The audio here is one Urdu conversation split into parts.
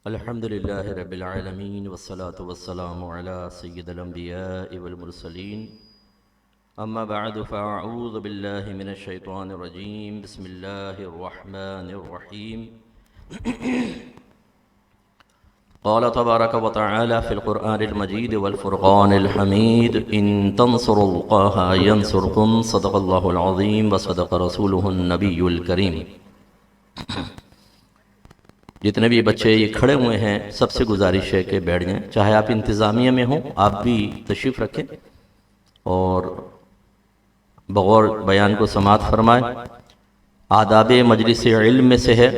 الحمد لله رب العالمين والصلاة والسلام على سيد الأنبياء والمرسلين أما بعد فأعوذ بالله من الشيطان الرجيم بسم الله الرحمن الرحيم قال تبارك وتعالى في القرآن المجيد والفرقان الحميد إن تنصروا الله ينصركم صدق الله العظيم وصدق رسوله النبي الكريم۔ جتنے بھی بچے یہ کھڑے ہوئے ہیں سب سے گزارش ہے کہ بیٹھ جائیں، چاہے آپ انتظامیہ میں ہوں آپ بھی تشریف رکھیں اور بغور بیان کو سماعت فرمائیں۔ آداب مجلس علم میں سے ہے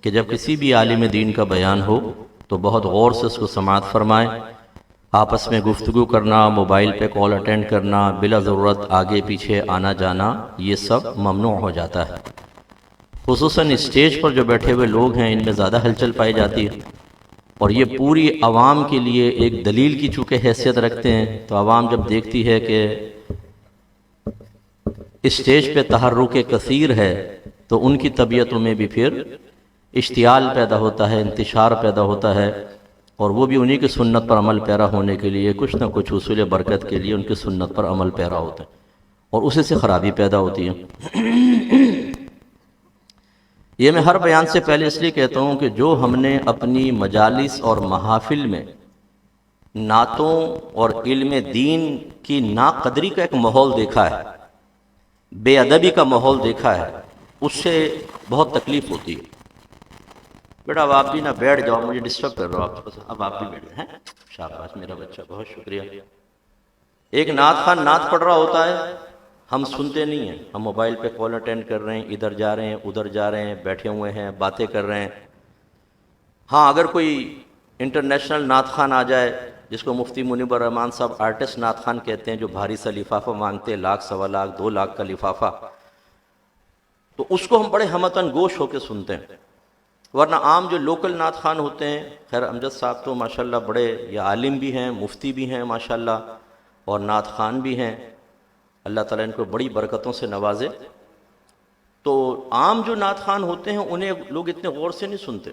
کہ جب کسی بھی عالم دین کا بیان ہو تو بہت غور سے اس کو سماعت فرمائیں۔ آپس میں گفتگو کرنا، موبائل پہ کال اٹینڈ کرنا، بلا ضرورت آگے پیچھے آنا جانا، یہ سب ممنوع ہو جاتا ہے۔ خصوصاً اسٹیج پر جو بیٹھے ہوئے لوگ ہیں ان میں زیادہ ہلچل پائی جاتی ہے، اور یہ پوری عوام کے لیے ایک دلیل کی چونکہ حیثیت رکھتے ہیں، تو عوام جب دیکھتی ہے کہ اسٹیج پہ تحرک کثیر ہے تو ان کی طبیعتوں میں بھی پھر اشتعال پیدا ہوتا ہے، انتشار پیدا ہوتا ہے، اور وہ بھی انہی کی سنت پر عمل پیرا ہونے کے لیے کچھ نہ کچھ حصول برکت کے لیے ان کی سنت پر عمل پیرا ہوتا ہے، اور اسی سے خرابی پیدا ہوتی ہے۔ یہ میں ہر بیان سے پہلے اس لیے کہتا ہوں کہ جو ہم نے اپنی مجالس اور محافل میں نعتوں اور علم دین کی ناقدری کا ایک ماحول دیکھا ہے، بے ادبی کا ماحول دیکھا ہے، اس سے بہت تکلیف ہوتی ہے۔ بیٹا اب آپ بھی نہ بیٹھ جاؤ، مجھے ڈسٹرب کر رہا ہو، اب آپ بھی بیٹھ جائیں۔ شاباش میرا بچہ، بہت شکریہ۔ ایک نعت خان نعت پڑھ رہا ہوتا ہے، ہم سنتے نہیں ہیں، ہم موبائل پہ کال اٹینڈ کر رہے ہیں، ادھر جا رہے ہیں ادھر جا رہے ہیں، بیٹھے ہوئے ہیں باتیں کر رہے ہیں۔ ہاں اگر کوئی انٹرنیشنل نعت خان آ جائے جس کو مفتی منیب الرحمان صاحب آرٹسٹ نعت خان کہتے ہیں، جو بھاری سا لفافہ مانگتے ہیں، 1,00,000 سوا لاکھ 2,00,000 کا لفافہ، تو اس کو ہم بڑے ہمتن گوش ہو کے سنتے ہیں۔ ورنہ عام جو لوکل نعت خان ہوتے ہیں، خیر امجد صاحب تو ماشاءاللہ بڑے یہ عالم بھی ہیں، مفتی بھی ہیں ماشاءاللہ، اور نعت خان بھی ہیں، اللہ تعالیٰ ان کو بڑی برکتوں سے نوازے۔ تو عام جو نعت خان ہوتے ہیں انہیں لوگ اتنے غور سے نہیں سنتے۔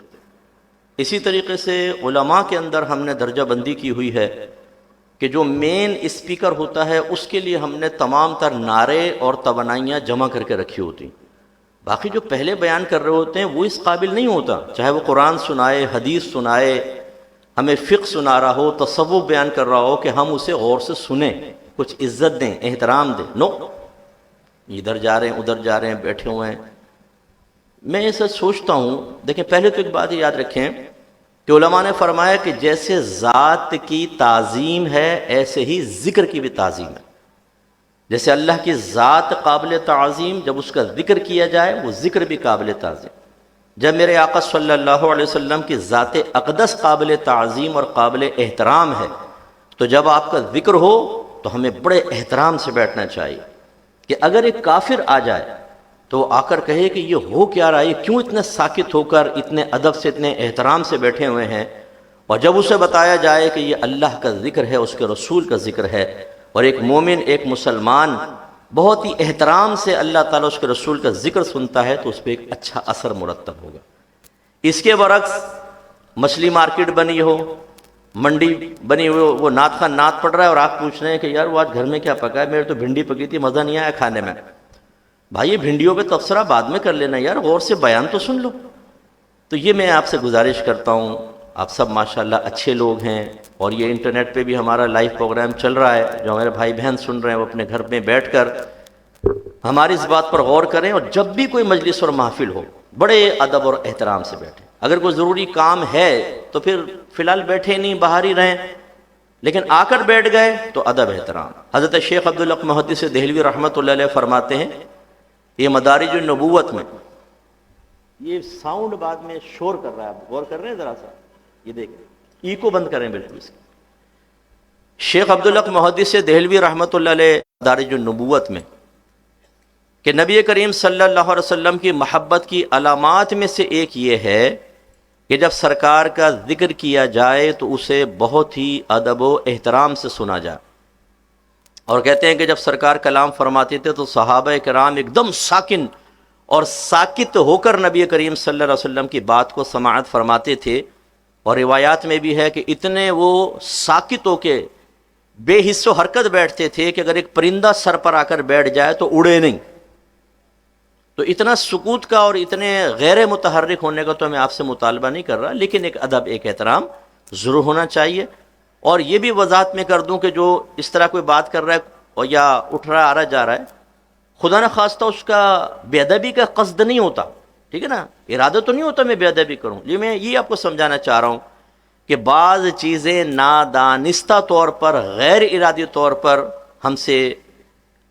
اسی طریقے سے علماء کے اندر ہم نے درجہ بندی کی ہوئی ہے کہ جو مین اسپیکر ہوتا ہے اس کے لیے ہم نے تمام تر نعرے اور توانائیاں جمع کر کے رکھی ہوتی ہیں۔ باقی جو پہلے بیان کر رہے ہوتے ہیں وہ اس قابل نہیں ہوتا، چاہے وہ قرآن سنائے، حدیث سنائے، ہمیں فقہ سنا رہا ہو، تصوف بیان کر رہا ہو، کہ ہم اسے غور سے سنیں، کچھ عزت دیں، احترام دیں۔ نو، ادھر جا رہے ہیں ادھر جا رہے ہیں، بیٹھے ہوئے ہیں۔ میں ایسا سوچتا ہوں، دیکھیں پہلے تو ایک بات یاد رکھیں کہ علماء نے فرمایا کہ جیسے ذات کی تعظیم ہے ایسے ہی ذکر کی بھی تعظیم ہے۔ جیسے اللہ کی ذات قابل تعظیم، جب اس کا ذکر کیا جائے وہ ذکر بھی قابل تعظیم۔ جب میرے آقا صلی اللہ علیہ وسلم کی ذات اقدس قابل تعظیم اور قابل احترام ہے، تو جب آپ کا ذکر ہو تو ہمیں بڑے احترام سے بیٹھنا چاہیے، کہ اگر ایک کافر آ جائے تو آ کر کہے کہ یہ ہو کیا رہا ہے، کیوں اتنے ساکت ہو کر اتنے ادب سے اتنے احترام سے بیٹھے ہوئے ہیں، اور جب اسے بتایا جائے کہ یہ اللہ کا ذکر ہے، اس کے رسول کا ذکر ہے، اور ایک مومن ایک مسلمان بہت ہی احترام سے اللہ تعالیٰ اس کے رسول کا ذکر سنتا ہے تو اس پہ ایک اچھا اثر مرتب ہوگا۔ اس کے برعکس مچھلی مارکیٹ بنی ہو، منڈی بنی ہوئی ہو، وہ نعت خان نعت پڑھ رہا ہے اور آپ پوچھ رہے ہیں کہ یار وہ آج گھر میں کیا پکا ہے، میرے تو بھنڈی پکی تھی، مزہ نہیں آیا کھانے میں۔ بھائی یہ بھنڈیوں پہ تبصرہ بعد میں کر لینا، یار غور سے بیان تو سن لو۔ تو یہ میں آپ سے گزارش کرتا ہوں، آپ سب ماشاءاللہ اچھے لوگ ہیں، اور یہ انٹرنیٹ پہ بھی ہمارا لائیو پروگرام چل رہا ہے، جو ہمارے بھائی بہن سن رہے ہیں وہ اپنے گھر میں بیٹھ کر ہماری اس بات پر غور کریں، اور جب بھی کوئی مجلس اور محفل ہو بڑے ادب اور احترام سے بیٹھیں۔ اگر کوئی ضروری کام ہے تو پھر فی الحال بیٹھے نہیں، باہر ہی رہیں، لیکن آ کر بیٹھ گئے تو ادب احترام۔ حضرت شیخ عبدالحق محدث دہلوی رحمۃ اللہ علیہ فرماتے ہیں، یہ مدارج النبوت میں، یہ ساؤنڈ بعد میں شور کر رہا ہے، آپ غور کر رہے ہیں ذرا سا، یہ دیکھیں ایکو بند کریں بالکل اس کی۔ شیخ عبدالحق محدث دہلوی رحمۃ اللہ علیہ مدارج النبوت میں کہ نبی کریم صلی اللہ علیہ وسلم کی محبت کی علامات میں سے ایک یہ ہے کہ جب سرکار کا ذکر کیا جائے تو اسے بہت ہی ادب و احترام سے سنا جائے، اور کہتے ہیں کہ جب سرکار کلام فرماتے تھے تو صحابہ کرام ایک دم ساکن اور ساکت ہو کر نبی کریم صلی اللہ علیہ وسلم کی بات کو سماعت فرماتے تھے، اور روایات میں بھی ہے کہ اتنے وہ ساکت ہو کے بے حس و حرکت بیٹھتے تھے کہ اگر ایک پرندہ سر پر آ کر بیٹھ جائے تو اڑے نہیں. تو اتنا سکوت کا اور اتنے غیر متحرک ہونے کا تو میں آپ سے مطالبہ نہیں کر رہا، لیکن ایک ادب، ایک احترام ضرور ہونا چاہیے. اور یہ بھی وضاحت میں کر دوں کہ جو اس طرح کوئی بات کر رہا ہے اور یا اٹھ رہا آ رہا جا رہا ہے، خدا نخواستہ اس کا بے ادبی کا قصد نہیں ہوتا، ٹھیک ہے نا، ارادہ تو نہیں ہوتا میں بے ادبی کروں. یہ میں یہ آپ کو سمجھانا چاہ رہا ہوں کہ بعض چیزیں نادانستہ طور پر، غیر ارادی طور پر ہم سے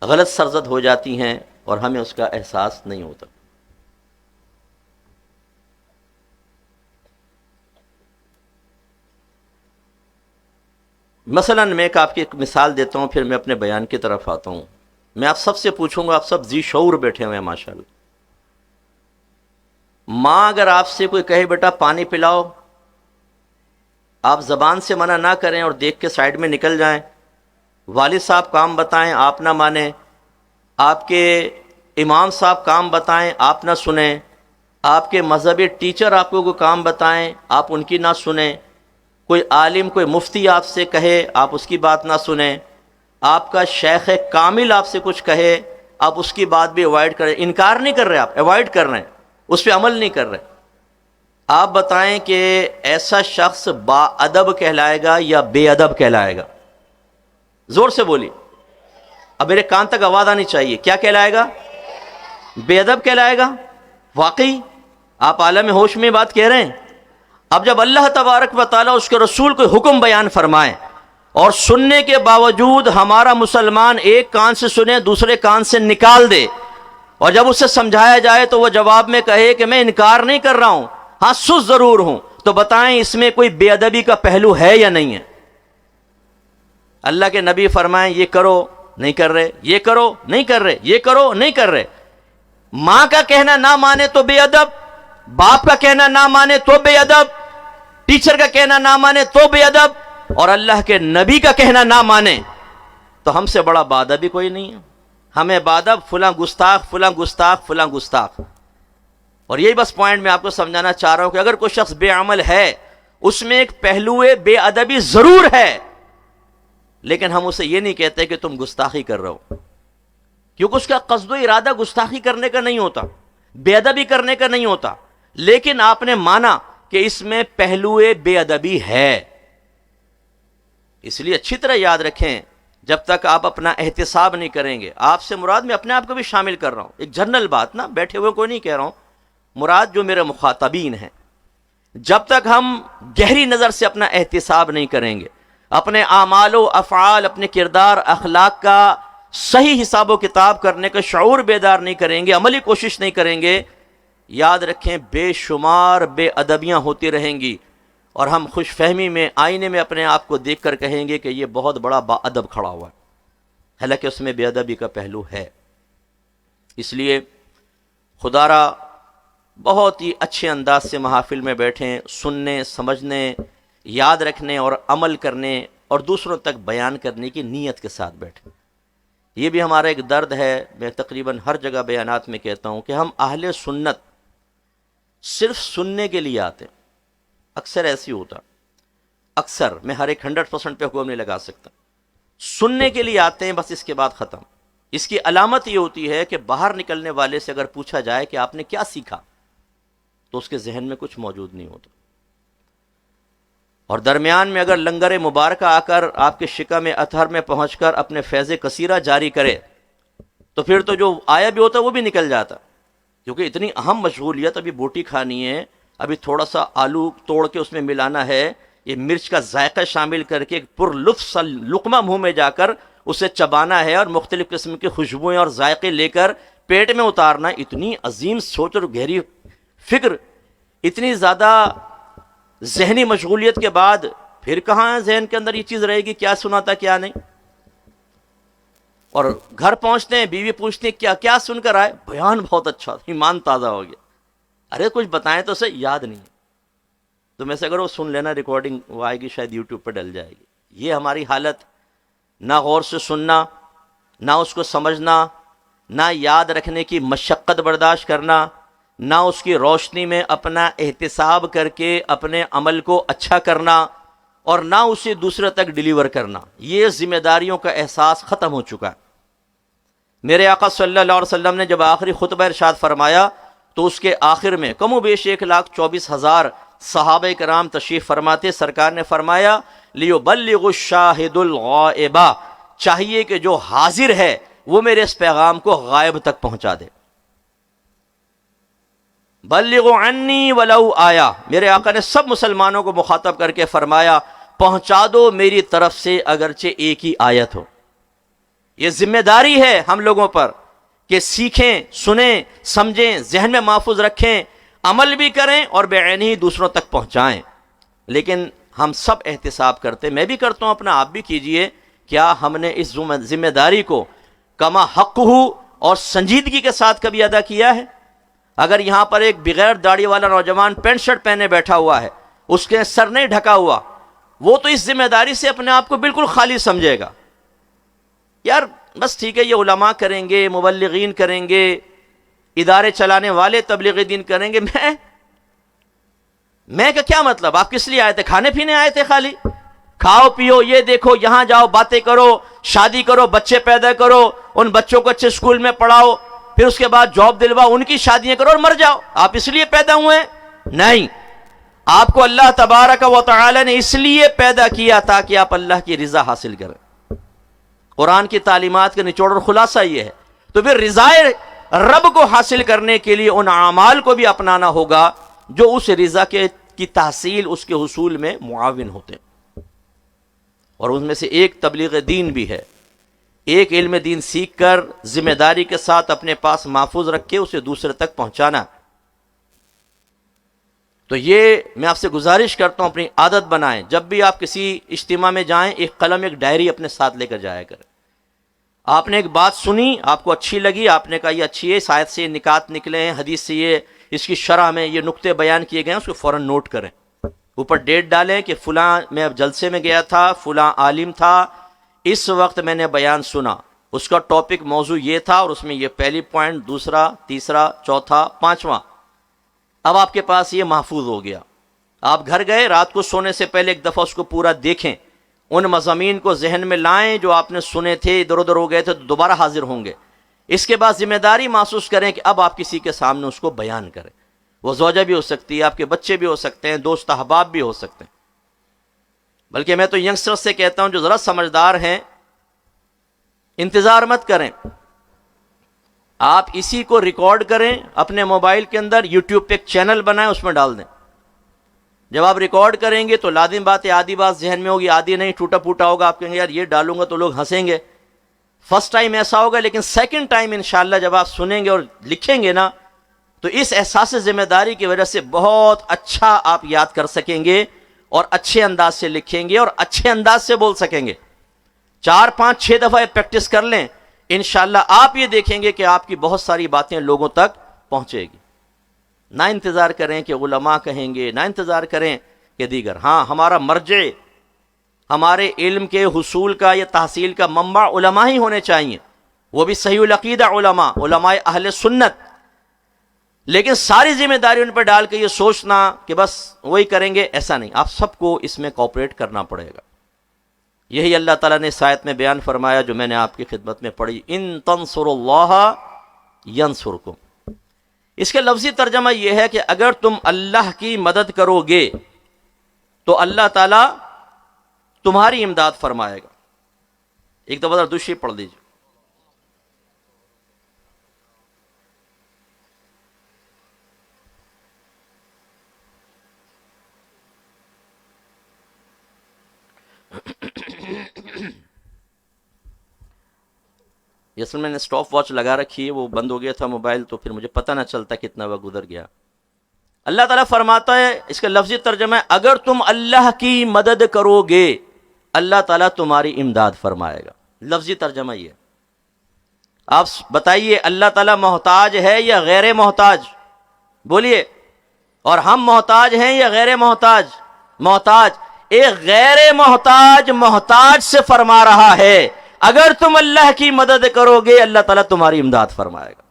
غلط سرزد ہو جاتی ہیں اور ہمیں اس کا احساس نہیں ہوتا. مثلا میں ایک آپ کی ایک مثال دیتا ہوں، پھر میں اپنے بیان کی طرف آتا ہوں. میں آپ سب سے پوچھوں گا، آپ سب ذی شعور بیٹھے ہوئے ہیں ماشاءاللہ. ماں اگر آپ سے کوئی کہے بیٹا پانی پلاؤ، آپ زبان سے منع نہ کریں اور دیکھ کے سائڈ میں نکل جائیں. والد صاحب کام بتائیں، آپ نہ مانیں. آپ کے امام صاحب کام بتائیں، آپ نہ سنیں. آپ کے مذہبی ٹیچر آپ کو کوئی کام بتائیں، آپ ان کی نہ سنیں. کوئی عالم، کوئی مفتی آپ سے کہے، آپ اس کی بات نہ سنیں. آپ کا شیخ کامل آپ سے کچھ کہے، آپ اس کی بات بھی اوائڈ کریں. انکار نہیں کر رہے، آپ اوائڈ کر رہے ہیں، اس پہ عمل نہیں کر رہے. آپ بتائیں کہ ایسا شخص با ادب کہلائے گا یا بے ادب کہلائے گا؟ زور سے بولی، اب میرے کان تک آواز آنی چاہیے. کیا کہلائے گا؟ بے ادب کہلائے گا. واقعی آپ عالم ہوش میں بات کہہ رہے ہیں. اب جب اللہ تبارک و تعالیٰ اس کے رسول کو حکم بیان فرمائے اور سننے کے باوجود ہمارا مسلمان ایک کان سے سنے دوسرے کان سے نکال دے، اور جب اسے سمجھایا جائے تو وہ جواب میں کہے کہ میں انکار نہیں کر رہا ہوں، ہاں سست ضرور ہوں، تو بتائیں اس میں کوئی بے ادبی کا پہلو ہے یا نہیں ہے؟ اللہ کے نبی فرمائیں یہ کرو نہیں کر رہے، یہ کرو نہیں کر رہے، یہ کرو نہیں کر رہے. ماں کا کہنا نہ مانے تو بے ادب، باپ کا کہنا نہ مانے تو بے ادب، ٹیچر کا کہنا نہ مانے تو بے ادب، اور اللہ کے نبی کا کہنا نہ مانے تو ہم سے بڑا بادبی کوئی نہیں ہے. ہمیں بادب فلاں گستاخ، فلاں گستاخ، فلاں گستاخ. اور یہی بس پوائنٹ میں آپ کو سمجھانا چاہ رہا ہوں کہ اگر کوئی شخص بے عمل ہے، اس میں ایک پہلو بے ادبی ضرور ہے، لیکن ہم اسے یہ نہیں کہتے کہ تم گستاخی کر رہے ہو، کیونکہ اس کا قصد و ارادہ گستاخی کرنے کا نہیں ہوتا، بے ادبی کرنے کا نہیں ہوتا، لیکن آپ نے مانا کہ اس میں پہلو بے ادبی ہے. اس لیے اچھی طرح یاد رکھیں، جب تک آپ اپنا احتساب نہیں کریں گے، آپ سے مراد میں اپنے آپ کو بھی شامل کر رہا ہوں، ایک جنرل بات نا، بیٹھے ہوئے کوئی نہیں کہہ رہا ہوں، مراد جو میرے مخاطبین ہیں، جب تک ہم گہری نظر سے اپنا احتساب نہیں کریں گے، اپنے اعمال و افعال، اپنے کردار اخلاق کا صحیح حساب و کتاب کرنے کا شعور بیدار نہیں کریں گے، عملی کوشش نہیں کریں گے، یاد رکھیں بے شمار بے ادبیاں ہوتی رہیں گی، اور ہم خوش فہمی میں آئینے میں اپنے آپ کو دیکھ کر کہیں گے کہ یہ بہت بڑا با ادب کھڑا ہوا ہے، حالانکہ اس میں بے ادبی کا پہلو ہے. اس لیے خدا را بہت ہی اچھے انداز سے محافل میں بیٹھیں، سننے، سمجھنے، یاد رکھنے اور عمل کرنے اور دوسروں تک بیان کرنے کی نیت کے ساتھ بیٹھیں. یہ بھی ہمارا ایک درد ہے، میں تقریباً ہر جگہ بیانات میں کہتا ہوں کہ ہم اہل سنت صرف سننے کے لیے آتے ہیں. اکثر ایسی ہوتا، اکثر، میں ہر ایک 100% پہ حکم نہیں لگا سکتا، سننے کے لیے آتے ہیں بس، اس کے بعد ختم. اس کی علامت یہ ہوتی ہے کہ باہر نکلنے والے سے اگر پوچھا جائے کہ آپ نے کیا سیکھا تو اس کے ذہن میں کچھ موجود نہیں ہوتا، اور درمیان میں اگر لنگر مبارکہ آ کر آپ کے شکم اطہر میں پہنچ کر اپنے فیض کثیرہ جاری کرے تو پھر تو جو آیا بھی ہوتا وہ بھی نکل جاتا، کیونکہ اتنی اہم مشغولیت، ابھی بوٹی کھانی ہے، ابھی تھوڑا سا آلو توڑ کے اس میں ملانا ہے، یہ مرچ کا ذائقہ شامل کر کے ایک پر لطف سا لقمہ منہ میں جا کر اسے چبانا ہے، اور مختلف قسم کی خوشبوئیں اور ذائقے لے کر پیٹ میں اتارنا. اتنی عظیم سوچ اور گہری فکر، اتنی زیادہ ذہنی مشغولیت کے بعد پھر کہاں ذہن کے اندر یہ چیز رہے گی کیا سنا تھا کیا نہیں. اور گھر پہنچتے ہیں، بیوی پوچھتے ہیں کیا کیا سن کر آئے؟ بیان بہت اچھا تھا، ایمان تازہ ہو گیا. ارے کچھ بتائیں تو اسے یاد نہیں ہے، تو میں سے اگر وہ سن لینا، ریکارڈنگ وہ آئے گی شاید یوٹیوب پہ ڈل جائے گی. یہ ہماری حالت، نہ غور سے سننا، نہ اس کو سمجھنا، نہ یاد رکھنے کی مشقت برداشت کرنا، نہ اس کی روشنی میں اپنا احتساب کر کے اپنے عمل کو اچھا کرنا اور نہ اسے دوسرے تک ڈیلیور کرنا. یہ ذمہ داریوں کا احساس ختم ہو چکا ہے. میرے آقا صلی اللہ علیہ وسلم نے جب آخری خطبہ ارشاد فرمایا تو اس کے آخر میں کم و بیش 1,24,000 صحابہ کرام تشریف فرماتے. سرکار نے فرمایا لیبلغ الشاہد الغائب، چاہیے کہ جو حاضر ہے وہ میرے اس پیغام کو غائب تک پہنچا دے. بلغوا عنی ولو آیا، میرے آقا نے سب مسلمانوں کو مخاطب کر کے فرمایا پہنچا دو میری طرف سے اگرچہ ایک ہی آیت ہو. یہ ذمہ داری ہے ہم لوگوں پر کہ سیکھیں، سنیں، سمجھیں، ذہن میں محفوظ رکھیں، عمل بھی کریں اور بے عینی دوسروں تک پہنچائیں. لیکن ہم سب احتساب کرتے، میں بھی کرتا ہوں، اپنا آپ بھی کیجئے، کیا ہم نے اس ذمہ داری کو کما حق ہو اور سنجیدگی کے ساتھ کبھی ادا کیا ہے؟ اگر یہاں پر ایک بغیر داڑھی والا نوجوان پینٹ شرٹ پہنے بیٹھا ہوا ہے، اس کے سر نہیں ڈھکا ہوا، وہ تو اس ذمہ داری سے اپنے آپ کو بالکل خالی سمجھے گا. یار بس ٹھیک ہے، یہ علماء کریں گے، مبلغین کریں گے، ادارے چلانے والے تبلیغ دین کریں گے، میں کا کیا مطلب؟ آپ کس لیے آئے تھے؟ کھانے پینے آئے تھے؟ خالی کھاؤ پیو، یہ دیکھو، یہاں جاؤ، باتیں کرو، شادی کرو، بچے پیدا کرو، ان بچوں کو اچھے اسکول میں پڑھاؤ، پھر اس کے بعد جاب دلواؤ، ان کی شادیاں کرو اور مر جاؤ. آپ اس لیے پیدا ہوئے ہیں؟ نہیں، آپ کو اللہ تبارک و تعالی نے اس لیے پیدا کیا تاکہ آپ اللہ کی رضا حاصل کریں. قرآن کی تعلیمات کا نچوڑ اور خلاصہ یہ ہے. تو پھر رضائے رب کو حاصل کرنے کے لیے ان اعمال کو بھی اپنانا ہوگا جو اس رضا کی تحصیل، اس کے حصول میں معاون ہوتے ہیں. اور ان میں سے ایک تبلیغ دین بھی ہے. ایک علم دین سیکھ کر ذمہ داری کے ساتھ اپنے پاس محفوظ رکھ کے اسے دوسرے تک پہنچانا. تو یہ میں آپ سے گزارش کرتا ہوں، اپنی عادت بنائیں، جب بھی آپ کسی اجتماع میں جائیں ایک قلم، ایک ڈائری اپنے ساتھ لے کر جایا کریں. آپ نے ایک بات سنی، آپ کو اچھی لگی، آپ نے کہا یہ اچھی ہے، اس آیت سے یہ نکات نکلے ہیں، حدیث سے یہ، اس کی شرح میں یہ نقطے بیان کیے گئے ہیں، اس کو فوراً نوٹ کریں. اوپر ڈیٹ ڈالیں کہ فلاں میں اب جلسے میں گیا تھا، فلاں عالم تھا، اس وقت میں نے بیان سنا، اس کا ٹاپک موضوع یہ تھا اور اس میں یہ پہلی پوائنٹ، دوسرا، تیسرا، چوتھا، پانچواں. اب آپ کے پاس یہ محفوظ ہو گیا. آپ گھر گئے، رات کو سونے سے پہلے ایک دفعہ اس کو پورا دیکھیں، ان مضامین کو ذہن میں لائیں جو آپ نے سنے تھے، ادھر ادھر ہو گئے تھے تو دوبارہ حاضر ہوں گے. اس کے بعد ذمہ داری محسوس کریں کہ اب آپ کسی کے سامنے اس کو بیان کریں. وہ زوجہ بھی ہو سکتی ہے، آپ کے بچے بھی ہو سکتے ہیں، دوست احباب بھی ہو سکتے ہیں. بلکہ میں تو ینگسٹر سے کہتا ہوں جو ذرا سمجھدار ہیں، انتظار مت کریں، آپ اسی کو ریکارڈ کریں اپنے موبائل کے اندر، یوٹیوب پہ ایک چینل بنائیں، اس میں ڈال دیں. جب آپ ریکارڈ کریں گے تو لازم بات ہے آدھی بات ذہن میں ہوگی، آدھی نہیں، ٹوٹا پھوٹا ہوگا. آپ کہیں گے یار یہ ڈالوں گا تو لوگ ہنسیں گے. فرسٹ ٹائم ایسا ہوگا، لیکن سیکنڈ ٹائم انشاءاللہ جب آپ سنیں گے اور لکھیں گے نا تو اس احساس ذمہ داری کی وجہ سے بہت اچھا آپ یاد کر سکیں گے اور اچھے انداز سے لکھیں گے اور اچھے انداز سے بول سکیں گے. 4 5 6 دفعہ پریکٹس کر لیں، انشاءاللہ آپ یہ دیکھیں گے کہ آپ کی بہت ساری باتیں لوگوں تک پہنچے گی. نہ انتظار کریں کہ علماء کہیں گے، نہ انتظار کریں کہ دیگر. ہاں، ہمارا مرجع، ہمارے علم کے حصول کا یا تحصیل کا منبع علماء ہی ہونے چاہیے، وہ بھی صحیح العقیدہ علماء، علماء اہل سنت. لیکن ساری ذمہ داری ان پر ڈال کے یہ سوچنا کہ بس وہی کریں گے، ایسا نہیں. آپ سب کو اس میں کوآپریٹ کرنا پڑے گا. یہی اللہ تعالیٰ نے اس آیت میں بیان فرمایا جو میں نے آپ کی خدمت میں پڑھی، ان تنصروا اللہ ینصرکم. اس کے لفظی ترجمہ یہ ہے کہ اگر تم اللہ کی مدد کرو گے تو اللہ تعالیٰ تمہاری امداد فرمائے گا. ایک دفعہ دوسری پڑھ دیجیے. اصل میں نے اسٹاپ واچ لگا رکھی ہے، وہ بند ہو گیا تھا موبائل، تو پھر مجھے پتہ نہ چلتا کتنا وقت گزر گیا. اللہ تعالیٰ فرماتا ہے، اس کا لفظی ترجمہ ہے اگر تم اللہ کی مدد کرو گے اللہ تعالیٰ تمہاری امداد فرمائے گا. لفظی ترجمہ یہ. آپ بتائیے اللہ تعالیٰ محتاج ہے یا غیر محتاج؟ بولیے. اور ہم محتاج ہیں یا غیر محتاج؟ محتاج. ایک غیر محتاج محتاج سے فرما رہا ہے اگر تم اللہ کی مدد کرو گے اللہ تعالیٰ تمہاری امداد فرمائے گا.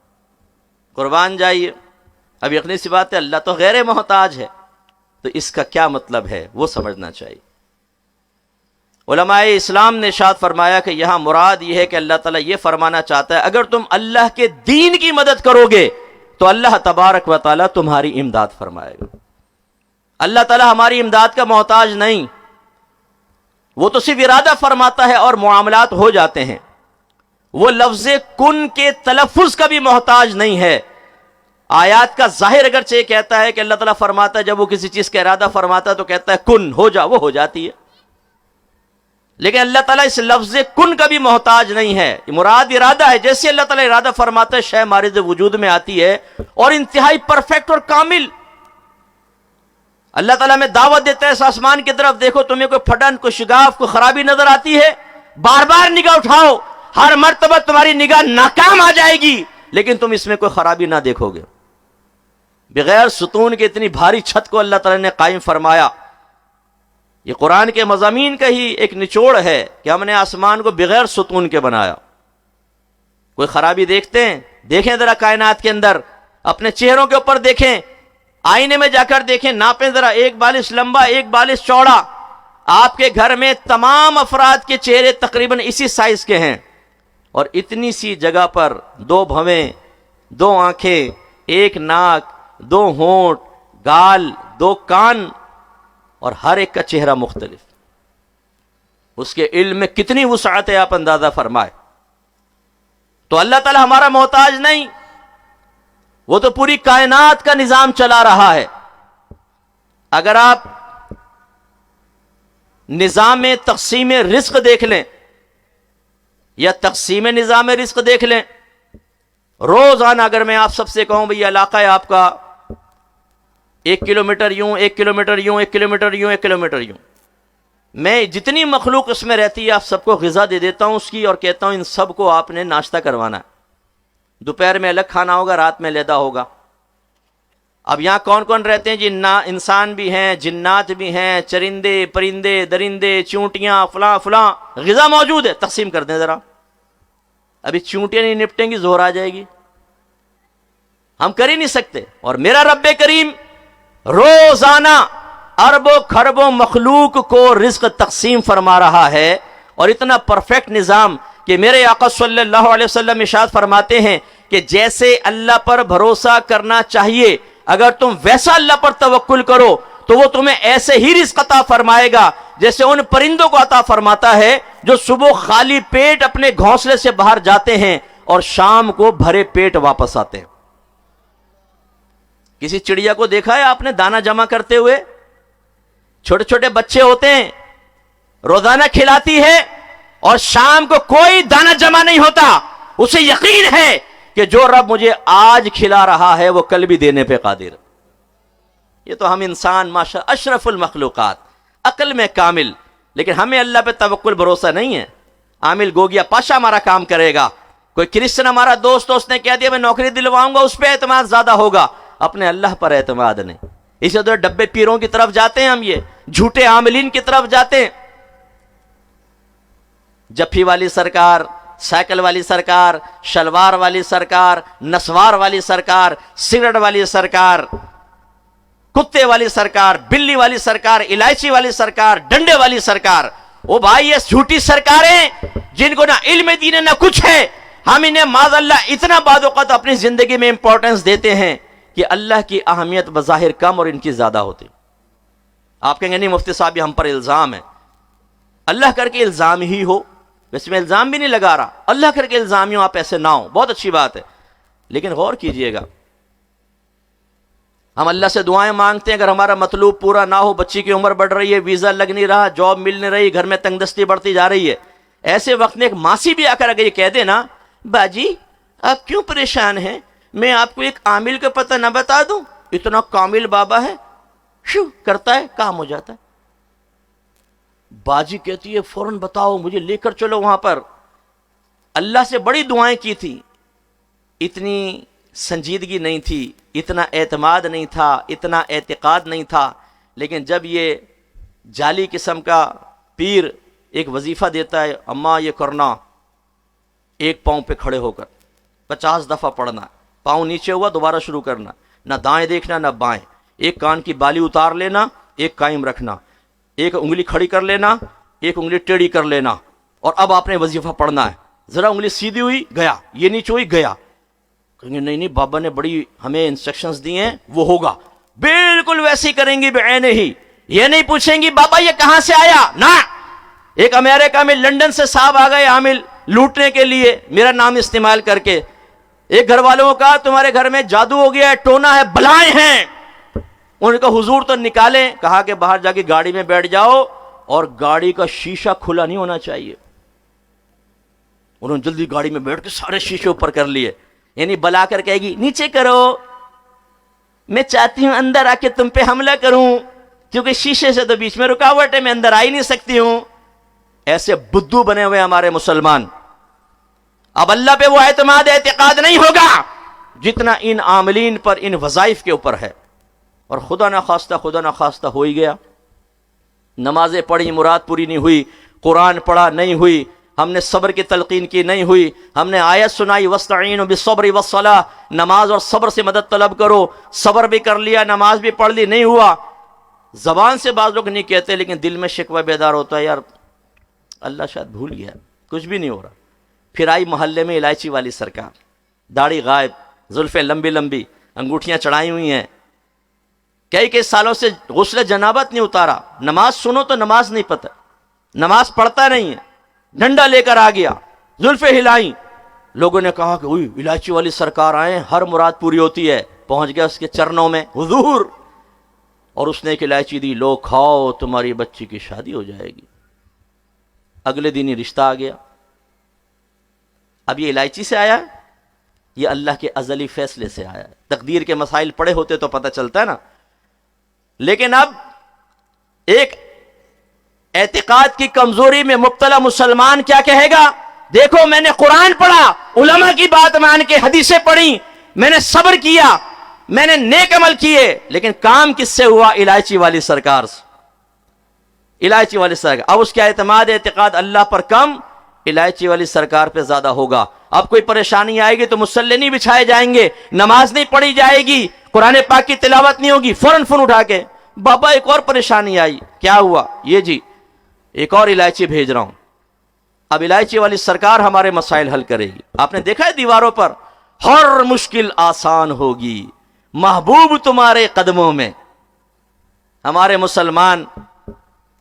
قربان جائیے. اب یقینی سی بات ہے اللہ تو غیر محتاج ہے، تو اس کا کیا مطلب ہے وہ سمجھنا چاہیے۔ علماء اسلام نے ارشاد فرمایا کہ یہاں مراد یہ ہے کہ اللہ تعالیٰ یہ فرمانا چاہتا ہے اگر تم اللہ کے دین کی مدد کرو گے تو اللہ تبارک و تعالیٰ تمہاری امداد فرمائے گا۔ اللہ تعالیٰ ہماری امداد کا محتاج نہیں، وہ تو صرف ارادہ فرماتا ہے اور معاملات ہو جاتے ہیں۔ وہ لفظ کن کے تلفظ کا بھی محتاج نہیں ہے۔ آیات کا ظاہر اگرچہ یہ کہتا ہے کہ اللہ تعالیٰ فرماتا ہے جب وہ کسی چیز کا ارادہ فرماتا ہے تو کہتا ہے کن ہو جا، وہ ہو جاتی ہے، لیکن اللہ تعالیٰ اس لفظ کن کا بھی محتاج نہیں ہے، مراد ارادہ ہے۔ جیسے اللہ تعالیٰ ارادہ فرماتا ہے شے مارد وجود میں آتی ہے اور انتہائی پرفیکٹ اور کامل۔ اللہ تعالیٰ میں دعوت دیتا ہے اس آسمان کی طرف، دیکھو تمہیں کوئی پھٹن، کوئی شگاف، کوئی خرابی نظر آتی ہے، بار بار نگاہ اٹھاؤ، ہر مرتبہ تمہاری نگاہ ناکام آ جائے گی لیکن تم اس میں کوئی خرابی نہ دیکھو گے۔ بغیر ستون کے اتنی بھاری چھت کو اللہ تعالیٰ نے قائم فرمایا۔ یہ قرآن کے مضامین کا ہی ایک نچوڑ ہے کہ ہم نے آسمان کو بغیر ستون کے بنایا۔ کوئی خرابی دیکھتے ہیں؟ دیکھیں ذرا کائنات کے اندر، اپنے چہروں کے اوپر دیکھیں، آئینے میں جا کر دیکھیں، ناپیں ذرا، ایک بالش لمبا ایک بالش چوڑا۔ آپ کے گھر میں تمام افراد کے چہرے تقریباً اسی سائز کے ہیں، اور اتنی سی جگہ پر دو بھویں، دو آنکھیں، ایک ناک، دو ہونٹ، گال، دو کان، اور ہر ایک کا چہرہ مختلف۔ اس کے علم میں کتنی وسعت ہے آپ اندازہ فرمائے۔ تو اللہ تعالی ہمارا محتاج نہیں، وہ تو پوری کائنات کا نظام چلا رہا ہے۔ اگر آپ نظام تقسیم رزق دیکھ لیں یا تقسیم نظام رزق دیکھ لیں، روزانہ اگر میں آپ سب سے کہوں بھئی علاقہ ہے آپ کا 1 کلومیٹر یوں، 1 کلومیٹر یوں، 1 کلومیٹر یوں، 1 کلومیٹر یوں، میں جتنی مخلوق اس میں رہتی ہے آپ سب کو غذا دے دیتا ہوں اس کی، اور کہتا ہوں ان سب کو آپ نے ناشتہ کروانا ہے، دوپہر میں الگ کھانا ہوگا، رات میں علیحدہ ہوگا۔ اب یہاں کون کون رہتے ہیں جی؟ انسان بھی ہیں، جنات بھی ہیں، چرندے، پرندے، درندے، چونٹیاں، فلاں فلاں، غذا موجود ہے، تقسیم کر دیں ذرا۔ ابھی چونٹیاں نہیں نپٹیں گی، زہر آ جائے گی، ہم کر ہی نہیں سکتے۔ اور میرا رب کریم روزانہ اربوں کھربوں مخلوق کو رزق تقسیم فرما رہا ہے، اور اتنا پرفیکٹ نظام کہ میرے آقا صلی اللہ علیہ وسلم ارشاد فرماتے ہیں کہ جیسے اللہ پر بھروسہ کرنا چاہیے، اگر تم ویسا اللہ پر توکل کرو تو وہ تمہیں ایسے ہی رزق عطا فرمائے گا جیسے ان پرندوں کو عطا فرماتا ہے جو صبح خالی پیٹ اپنے گھونسلے سے باہر جاتے ہیں اور شام کو بھرے پیٹ واپس آتے ہیں۔ کسی چڑیا کو دیکھا ہے آپ نے دانہ جمع کرتے ہوئے؟ چھوٹے چھوٹے بچے ہوتے ہیں، روزانہ کھلاتی ہے اور شام کو کوئی دانہ جمع نہیں ہوتا، اسے یقین ہے کہ جو رب مجھے آج کھلا رہا ہے وہ کل بھی دینے پہ قادر۔ یہ تو ہم انسان ماشاء اشرف المخلوقات، عقل میں کامل، لیکن ہمیں اللہ پہ توکل بھروسہ نہیں ہے۔ عامل گوگیا پاشا ہمارا کام کرے گا، کوئی کرسچن ہمارا دوست نے کہہ دیا میں نوکری دلواؤں گا، اس پہ اعتماد زیادہ ہوگا، اپنے اللہ پر اعتماد نہیں۔ اسی طرح ڈبے پیروں کی طرف جاتے ہیں ہم، یہ جھوٹے عاملین کی طرف جاتے ہیں۔ جفی والی سرکار، سائیکل والی سرکار، شلوار والی سرکار، نسوار والی سرکار، سگریٹ والی سرکار، کتے والی سرکار، بلی والی سرکار، الائچی والی سرکار، ڈنڈے والی سرکار۔ وہ بھائی یہ جھوٹی سرکاریں جن کو نہ علم دین نہ کچھ ہے، ہم انہیں معاذ اللہ اتنا بعض اوقات اپنی زندگی میں امپورٹنس دیتے ہیں کہ اللہ کی اہمیت بظاہر کم اور ان کی زیادہ ہوتی۔ آپ کہیں گے نہیں مفتی صاحب یہ ہم پر الزام ہے۔ اللہ کر کے الزام ہی ہو، ویسے میں الزام بھی نہیں لگا رہا، اللہ کر کے الزامی ہو، آپ ایسے نہ ہو، بہت اچھی بات ہے، لیکن غور کیجئے گا، ہم اللہ سے دعائیں مانگتے ہیں، اگر ہمارا مطلوب پورا نہ ہو، بچی کی عمر بڑھ رہی ہے، ویزا لگ نہیں رہا، جاب مل نہیں رہی، گھر میں تنگ دستی بڑھتی جا رہی ہے، ایسے وقت میں ایک ماسی بھی آ کر اگر یہ کہہ دے نا باجی آپ کیوں پریشان ہیں، میں آپ کو ایک عامل کا پتہ نہ بتا دوں، اتنا کامل بابا ہے، شو کرتا ہے، کام ہو جاتا ہے۔ باجی کہتی ہے فوراً بتاؤ، مجھے لے کر چلو وہاں پر۔ اللہ سے بڑی دعائیں کی تھی، اتنی سنجیدگی نہیں تھی، اتنا اعتماد نہیں تھا، اتنا اعتقاد نہیں تھا، لیکن جب یہ جعلی قسم کا پیر ایک وظیفہ دیتا ہے، اماں یہ کرنا، ایک پاؤں پہ کھڑے ہو کر 50 دفعہ پڑھنا، پاؤں نیچے ہوا دوبارہ شروع کرنا، نہ دائیں دیکھنا نہ بائیں، ایک کان کی بالی اتار لینا، ایک قائم رکھنا، ایک انگلی کھڑی کر لینا، ایک انگلی ٹیڑھی کر لینا، اور اب آپ نے وظیفہ پڑھنا ہے۔ ذرا انگلی سیدھی ہوئی گیا، یہ نیچے ہوئی گیا، کہیں گے نہیں نہیں بابا نے بڑی ہمیں انسٹرکشنز دی ہیں، وہ ہوگا بالکل ویسی کریں گی بعینہ ہی، یہ نہیں پوچھیں گی بابا یہ کہاں سے آیا، نہ۔ ایک امریکہ میں لنڈن سے صاحب آ گئے عامل لوٹنے کے لیے میرا نام استعمال کر کے، ایک گھر والوں کا تمہارے گھر میں جادو ہو گیا ہے، ٹونا ہے، بلائیں ہیں، انہوں نے کہا حضور تو نکالیں، کہا کہ باہر جا کے گاڑی میں بیٹھ جاؤ اور گاڑی کا شیشہ کھلا نہیں ہونا چاہیے۔ انہوں نے جلدی گاڑی میں بیٹھ کے سارے شیشے اوپر کر لیے، یعنی بلا کر کہے گی نیچے کرو، میں چاہتی ہوں اندر آ کے تم پہ حملہ کروں، کیونکہ شیشے سے تو بیچ میں رکاوٹ ہے، میں اندر آ ہی نہیں سکتی ہوں۔ ایسے بدھو بنے ہوئے ہمارے مسلمان۔ اب اللہ پہ وہ اعتماد اعتقاد نہیں ہوگا جتنا ان عاملین پر، ان وظائف کے اوپر ہے، اور خدا نہ خواستہ ہو ہی گیا۔ نمازیں پڑھی مراد پوری نہیں ہوئی، قرآن پڑھا نہیں ہوئی، ہم نے صبر کی تلقین کی نہیں ہوئی، ہم نے آیت سنائی وَاسْتَعِینُوا بِالصَّبْرِ وَالصَّلَاةِ، نماز اور صبر سے مدد طلب کرو، صبر بھی کر لیا، نماز بھی پڑھ لی، نہیں ہوا۔ زبان سے بعض لوگ نہیں کہتے لیکن دل میں شکوہ بیدار ہوتا ہے، یار اللہ شاید بھول گیا، کچھ بھی نہیں ہو رہا۔ پھر آئی محلے میں الائچی والی سرکار، داڑھی غائب، زلفیں لمبی لمبی، انگوٹھیاں چڑھائی ہوئی ہیں، کئی سالوں سے غسل جنابت نہیں اتارا، نماز سنو تو نماز نہیں پتہ، نماز پڑھتا نہیں ہے، ڈنڈا لے کر آ گیا، زلفیں ہلائیں، لوگوں نے کہا کہ اوئی الائچی والی سرکار آئے، ہر مراد پوری ہوتی ہے، پہنچ گیا اس کے چرنوں میں حضور، اور اس نے ایک الائچی دی، لو کھاؤ تمہاری بچی کی شادی ہو جائے گی۔ اگلے دن ہی رشتہ آ گیا۔ اب یہ الائچی سے آیا، یہ اللہ کے ازلی فیصلے سے آیا ہے۔ تقدیر کے مسائل پڑے ہوتے تو پتہ چلتا ہے نا، لیکن اب ایک اعتقاد کی کمزوری میں مبتلا مسلمان کیا کہے گا؟ دیکھو میں نے قرآن پڑھا، علماء کی بات مان کے حدیثیں پڑھی، میں نے صبر کیا، میں نے نیک عمل کیے، لیکن کام کس سے ہوا؟ الائچی والی سرکار سے، الائچی والی سرکار۔ اب اس کا اعتماد اعتقاد اللہ پر کم، الائچی والی سرکار پہ زیادہ ہوگا۔ اب کوئی پریشانی آئے گی تو مصلی نہیں بچھائے جائیں گے، نماز نہیں پڑھی جائے گی، قرآن پاک کی تلاوت نہیں ہوگی، فوراً فون اٹھا کے بابا ایک اور پریشانی آئی، کیا ہوا؟ یہ جی ایک اور الائچی بھیج رہا ہوں۔ اب الائچی والی سرکار ہمارے مسائل حل کرے گی۔ آپ نے دیکھا ہے دیواروں پر، ہر مشکل آسان ہوگی، محبوب تمہارے قدموں میں۔ ہمارے مسلمان،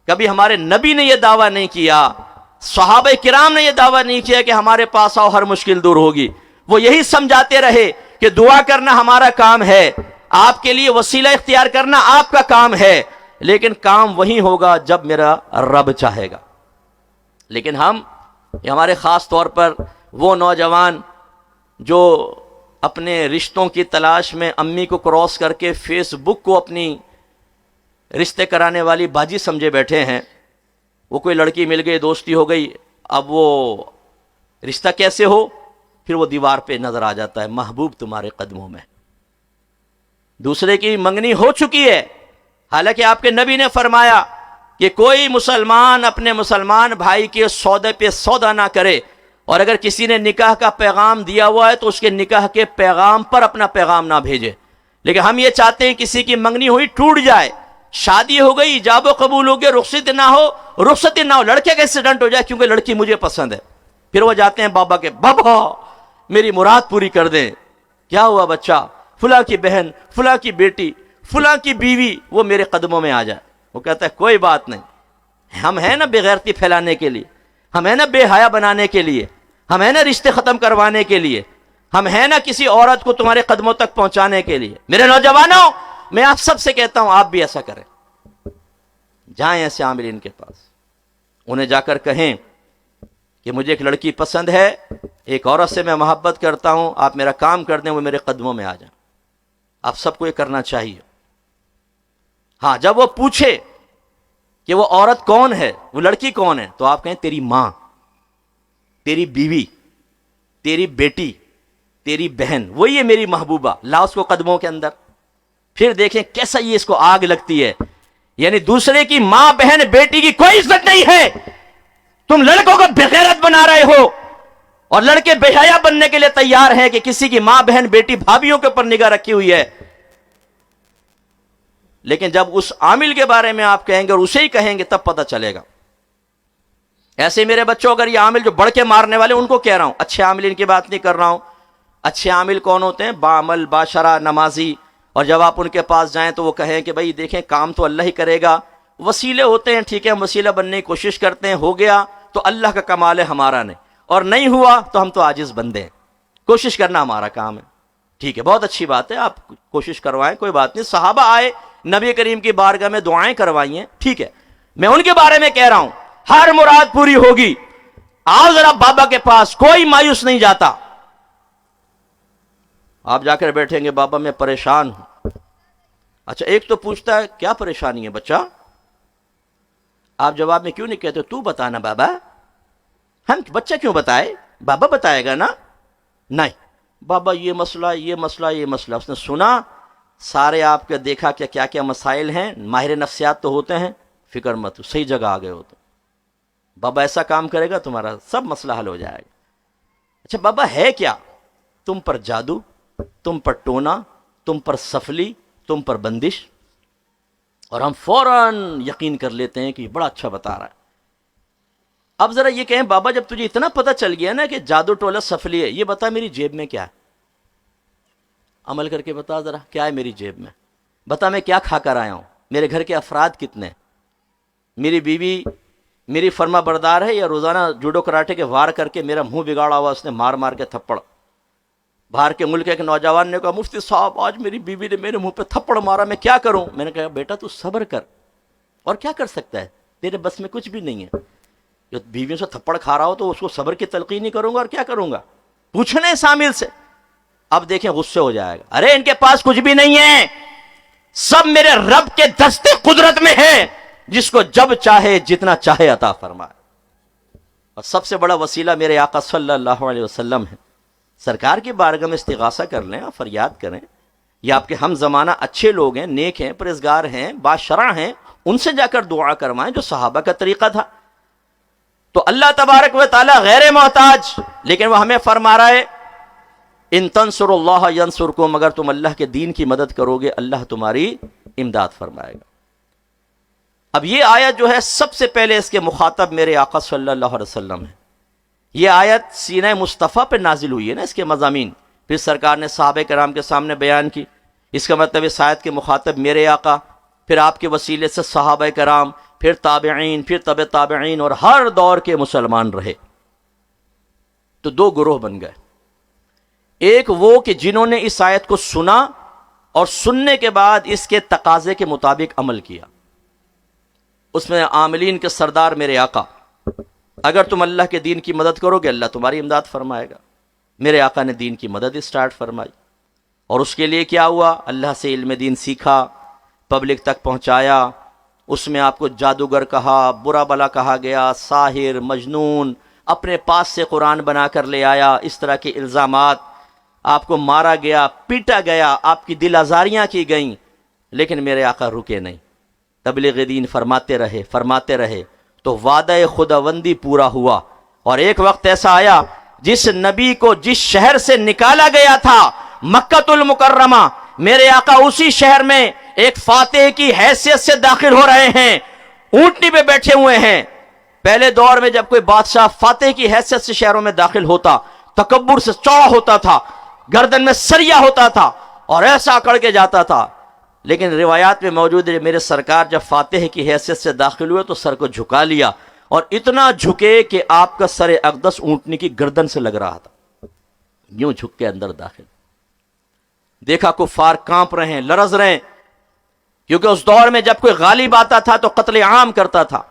کبھی ہمارے نبی نے یہ دعویٰ نہیں کیا، صحابہ کرام نے یہ دعویٰ نہیں کیا کہ ہمارے پاس آؤ ہر مشکل دور ہوگی۔ وہ یہی سمجھاتے رہے کہ دعا کرنا ہمارا کام ہے، آپ کے لیے وسیلہ اختیار کرنا آپ کا کام ہے، لیکن کام وہی ہوگا جب میرا رب چاہے گا۔ لیکن ہم، ہمارے خاص طور پر وہ نوجوان جو اپنے رشتوں کی تلاش میں امی کو کراس کر کے فیس بک کو اپنی رشتے کرانے والی باجی سمجھے بیٹھے ہیں، وہ کوئی لڑکی مل گئی، دوستی ہو گئی، اب وہ رشتہ کیسے ہو؟ پھر وہ دیوار پہ نظر آ جاتا ہے، محبوب تمہارے قدموں میں۔ دوسرے کی منگنی ہو چکی ہے، حالانکہ آپ کے نبی نے فرمایا کہ کوئی مسلمان اپنے مسلمان بھائی کے سودے پہ سودا نہ کرے، اور اگر کسی نے نکاح کا پیغام دیا ہوا ہے تو اس کے نکاح کے پیغام پر اپنا پیغام نہ بھیجے۔ لیکن ہم یہ چاہتے ہیں کسی کی منگنی ہوئی ٹوٹ جائے، شادی ہو گئی، ایجاب و قبول ہو گیا، رخصت نہ ہو، لڑکے کا ایکسیڈنٹ ہو جائے کیونکہ لڑکی مجھے پسند ہے، پھر وہ جاتے ہیں بابا کے، بابا میری مراد پوری کر دیں۔ کیا ہوا بچہ؟ فلاں کی بہن، فلاں کی بیٹی، فلاں کی بیوی، وہ میرے قدموں میں آ جائے۔ وہ کہتا ہے کوئی بات نہیں، ہم ہیں نا بے غیرتی پھیلانے کے لیے، ہم ہیں نا بے حیا بنانے کے لیے، ہم ہیں نا رشتے ختم کروانے کے لیے، ہم ہیں نا کسی عورت کو تمہارے قدموں تک پہنچانے کے لیے۔ میرے نوجوانوں، میں آپ سب سے کہتا ہوں آپ بھی ایسا کریں، جائیں ایسے عاملین کے پاس، انہیں جا کر کہیں کہ مجھے ایک لڑکی پسند ہے، ایک عورت سے میں محبت کرتا ہوں، آپ میرا کام کر دیں، وہ میرے قدموں میں آ جائیں۔ آپ سب کو یہ کرنا چاہیے۔ ہاں، جب وہ پوچھے کہ وہ عورت کون ہے، وہ لڑکی کون ہے، تو آپ کہیں تیری ماں، تیری بیوی، تیری بیٹی، تیری بہن، وہی ہے میری محبوبہ، لا اس کو قدموں کے اندر۔ پھر دیکھیں کیسا یہ اس کو آگ لگتی ہے، یعنی دوسرے کی ماں، بہن، بیٹی کی کوئی عزت نہیں ہے، تم لڑکوں کو بغیرت بنا رہے ہو، اور لڑکے بے حیا بننے کے لیے تیار ہیں کہ کسی کی ماں، بہن، بیٹی، بھابھیوں کے اوپر نگاہ رکھی ہوئی ہے۔ لیکن جب اس عامل کے بارے میں آپ کہیں گے اور اسے ہی کہیں گے تب پتہ چلے گا. ایسے میرے بچوں، اگر یہ عامل جو بڑھ کے مارنے والے ان کو کہہ رہا ہوں، اچھے عامل ان کی بات نہیں کر رہا ہوں. اچھے عامل کون ہوتے ہیں؟ باعمل، باشرع، نمازی. اور جب آپ ان کے پاس جائیں تو وہ کہیں کہ بھائی دیکھیں کام تو اللہ ہی کرے گا. وسیلے ہوتے ہیں، ٹھیک ہے، ہم وسیلہ بننے کی کوشش کرتے ہیں، ہو گیا تو اللہ کا کمال ہے، ہمارا نہیں، اور نہیں ہوا تو ہم تو عاجز بندے ہیں، کوشش کرنا ہمارا کام ہے. ٹھیک ہے، بہت اچھی بات ہے، آپ کوشش کروائیں، کوئی بات نہیں. صحابہ آئے نبی کریم کی بارگاہ میں دعائیں کروائی ہیں، ٹھیک ہے. میں ان کے بارے میں کہہ رہا ہوں ہر مراد پوری ہوگی. آؤ ذرا بابا کے پاس، کوئی مایوس نہیں جاتا. آپ جا کر بیٹھیں گے، بابا میں پریشان ہوں. اچھا، ایک تو پوچھتا ہے کیا پریشانی ہے بچہ؟ آپ جواب میں کیوں نہیں کہتے تو بتانا بابا؟ ہم بچہ کیوں بتائے؟ بابا بتائے گا نا. نہیں بابا، یہ مسئلہ، یہ مسئلہ، یہ مسئلہ. اس نے سنا سارے، آپ کے دیکھا کہ کیا کیا مسائل ہیں. ماہر نفسیات تو ہوتے ہیں، فکر مت، صحیح جگہ آ گئے ہوتے. بابا ایسا کام کرے گا تمہارا سب مسئلہ حل ہو جائے گا. اچھا بابا ہے کیا؟ تم پر جادو، تم پر ٹونا، تم پر سفلی، تم پر بندش. اور ہم فوراً یقین کر لیتے ہیں کہ یہ بڑا اچھا بتا رہا ہے. اب ذرا یہ کہیں بابا جب تجھے اتنا پتہ چل گیا نا کہ جادو ٹولا سفلی ہے، یہ بتا میری جیب میں کیا ہے؟ عمل کر کے بتا ذرا، کیا ہے میری جیب میں؟ بتا میں کیا کھا کر آیا ہوں؟ میرے گھر کے افراد کتنے؟ میری بیوی میری فرما بردار ہے یا روزانہ جوڈو کراٹے کے وار کر کے میرا منہ بگاڑا ہوا اس نے مار مار کے تھپڑ؟ باہر کے ملک ایک نوجوان نے کہا مفتی صاحب آج میری بیوی نے میرے منہ پہ تھپڑ مارا، میں کیا کروں؟ میں نے کہا بیٹا تو صبر کر، اور کیا کر سکتا ہے، تیرے بس میں کچھ بھی نہیں ہے. جو بیویوں سے تھپڑ کھا رہا ہو تو اس کو صبر کی تلقین نہیں کروں گا، اور کیا کروں گا؟ پوچھنے شامل سے. اب دیکھیں غصے ہو جائے گا، ارے ان کے پاس کچھ بھی نہیں ہے، سب میرے رب کے دستے قدرت میں ہے، جس کو جب چاہے جتنا چاہے عطا فرمائے. اور سب سے بڑا وسیلہ میرے آقا صلی اللہ علیہ وسلم ہے. سرکار کی بارگاہ میں استغاثہ کر لیں اور فریاد کریں. یہ آپ کے ہم زمانہ اچھے لوگ ہیں، نیک ہیں، پرہیزگار ہیں، باشرع ہیں، ان سے جا کر دعا کروائیں جو صحابہ کا طریقہ تھا. تو اللہ تبارک و تعالی غیر محتاج، لیکن وہ ہمیں فرما رہا ہے ان تنصروا اللہ ینصرکم، اگر تم اللہ کے دین کی مدد کرو گے اللہ تمہاری امداد فرمائے گا. اب یہ آیت جو ہے سب سے پہلے اس کے مخاطب میرے آقا صلی اللہ علیہ وسلم ہے. یہ آیت سینہ مصطفیٰ پہ نازل ہوئی ہے نا، اس کے مضامین پھر سرکار نے صحابہ کرام کے سامنے بیان کی. اس کا مطلب اس آیت کے مخاطب میرے آقا، پھر آپ کے وسیلے سے صحابہ کرام، پھر تابعین، پھر تبع تابعین، اور ہر دور کے مسلمان رہے. تو دو گروہ بن گئے. ایک وہ کہ جنہوں نے اس آیت کو سنا اور سننے کے بعد اس کے تقاضے کے مطابق عمل کیا. اس میں عاملین کے سردار میرے آقا، اگر تم اللہ کے دین کی مدد کرو گے اللہ تمہاری امداد فرمائے گا. میرے آقا نے دین کی مدد اسٹارٹ فرمائی، اور اس کے لیے کیا ہوا؟ اللہ سے علم دین سیکھا، پبلک تک پہنچایا. اس میں آپ کو جادوگر کہا، برا بلا کہا گیا، ساحر، مجنون، اپنے پاس سے قرآن بنا کر لے آیا، اس طرح کے الزامات. آپ کو مارا گیا، پیٹا گیا، آپ کی دل آزاریاں کی گئیں، لیکن میرے آقا رکے نہیں، تبلیغ دین فرماتے رہے فرماتے رہے. تو وعدہ خداوندی پورا ہوا. اور ایک وقت ایسا آیا جس نبی کو جس شہر سے نکالا گیا تھا مکہ المکرمہ، میرے آقا اسی شہر میں ایک فاتح کی حیثیت سے داخل ہو رہے ہیں، اونٹنی پہ بیٹھے ہوئے ہیں. پہلے دور میں جب کوئی بادشاہ فاتح کی حیثیت سے شہروں میں داخل ہوتا، تکبر سے چوڑا ہوتا تھا، گردن میں سریا ہوتا تھا اور ایسا اکڑ کے جاتا تھا. لیکن روایات میں موجود ہے میرے سرکار جب فاتح کی حیثیت سے داخل ہوئے تو سر کو جھکا لیا، اور اتنا جھکے کہ آپ کا سر اقدس اونٹنی کی گردن سے لگ رہا تھا. یوں جھک کے اندر داخل. دیکھا کفار کانپ رہے ہیں، لرز رہے ہیں، کیونکہ اس دور میں جب کوئی غالب آتا تھا تو قتل عام کرتا تھا.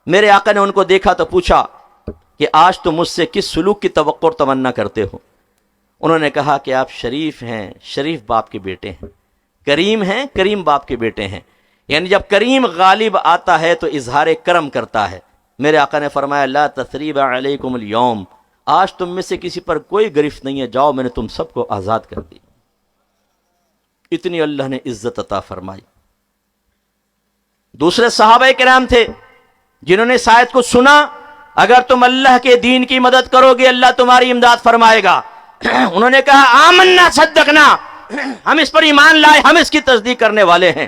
میرے آقا نے ان کو دیکھا تو پوچھا کہ آج تم مجھ سے کس سلوک کی توقع اور تمنا کرتے ہو؟ انہوں نے کہا کہ آپ شریف ہیں، شریف باپ کے بیٹے ہیں، کریم ہیں، کریم باپ کے بیٹے ہیں. یعنی جب کریم غالب آتا ہے تو اظہار کرم کرتا ہے. میرے آقا نے فرمایا لا تثریب علیکم اليوم، آج تم میں سے کسی پر کوئی گرفت نہیں ہے، جاؤ میں نے تم سب کو آزاد کر دی. اتنی اللہ نے عزت عطا فرمائی. دوسرے صحابہ کرام تھے جنہوں نے اس آیت کو سنا، اگر تم اللہ کے دین کی مدد کرو گے اللہ تمہاری امداد فرمائے گا. انہوں نے کہا آمنا صدقنا، ہم اس پر ایمان لائے، ہم اس کی تصدیق کرنے والے ہیں.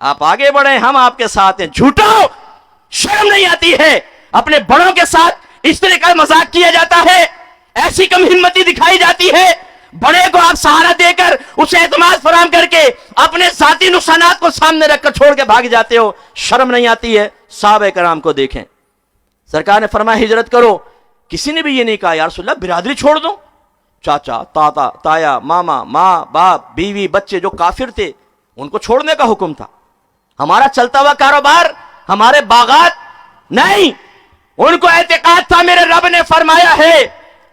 آپ آگے بڑھیں، ہم آپ کے ساتھ ہیں. جھوٹو، شرم نہیں آتی ہے؟ اپنے بڑوں کے ساتھ اس طرح کا مذاق کیا جاتا ہے، ایسی کم ہمتی دکھائی جاتی ہے. بڑے کو آپ سہارا دے کر اسے اعتماد فراہم کر کے اپنے ذاتی نقصانات کو سامنے رکھ کر چھوڑ کے بھاگ جاتے ہو. شرم نہیں آتی ہے؟ صحابہ کرام کو دیکھیں. سرکار نے فرمایا ہجرت کرو. کسی نے بھی یہ نہیں کہا یا رسول اللہ برادری چھوڑ دو. چاچا، تاتا، تایا، ماما، ماں، باپ، بیوی، بچے جو کافر تھے ان کو چھوڑنے کا حکم تھا. ہمارا چلتا ہوا کاروبار، ہمارے باغات، نہیں. ان کو اعتقاد تھا میرے رب نے فرمایا ہے.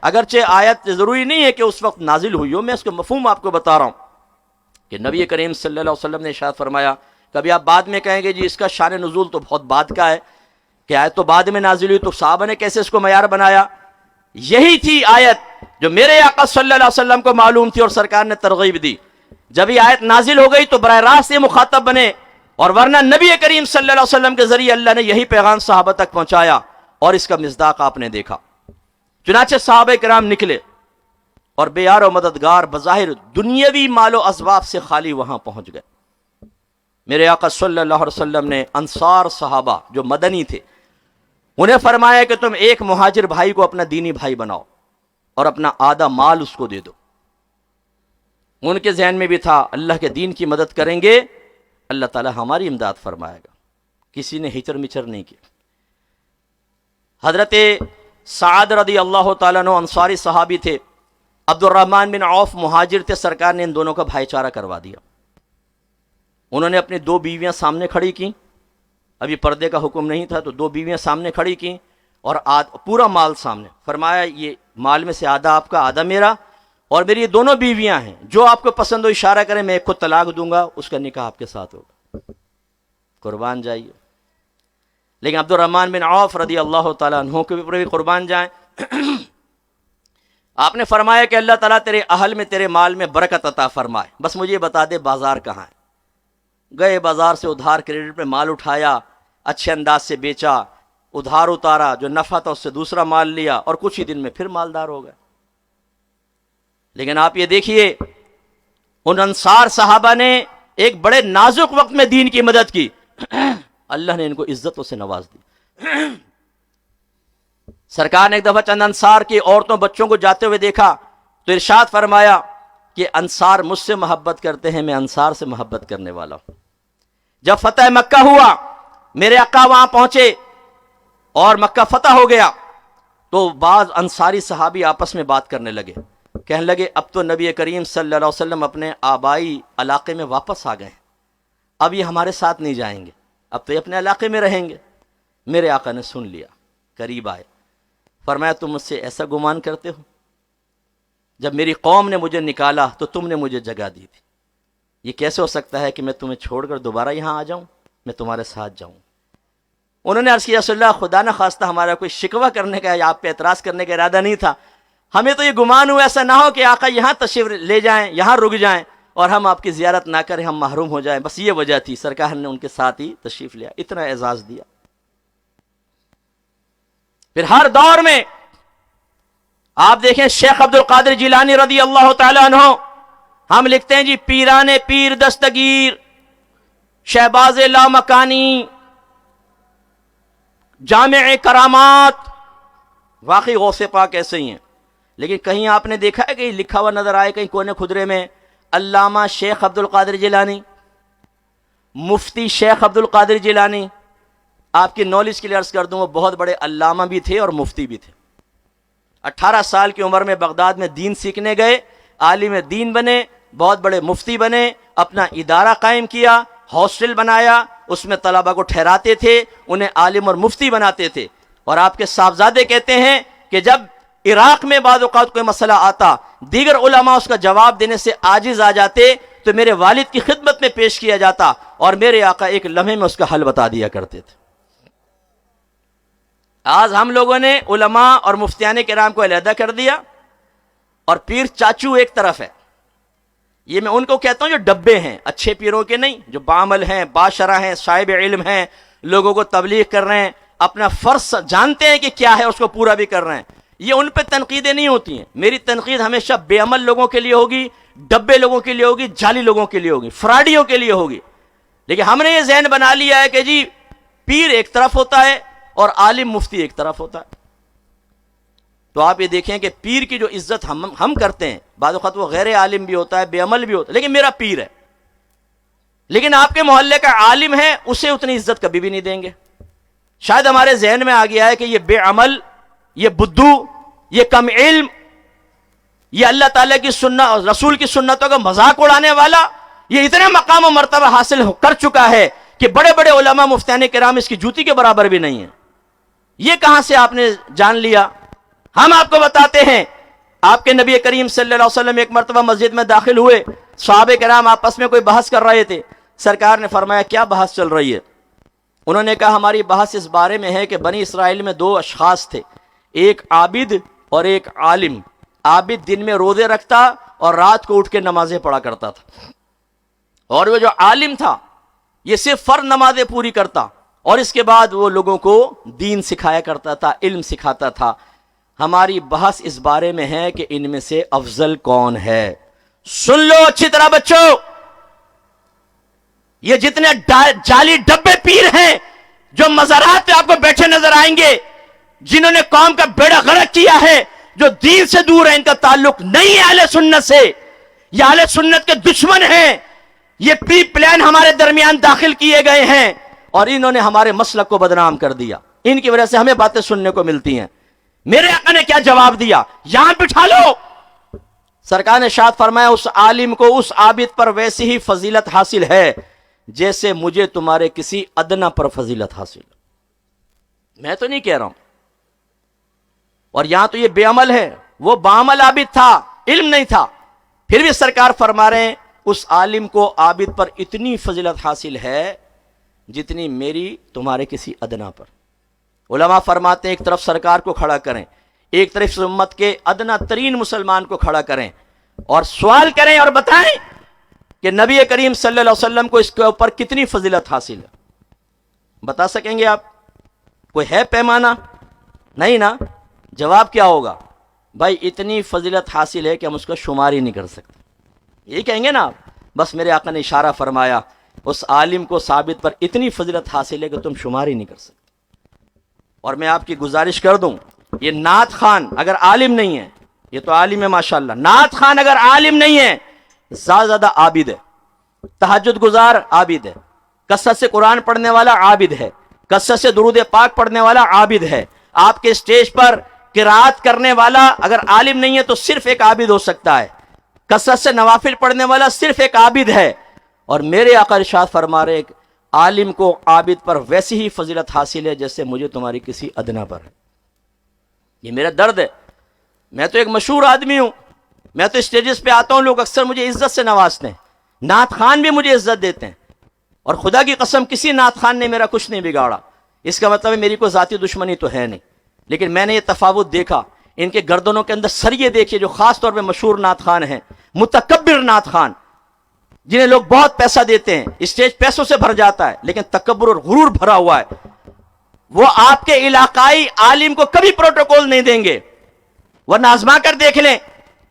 اگرچہ آیت ضروری نہیں ہے کہ اس وقت نازل ہوئی ہو، میں اس کا مفہوم آپ کو بتا رہا ہوں کہ نبی کریم صلی اللہ علیہ وسلم نے ارشاد فرمایا. کبھی آپ بعد میں کہیں گے جی اس کا شان نزول تو بہت بعد کا ہے کہ آیت تو بعد میں نازل ہوئی، تو صحابہ نے کیسے اس کو معیار بنایا؟ یہی تھی آیت جو میرے آقا صلی اللہ علیہ وسلم کو معلوم تھی اور سرکار نے ترغیب دی. جب یہ آیت نازل ہو گئی تو براہ راست یہ مخاطب بنے، اور ورنہ نبی کریم صلی اللہ علیہ وسلم کے ذریعے اللہ نے یہی پیغام صحابہ تک پہنچایا، اور اس کا مصداق آپ نے دیکھا. چنانچہ صحابہ کرام نکلے اور بے یار و مددگار، بظاہر دنیاوی مال و اسباب سے خالی وہاں پہنچ گئے. میرے آقا صلی اللہ علیہ وسلم نے انصار صحابہ جو مدنی تھے انہیں فرمایا کہ تم ایک مہاجر بھائی کو اپنا دینی بھائی بناؤ اور اپنا آدھا مال اس کو دے دو. ان کے ذہن میں بھی تھا اللہ کے دین کی مدد کریں گے اللہ تعالی ہماری امداد فرمائے گا. کسی نے ہچر مچر نہیں کیا. حضرت سعد رضی اللہ تعالیٰ عنہ انصاری صحابی تھے، عبد الرحمن بن عوف مہاجر تھے. سرکار نے ان دونوں کا بھائی چارہ کروا دیا. انہوں نے اپنی 2 بیویاں سامنے کھڑی کی، ابھی پردے کا حکم نہیں تھا، تو 2 بیویاں سامنے کھڑی کی اور پورا مال سامنے. فرمایا یہ مال میں سے آدھا آپ کا آدھا میرا، اور میری یہ دونوں بیویاں ہیں، جو آپ کو پسند ہو اشارہ کریں، میں ایک کو طلاق دوں گا، اس کا نکاح آپ کے ساتھ ہوگا. قربان جائیے. لیکن عبد الرحمن بن عوف رضی اللہ تعالیٰ عنہ کے اوپر بھی قربان جائیں. آپ نے فرمایا کہ اللہ تعالیٰ تیرے اہل میں، تیرے مال میں برکت عطا فرمائے، بس مجھے یہ بتا دے بازار کہاں ہے. گئے بازار سے ادھار کریڈٹ پہ مال اٹھایا، اچھے انداز سے بیچا، ادھار اتارا، جو نفع تھا اس سے دوسرا مال لیا، اور کچھ ہی دن میں پھر مالدار ہو گئے. لیکن آپ یہ دیکھیے ان انصار صحابہ نے ایک بڑے نازک وقت میں دین کی مدد کی. اللہ نے ان کو عزتوں سے نواز دی. سرکار نے ایک دفعہ چند انصار کی عورتوں بچوں کو جاتے ہوئے دیکھا تو ارشاد فرمایا کہ انصار مجھ سے محبت کرتے ہیں، میں انصار سے محبت کرنے والا ہوں. جب فتح مکہ ہوا، میرے آقا وہاں پہنچے اور مکہ فتح ہو گیا، تو بعض انصاری صحابی آپس میں بات کرنے لگے، کہنے لگے اب تو نبی کریم صلی اللہ علیہ وسلم اپنے آبائی علاقے میں واپس آ گئے ہیں، اب یہ ہمارے ساتھ نہیں جائیں گے، اب تو یہ اپنے علاقے میں رہیں گے. میرے آقا نے سن لیا، قریب آئے، فرمایا تم مجھ سے ایسا گمان کرتے ہو؟ جب میری قوم نے مجھے نکالا تو تم نے مجھے جگہ دی تھی، یہ کیسے ہو سکتا ہے کہ میں تمہیں چھوڑ کر دوبارہ یہاں آ جاؤں، میں تمہارے ساتھ جاؤں؟ انہوں نے عرض کیا رسول اللہ خدا نہ خواستہ ہمارا کوئی شکوہ کرنے کا یا آپ پہ اعتراض کرنے کا ارادہ نہیں تھا، ہمیں تو یہ گمان ہوا ایسا نہ ہو کہ آقا یہاں تشریف لے جائیں، یہاں رک جائیں اور ہم آپ کی زیارت نہ کریں، ہم محروم ہو جائیں، بس یہ وجہ تھی. سرکار نے ان کے ساتھ ہی تشریف لیا، اتنا اعزاز دیا. پھر ہر دور میں آپ دیکھیں شیخ عبد القادر جیلانی رضی اللہ تعالی عنہ، ہم لکھتے ہیں جی پیران پیر دستگیر، شہباز لامکانی، جامع کرامات، واقعی غوث پاک ایسے ہی ہیں. لیکن کہیں آپ نے دیکھا ہے کہ لکھا ہوا نظر آئے کہیں کونے خدرے میں علامہ شیخ عبد القادر جیلانی، مفتی شیخ عبد القادر جیلانی؟ آپ کی نالج کے لیے عرض کر دوں وہ بہت بڑے علامہ بھی تھے اور مفتی بھی تھے. 18 سال کی عمر میں بغداد میں دین سیکھنے گئے، عالم دین بنے، بہت بڑے مفتی بنے، اپنا ادارہ قائم کیا، ہاسٹل بنایا، اس میں طلبہ کو ٹھہراتے تھے، انہیں عالم اور مفتی بناتے تھے. اور آپ کے صاحبزادے کہتے ہیں کہ جب عراق میں بعض اوقات کوئی مسئلہ آتا، دیگر علماء اس کا جواب دینے سے عاجز آ جاتے تو میرے والد کی خدمت میں پیش کیا جاتا اور میرے آقا ایک لمحے میں اس کا حل بتا دیا کرتے تھے. آج ہم لوگوں نے علماء اور مفتیان کرام کو علیحدہ کر دیا اور پیر چاچو ایک طرف ہے. یہ میں ان کو کہتا ہوں جو ڈبے ہیں، اچھے پیروں کے نہیں، جو بعمل ہیں، باشرہ ہیں، صاحب علم ہیں، لوگوں کو تبلیغ کر رہے ہیں، اپنا فرض جانتے ہیں کہ کیا ہے اس کو پورا بھی کر رہے ہیں. یہ ان پہ تنقیدیں نہیں ہوتی ہیں. میری تنقید ہمیشہ بے عمل لوگوں کے لیے ہوگی، ڈبے لوگوں کے لیے ہوگی، جعلی لوگوں کے لیے ہوگی، فراڈیوں کے لیے ہوگی. لیکن ہم نے یہ ذہن بنا لیا ہے کہ جی پیر ایک طرف ہوتا ہے اور عالم مفتی ایک طرف ہوتا ہے. تو آپ یہ دیکھیں کہ پیر کی جو عزت ہم کرتے ہیں، بعض اوقات وہ غیر عالم بھی ہوتا ہے، بے عمل بھی ہوتا ہے، لیکن میرا پیر ہے. لیکن آپ کے محلے کا عالم ہے، اسے اتنی عزت کبھی بھی نہیں دیں گے. شاید ہمارے ذہن میں آ گیا ہے کہ یہ بے عمل، یہ بدو، یہ کم علم، یہ اللہ تعالیٰ کی سنت اور رسول کی سنتوں کا مذاق اڑانے والا، یہ اتنے مقام و مرتبہ حاصل کر چکا ہے کہ بڑے بڑے علماء مفتیان کرام اس کی جوتی کے برابر بھی نہیں ہیں. یہ کہاں سے آپ نے جان لیا؟ ہم آپ کو بتاتے ہیں. آپ کے نبی کریم صلی اللہ علیہ وسلم ایک مرتبہ مسجد میں داخل ہوئے، صحابہ کرام آپس میں کوئی بحث کر رہے تھے. سرکار نے فرمایا کیا بحث چل رہی ہے؟ انہوں نے کہا ہماری بحث اس بارے میں ہے کہ بنی اسرائیل میں دو اشخاص تھے، ایک عابد اور ایک عالم. عابد دن میں روزے رکھتا اور رات کو اٹھ کے نمازیں پڑھا کرتا تھا، اور وہ جو عالم تھا یہ صرف فرض نمازیں پوری کرتا اور اس کے بعد وہ لوگوں کو دین سکھایا کرتا تھا، علم سکھاتا تھا. ہماری بحث اس بارے میں ہے کہ ان میں سے افضل کون ہے. سن لو اچھی طرح بچوں، یہ جتنے جعلی ڈبے پیر ہیں جو مزارات پہ آپ کو بیٹھے نظر آئیں گے، جنہوں نے قوم کا بیڑا غرق کیا ہے، جو دین سے دور ہے، ان کا تعلق نہیں ہے اہل سنت سے، یہ اہل سنت کے دشمن ہیں. یہ پری پلان ہمارے درمیان داخل کیے گئے ہیں اور انہوں نے ہمارے مسلک کو بدنام کر دیا. ان کی وجہ سے ہمیں باتیں سننے کو ملتی ہیں. میرے آقا نے کیا جواب دیا؟ یہاں بٹھا لو. سرکار نے ارشاد فرمایا اس عالم کو اس عابد پر ویسی ہی فضیلت حاصل ہے جیسے مجھے تمہارے کسی ادنا پر فضیلت حاصل. میں تو نہیں کہہ رہا ہوں. اور یہاں تو یہ بے عمل ہے، وہ بعمل عابد تھا، علم نہیں تھا، پھر بھی سرکار فرما رہے ہیں اس عالم کو عابد پر اتنی فضیلت حاصل ہے جتنی میری تمہارے کسی ادنا پر. علماء فرماتے ہیں ایک طرف سرکار کو کھڑا کریں، ایک طرف اس امت کے ادنا ترین مسلمان کو کھڑا کریں اور سوال کریں اور بتائیں کہ نبی کریم صلی اللہ علیہ وسلم کو اس کے اوپر کتنی فضیلت حاصل ہے. بتا سکیں گے آپ؟ کوئی ہے پیمانہ؟ نہیں نا. جواب کیا ہوگا؟ بھائی اتنی فضیلت حاصل ہے کہ ہم اس کا شمار ہی نہیں کر سکتے. یہ کہیں گے نا آپ. بس میرے آقا نے اشارہ فرمایا اس عالم کو ثابت پر اتنی فضیلت حاصل ہے کہ تم شمار ہی نہیں کر سکتے. اور میں آپ کی گزارش کر دوں، یہ نعت خان اگر عالم نہیں ہے، یہ تو عالم ہے ماشاءاللہ، نعت خان اگر عالم نہیں ہے، زیادہ عابد ہے، تہجد گزار عابد ہے، کثرت سے قرآن پڑھنے والا عابد ہے، کثرت سے درود پاک پڑھنے والا عابد ہے. آپ کے اسٹیج پر قرات کرنے والا اگر عالم نہیں ہے تو صرف ایک عابد ہو سکتا ہے. کثرت سے نوافل پڑھنے والا صرف ایک عابد ہے. اور میرے آقا ارشاد فرما رہے ایک عالم کو عابد پر ویسی ہی فضیلت حاصل ہے جیسے مجھے تمہاری کسی ادنا پر ہے. یہ میرا درد ہے. میں تو ایک مشہور آدمی ہوں، میں تو اسٹیجز پہ آتا ہوں، لوگ اکثر مجھے عزت سے نوازتے ہیں، نعت خان بھی مجھے عزت دیتے ہیں، اور خدا کی قسم کسی نعت خان نے میرا کچھ نہیں بگاڑا. اس کا مطلب ہے میری کوئی ذاتی دشمنی تو ہے نہیں، لیکن میں نے یہ تفاوت دیکھا. ان کے گردنوں کے اندر سریے دیکھیے جو خاص طور پہ مشہور نعت خان ہیں، متکبر نعت خان، جنہیں لوگ بہت پیسہ دیتے ہیں، اسٹیج پیسوں سے بھر جاتا ہے لیکن تکبر اور غرور بھرا ہوا ہے. وہ آپ کے علاقائی عالم کو کبھی پروٹوکول نہیں دیں گے، ورنہ آزما کر دیکھ لیں.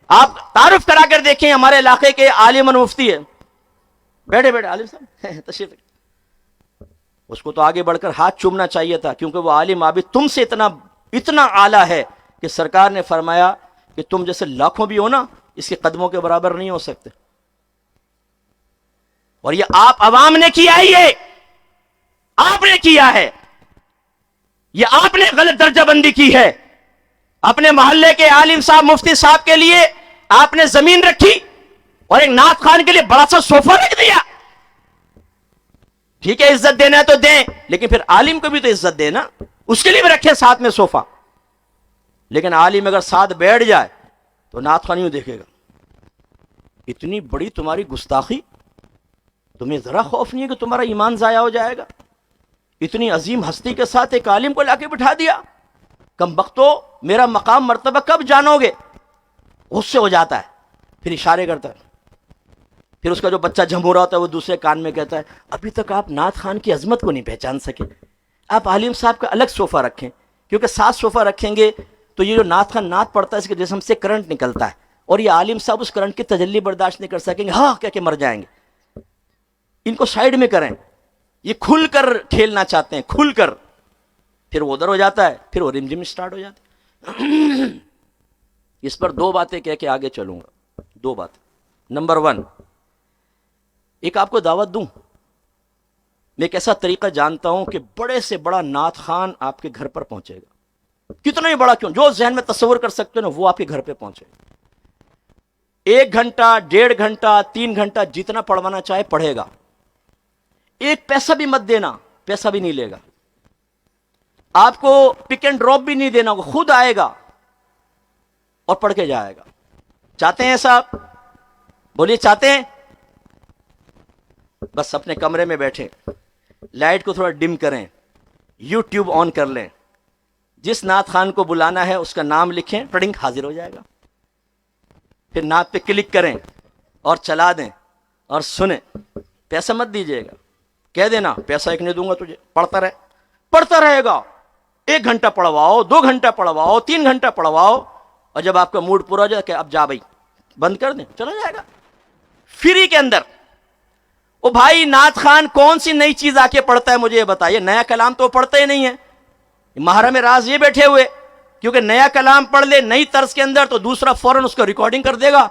آپ تعارف کرا کر دیکھیں ہمارے علاقے کے عالم اور مفتی ہے، بیٹھے بیٹھے عالم صاحب تشریف. اس کو تو آگے بڑھ کر ہاتھ چومنا چاہیے تھا، کیونکہ وہ عالم عابد تم سے اتنا اعلیٰ ہے کہ سرکار نے فرمایا کہ تم جیسے لاکھوں بھی ہو نا، اس کے قدموں کے برابر نہیں ہو سکتے. اور یہ آپ عوام نے کیا ہے، یہ آپ نے کیا ہے، یہ آپ نے غلط درجہ بندی کی ہے. اپنے محلے کے عالم صاحب مفتی صاحب کے لیے آپ نے زمین رکھی اور ایک نعت خان کے لیے بڑا سا صوفہ رکھ دیا. ٹھیک ہے عزت دینا ہے تو دیں، لیکن پھر عالم کو بھی تو عزت دینا، اس کے لیے بھی رکھے ساتھ میں صوفہ. لیکن عالم اگر ساتھ بیٹھ جائے تو نعت خان یوں دیکھے گا، اتنی بڑی تمہاری گستاخی، تمہیں ذرا خوف نہیں ہے کہ تمہارا ایمان ضائع ہو جائے گا؟ اتنی عظیم ہستی کے ساتھ ایک عالم کو لا کے بٹھا دیا. کم بختو میرا مقام مرتبہ کب جانو گے؟ غصے ہو جاتا ہے، پھر اشارے کرتا ہے. پھر اس کا جو بچہ جھمو رہا ہوتا ہے وہ دوسرے کان میں کہتا ہے ابھی تک آپ نعت خان کی عظمت کو نہیں پہچان سکے، آپ عالم صاحب کا الگ صوفہ رکھیں، کیونکہ 7 صوفہ رکھیں گے تو یہ جو نعت خان نعت پڑتا ہے اس کے جسم سے کرنٹ نکلتا ہے، اور یہ عالم صاحب اس کرنٹ کی تجلی برداشت نہیں کر سکیں گے، ہاں کہہ کے مر جائیں گے. ان کو سائیڈ میں کریں. یہ کھل کر کھیلنا چاہتے ہیں، کھل کر، پھر وہ ادھر ہو جاتا ہے، پھر وہ رمجم سٹارٹ ہو جاتی ہے۔ اس پر دو باتیں کہہ کے آگے چلوں گا، دو باتیں۔ نمبر 1، ایک آپ کو دعوت دوں، میں ایک ایسا طریقہ جانتا ہوں کہ بڑے سے بڑا نعت خوان آپ کے گھر پر پہنچے گا، کتنا ہی بڑا کیوں، جو ذہن میں تصور کر سکتے ہو نا وہ آپ کے گھر پہ پہنچے گا۔ 1 گھنٹہ، 1.5 گھنٹہ، 3 گھنٹہ جتنا پڑھوانا چاہے پڑھے گا، ایک پیسہ بھی مت دینا، پیسہ بھی نہیں لے گا، آپ کو پک اینڈ ڈراپ بھی نہیں دینا، وہ خود آئے گا اور پڑھ کے جائے گا۔ چاہتے ہیں صاحب؟ بولیے چاہتے ہیں؟ بس اپنے کمرے میں بیٹھیں، لائٹ کو تھوڑا ڈم کریں، یوٹیوب آن کر لیں، جس نعت خان کو بلانا ہے اس کا نام لکھیں، ٹڑنگ حاضر ہو جائے گا، پھر نعت پہ کلک کریں اور چلا دیں اور سنیں، پیسہ مت دیجیے گا، کہہ دینا پیسہ ایک نہیں دوں گا تجھے، پڑھتا رہے گا، 1 گھنٹہ پڑھواؤ، 2 گھنٹہ پڑھواؤ، 3 گھنٹہ پڑھواؤ، اور جب آپ کا موڈ پورا ہو جائے کہ اب جا بھائی بند کر دیں، چلا جائے گا فری کے اندر۔ او بھائی نعت خان کون سی نئی چیز آ کے پڑھتا ہے مجھے یہ بتائیے، نیا کلام تو پڑھتا ہی نہیں ہے، محرم راز یہ بیٹھے ہوئے، کیونکہ نیا کلام پڑھ لے نئی طرز کے اندر تو دوسرا فوراً اس کو ریکارڈنگ کر دے گا،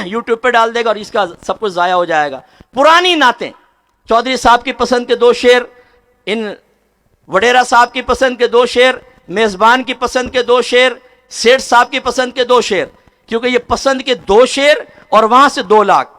یوٹیوب پہ ڈال دے گا اور اس کا سب کچھ ضائع ہو جائے گا۔ پرانی نعتیں، چودھری صاحب کی پسند کے 2 شعر، ان وڈیرا صاحب کی پسند کے 2 شعر، میزبان کی پسند کے 2 شعر، سیٹھ صاحب کی پسند کے 2 شعر، کیونکہ یہ پسند کے 2 شعر اور وہاں سے 2 لاکھ،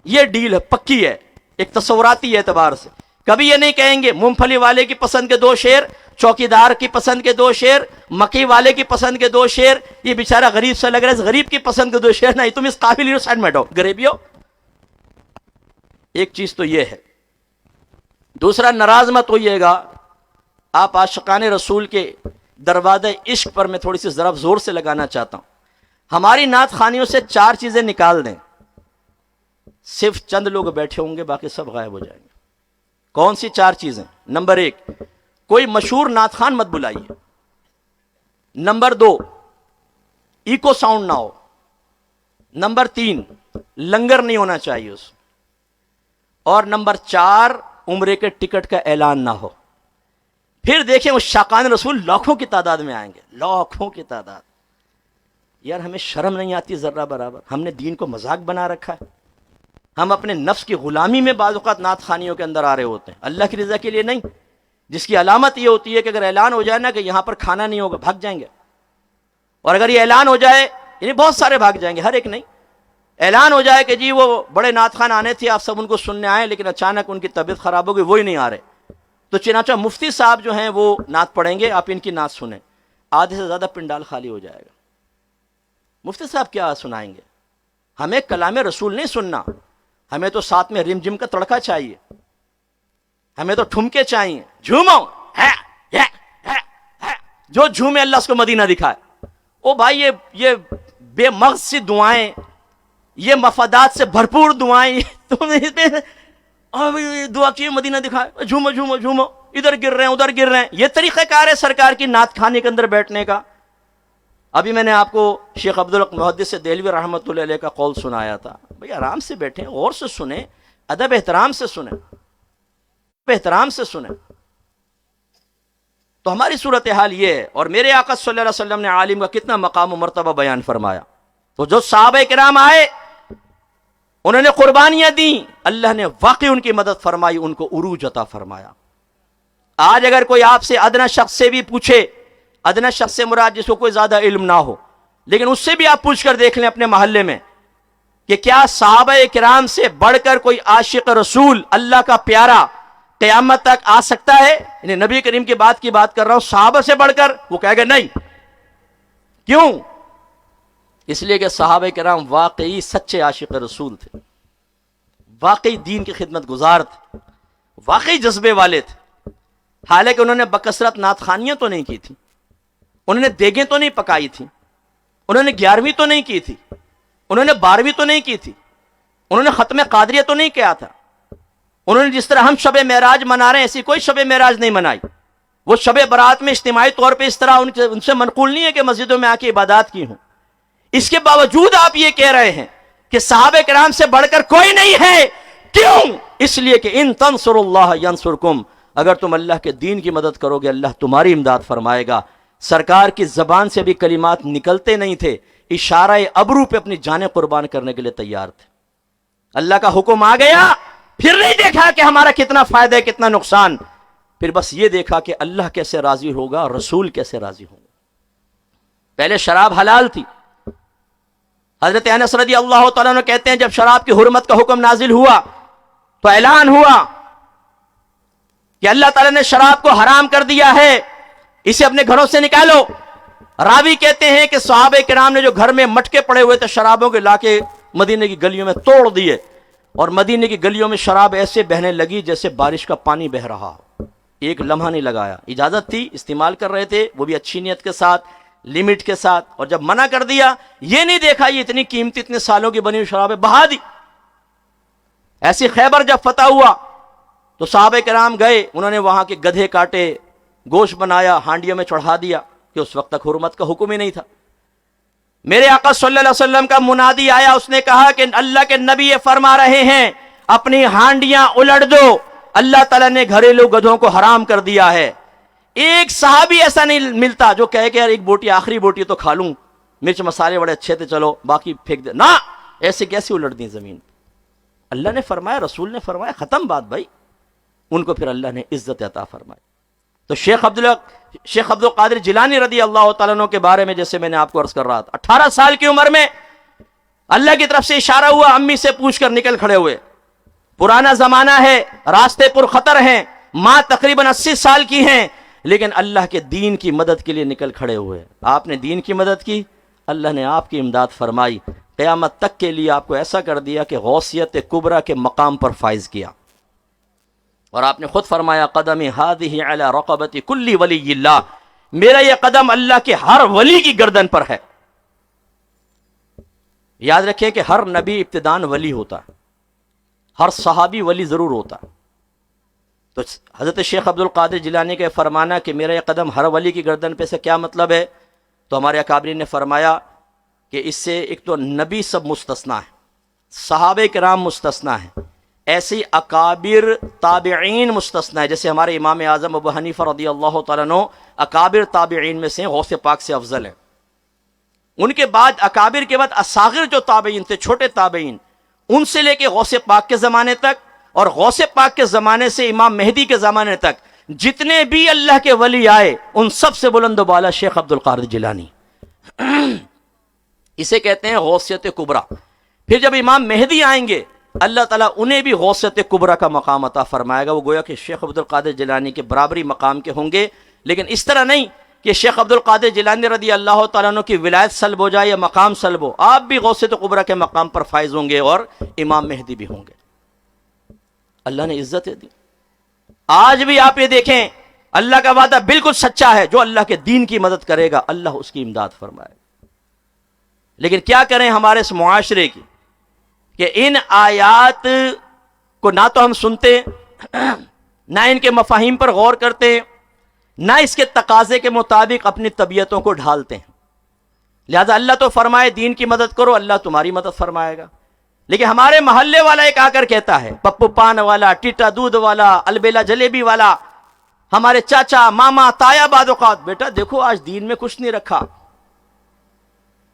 یہ ڈیل ہے، پکی ہے، ایک تصوراتی اعتبار سے۔ کبھی یہ نہیں کہیں گے مونگ پھلی والے کی پسند کے 2 شعر، چوکیدار کی پسند کے 2 شعر، مکی والے کی پسند کے 2 شعر، یہ بیچارہ غریب سے لگ رہا ہے، غریب کی پسند کے 2 شعر، نہیں تم اس قابل ہی سائڈ میں ہٹو غریبیو۔ ایک چیز تو یہ ہے۔ دوسرا، ناراض مت ہوئیے گا، آپ عاشقان رسول کے دروازہ عشق پر میں تھوڑی سی ضرب زور سے لگانا چاہتا ہوں۔ ہماری نعت خوانیوں سے 4 چیزیں نکال دیں، صرف چند لوگ بیٹھے ہوں گے، باقی سب غائب ہو جائیں گے۔ کون سی 4 چیزیں؟ نمبر 1، کوئی مشہور نعت خوان مت بلائیے۔ نمبر 2، ایکو ساؤنڈ نہ ہو۔ نمبر 3، لنگر نہیں ہونا چاہیے اس۔ اور نمبر 4، عمرے کے ٹکٹ کا اعلان نہ ہو۔ پھر دیکھیں وہ شاقان رسول لاکھوں کی تعداد میں آئیں گے، لاکھوں کی تعداد۔ یار ہمیں شرم نہیں آتی ذرہ برابر؟ ہم نے دین کو مذاق بنا رکھا ہے، ہم اپنے نفس کی غلامی میں بعض اوقات نعت خوانیوں کے اندر آ رہے ہوتے ہیں، اللہ کی رضا کے لیے نہیں، جس کی علامت یہ ہوتی ہے کہ اگر اعلان ہو جائے نا کہ یہاں پر کھانا نہیں ہوگا، بھاگ جائیں گے۔ اور اگر یہ اعلان ہو جائے، یعنی بہت سارے بھاگ جائیں گے، ہر ایک نہیں، اعلان ہو جائے کہ جی وہ بڑے نعت خوان آنے تھے، آپ سب ان کو سننے آئے، لیکن اچانک ان کی طبیعت خراب ہو گئی، وہی نہیں آ رہے، تو چنانچہ مفتی صاحب جو ہیں وہ نعت پڑھیں گے، آپ ان کی نعت سنیں، آدھے سے زیادہ پنڈال خالی ہو جائے گا۔ مفتی صاحب کیا سنائیں گے؟ ہمیں کلام رسول نہیں سننا، ہمیں تو ساتھ میں رم جم کا تڑکا چاہیے، ہمیں تو ٹھمکے چاہیے، جھومو جو جھومے اللہ اس کو مدینہ دکھائے۔ او بھائی یہ بے مغز سی دعائیں، یہ مفادات سے بھرپور دعائیں، تم نے دعا کی مدینہ دکھائے، جھومو جھومو جھومو، ادھر گر رہے ہیں ادھر گر رہے ہیں، یہ طریقہ کار ہے سرکار کی نعت خانے کے اندر بیٹھنے کا؟ ابھی میں نے آپ کو شیخ عبدالحق محدث دہلوی رحمۃ اللہ علیہ کا قول سنایا تھا، بھئی آرام سے بیٹھیں، غور سے سنیں، ادب احترام سے سنیں، احترام سے سنیں۔ تو ہماری صورتحال یہ ہے، اور میرے آقا صلی اللہ علیہ وسلم نے عالم کا کتنا مقام و مرتبہ بیان فرمایا۔ تو جو صحابہ کرام آئے، انہوں نے قربانیاں دیں، اللہ نے واقعی ان کی مدد فرمائی، ان کو عروج عطا فرمایا۔ آج اگر کوئی آپ سے ادنا شخص سے بھی پوچھے، ادنا شخص سے مراد جس کو کوئی زیادہ علم نہ ہو، لیکن اس سے بھی آپ پوچھ کر دیکھ لیں اپنے محلے میں کہ کیا صحابہ کرام سے بڑھ کر کوئی عاشق رسول، اللہ کا پیارا، قیامت تک آ سکتا ہے؟ یعنی نبی کریم کی بات کر رہا ہوں، صحابہ سے بڑھ کر؟ وہ کہے گا نہیں۔ کیوں؟ اس لیے کہ صحابہ کرام واقعی سچے عاشق رسول تھے، واقعی دین کی خدمت گزار تھے، واقعی جذبے والے تھے۔ حالانکہ انہوں نے بکثرت نعت خوانیاں تو نہیں کی تھی، انہوں نے دیگیں تو نہیں پکائی تھی، انہوں نے 11ویں تو نہیں کی تھی، انہوں نے 12ویں تو نہیں کی تھی، انہوں نے ختم قادریہ تو نہیں کیا تھا، انہوں نے جس طرح ہم شب معراج منا رہے ہیں ایسی کوئی شب معراج نہیں منائی۔ وہ شب برات میں اجتماعی طور پہ اس طرح ان سے منقول نہیں ہے کہ مسجدوں میں آ کے عبادات کی ہوں۔ اس کے باوجود آپ یہ کہہ رہے ہیں کہ صحابہ کرام سے بڑھ کر کوئی نہیں ہے، کیوں؟ اس لیے کہ ان تنصر اللہ ینصرکم، اگر تم اللہ کے دین کی مدد کرو گے اللہ تمہاری امداد فرمائے گا۔ سرکار کی زبان سے بھی کلمات نکلتے نہیں تھے، اشارہ ابرو پہ اپنی جانیں قربان کرنے کے لیے تیار تھے۔ اللہ کا حکم آ گیا، پھر نہیں دیکھا کہ ہمارا کتنا فائدہ ہے کتنا نقصان، پھر بس یہ دیکھا کہ اللہ کیسے راضی ہوگا، رسول کیسے راضی ہوگا۔ پہلے شراب حلال تھی، حضرت انس رضی اللہ تعالیٰ عنہ کہتے ہیں جب شراب کی حرمت کا حکم نازل ہوا تو اعلان ہوا کہ اللہ تعالیٰ نے شراب کو حرام کر دیا ہے، اسے اپنے گھروں سے نکالو۔ راوی کہتے ہیں کہ صحابہ کرام نے جو گھر میں مٹکے پڑے ہوئے تھے شرابوں کے، لا کے مدینے کی گلیوں میں توڑ دیے، اور مدینے کی گلیوں میں شراب ایسے بہنے لگی جیسے بارش کا پانی بہ رہا ہو۔ ایک لمحہ نہیں لگایا، اجازت تھی، استعمال کر رہے تھے، وہ بھی اچھی نیت کے ساتھ، لمٹ کے ساتھ، اور جب منع کر دیا یہ نہیں دیکھا یہ اتنی قیمتی اتنے سالوں کی بنی ہوئی شرابیں بہا دی۔ ایسی خیبر جب فتح ہوا تو صحابہ کرام گئے، انہوں نے وہاں کے گدھے کاٹے، گوشت بنایا، ہانڈیوں میں چڑھا دیا، کہ اس وقت تک حرمت کا حکم ہی نہیں تھا۔ میرے آقا صلی اللہ علیہ وسلم کا منادی آیا، اس نے کہا کہ اللہ کے نبی یہ فرما رہے ہیں اپنی ہانڈیاں الٹ دو، اللہ تعالیٰ نے گھریلو گدھوں کو حرام کر دیا ہے۔ ایک صحابی ایسا نہیں ملتا جو کہے کہ یار ایک بوٹی آخری بوٹی تو کھا لوں، مرچ مسالے بڑے اچھے تھے چلو باقی پھینک دے، نہ، ایسے کیسے الٹ دی زمین۔ اللہ نے فرمایا، رسول نے فرمایا، ختم بات بھائی۔ ان کو پھر اللہ نے عزت عطا فرمائی۔ تو شیخ عبد القادر جیلانی رضی اللہ تعالیٰ عنہ کے بارے میں جیسے میں نے آپ کو عرض کر رہا تھا، 18 سال کی عمر میں اللہ کی طرف سے اشارہ ہوا، امی سے پوچھ کر نکل کھڑے ہوئے۔ پرانا زمانہ ہے، راستے پر خطر ہیں، ماں تقریباً 80 سال کی ہیں، لیکن اللہ کے دین کی مدد کے لیے نکل کھڑے ہوئے۔ آپ نے دین کی مدد کی، اللہ نے آپ کی امداد فرمائی، قیامت تک کے لیے آپ کو ایسا کر دیا کہ غوثیت کبریٰ کے مقام پر فائز کیا۔ اور آپ نے خود فرمایا قدمی ہادی علی رقبت کل ولی اللہ، میرا یہ قدم اللہ کے ہر ولی کی گردن پر ہے۔ یاد رکھیں کہ ہر نبی ابتداً ولی ہوتا ہے، ہر صحابی ولی ضرور ہوتا ہے۔ تو حضرت شیخ عبد القادر جیلانی کا فرمانا کہ میرا یہ قدم ہر ولی کی گردن پہ سے کیا مطلب ہے؟ تو ہمارے اکابرین نے فرمایا کہ اس سے ایک تو نبی سب مستثنا ہے، صحابہ کرام مستثنا ہیں، ایسی اکابر تابعین مستثنا ہے، جیسے ہمارے امام اعظم ابو حنیفہ رضی اللہ تعالیٰ عنہ اکابر تابعین میں سے غوث پاک سے افضل ہیں۔ ان کے بعد اکابر کے بعد اصاغر جو تابعین تھے، چھوٹے تابعین، ان سے لے کے غوث پاک کے زمانے تک اور غوث پاک کے زمانے سے امام مہدی کے زمانے تک جتنے بھی اللہ کے ولی آئے ان سب سے بلند و بالا شیخ عبد القادر جیلانی، اسے کہتے ہیں غوثیت کبریٰ۔ پھر جب امام مہدی آئیں گے اللہ تعالیٰ انہیں بھی غوثیت کبریٰ کا مقام عطا فرمائے گا، وہ گویا کہ شیخ عبد القادر جیلانی کے برابری مقام کے ہوں گے، لیکن اس طرح نہیں کہ شیخ عبد القادر جیلانی رضی اللہ تعالیٰ عنہ کی ولایت سلب ہو جائے یا مقام سلب ہو، آپ بھی غوثیت کبریٰ کے مقام پر فائز ہوں گے اور امام مہدی بھی ہوں گے۔ اللہ نے عزت دی۔ آج بھی آپ یہ دیکھیں اللہ کا وعدہ بالکل سچا ہے، جو اللہ کے دین کی مدد کرے گا اللہ اس کی امداد فرمائے گا۔ لیکن کیا کریں ہمارے اس معاشرے کی کہ ان آیات کو نہ تو ہم سنتے، نہ ان کے مفاہیم پر غور کرتے، نہ اس کے تقاضے کے مطابق اپنی طبیعتوں کو ڈھالتے ہیں۔ لہذا اللہ تو فرمائے دین کی مدد کرو، اللہ تمہاری مدد فرمائے گا، لیکن ہمارے محلے والا ایک آ کر کہتا ہے، پپو پان والا، ٹیٹا دودھ والا، البیلا جلیبی والا، ہمارے چاچا ماما تایا بعض اوقات، بیٹا دیکھو آج دین میں کچھ نہیں رکھا،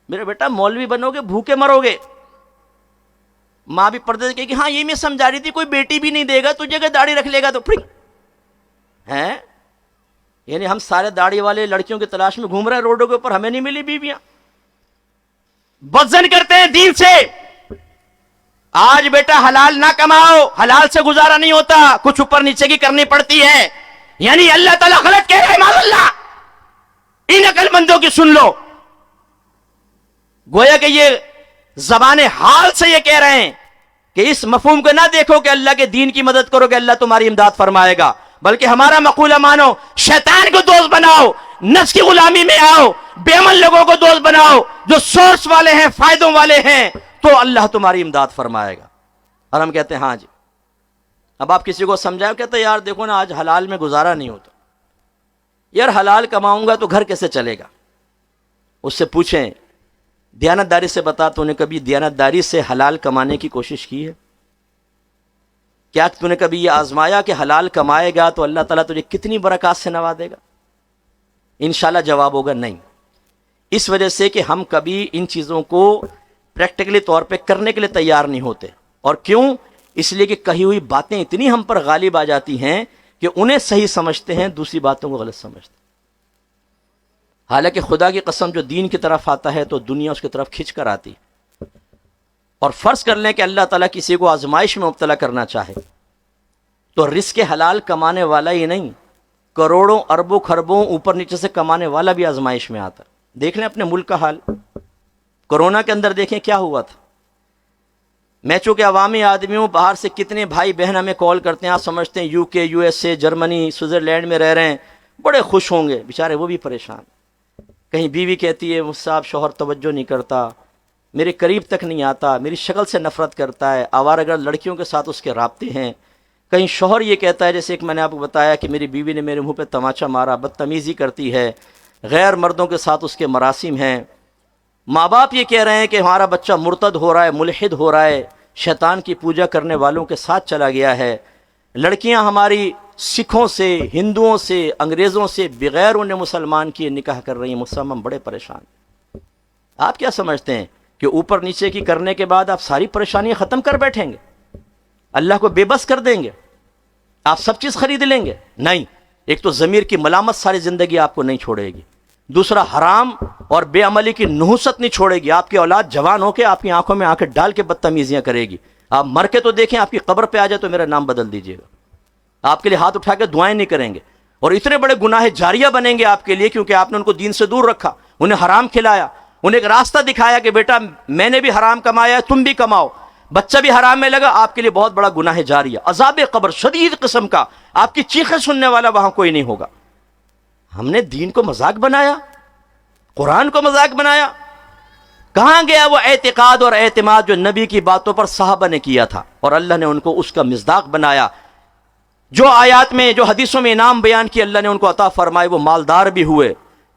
میرے بیٹا مولوی بنو گے بھوکے مرو گے۔ ماں بھی پردے سے کہے کہ ہاں یہ میں سمجھا رہی تھی کوئی بیٹی بھی نہیں دے گا تجھے، کہ داڑھی رکھ لے گا تو پھر ہیں، یعنی ہم سارے داڑھی والے لڑکیوں کی تلاش میں گھوم رہے ہیں روڈوں کے اوپر، ہمیں نہیں ملی بیویاں۔ بدزن کرتے ہیں دین سے۔ آج بیٹا حلال نہ کماؤ، حلال سے گزارا نہیں ہوتا، کچھ اوپر نیچے کی کرنی پڑتی ہے، یعنی اللہ تعالیٰ غلط کہہ رہے ہیں، معاذ اللہ۔ ان عقل مندوں کی سن لو، گویا کہ یہ زبان حال سے یہ کہہ رہے ہیں کہ اس مفہوم کو نہ دیکھو کہ اللہ کے دین کی مدد کرو کہ اللہ تمہاری امداد فرمائے گا، بلکہ ہمارا مقولہ مانو، شیطان کو دوست بناؤ، نفس کی غلامی میں آؤ، بے عمل لوگوں کو دوست بناؤ، جو سورس والے ہیں، فائدوں والے ہیں، تو اللہ تمہاری امداد فرمائے گا۔ اور ہم کہتے ہیں ہاں جی۔ اب آپ کسی کو سمجھائیں، کہتے ہیں یار دیکھو نا آج حلال میں گزارا نہیں ہوتا، یار حلال کماؤں گا تو گھر کیسے چلے گا؟ اس سے پوچھیں دیانت داری سے بتا، تو نے کبھی دیانت داری سے حلال کمانے کی کوشش کی ہے؟ کیا تو نے کبھی یہ آزمایا کہ حلال کمائے گا تو اللہ تعالیٰ تجھے کتنی برکات سے نوازے گا؟ انشاءاللہ جواب ہوگا نہیں. اس وجہ سے کہ ہم کبھی ان چیزوں کو پریکٹیکلی طور پہ کرنے کے لیے تیار نہیں ہوتے. اور کیوں؟ اس لیے کہ کہی ہوئی باتیں اتنی ہم پر غالب آ جاتی ہیں کہ انہیں صحیح سمجھتے ہیں، دوسری باتوں کو غلط سمجھتے ہیں. حالانکہ خدا کی قسم جو دین کی طرف آتا ہے تو دنیا اس کی طرف کھنچ کر آتی. اور فرض کر لیں کہ اللہ تعالیٰ کسی کو آزمائش میں مبتلا کرنا چاہے تو رزق حلال کمانے والا ہی نہیں، کروڑوں اربوں خربوں اوپر نیچے سے کمانے والا بھی آزمائش میں آتا. دیکھ لیں اپنے ملک کا حال، کورونا کے اندر دیکھیں کیا ہوا تھا. میں چونکہ عوامی آدمی ہوں، باہر سے کتنے بھائی بہن ہمیں کال کرتے ہیں، آپ سمجھتے ہیں یو کے، U S A, Germany, Switzerland میں رہ رہے ہیں، بڑے خوش ہوں گے، بیچارے وہ بھی پریشان. کہیں بیوی کہتی ہے مجھ سے آپ شوہر توجہ نہیں کرتا، میرے قریب تک نہیں آتا، میری شکل سے نفرت کرتا ہے، آوارہ گرد لڑکیوں کے ساتھ اس کے رابطے ہیں. کہیں شوہر یہ کہتا ہے، جیسے ایک میں نے آپ کو بتایا کہ میری بیوی نے میرے منہ پہ تماچا مارا، بدتمیزی کرتی ہے، غیر مردوں کے ساتھ اس کے مراسم ہیں. ماں باپ یہ کہہ رہے ہیں کہ ہمارا بچہ مرتد ہو رہا ہے، ملحد ہو رہا ہے، شیطان کی پوجا کرنے والوں کے ساتھ چلا گیا ہے. لڑکیاں ہماری سکھوں سے، ہندوؤں سے، انگریزوں سے بغیر انہیں مسلمان کیے نکاح کر رہی ہیں. مسلمان بڑے پریشان. آپ کیا سمجھتے ہیں کہ اوپر نیچے کی کرنے کے بعد آپ ساری پریشانیاں ختم کر بیٹھیں گے، اللہ کو بے بس کر دیں گے، آپ سب چیز خرید لیں گے؟ نہیں. ایک تو ضمیر کی ملامت ساری زندگی آپ کو نہیں چھوڑے گی، دوسرا حرام اور بے عملی کی نحوست نہیں چھوڑے گی. آپ کی اولاد جوان ہو کے آپ کی آنکھوں میں آنکھیں ڈال کے بدتمیزیاں کرے گی. آپ مر کے تو دیکھیں، آپ کی قبر پہ آ جائے تو میرا نام بدل دیجیے گا، آپ کے لیے ہاتھ اٹھا کے دعائیں نہیں کریں گے، اور اتنے بڑے گناہ جاریہ بنیں گے آپ کے لیے، کیونکہ آپ نے ان کو دین سے دور رکھا، انہیں حرام کھلایا، انہیں ایک راستہ دکھایا کہ بیٹا میں نے بھی حرام کمایا ہے، تم بھی کماؤ، بچہ بھی حرام میں لگا، آپ کے لیے بہت بڑا گناہ جاریہ، عذاب قبر شدید قسم کا، آپ کی چیخیں سننے والا وہاں کوئی نہیں ہوگا. ہم نے دین کو مذاق بنایا، قرآن کو مذاق بنایا. کہاں گیا وہ اعتقاد اور اعتماد جو نبی کی باتوں پر صحابہ نے کیا تھا اور اللہ نے ان کو اس کا مصداق بنایا؟ جو آیات میں، جو حدیثوں میں انعام بیان کیا اللہ نے ان کو عطا فرمائے، وہ مالدار بھی ہوئے.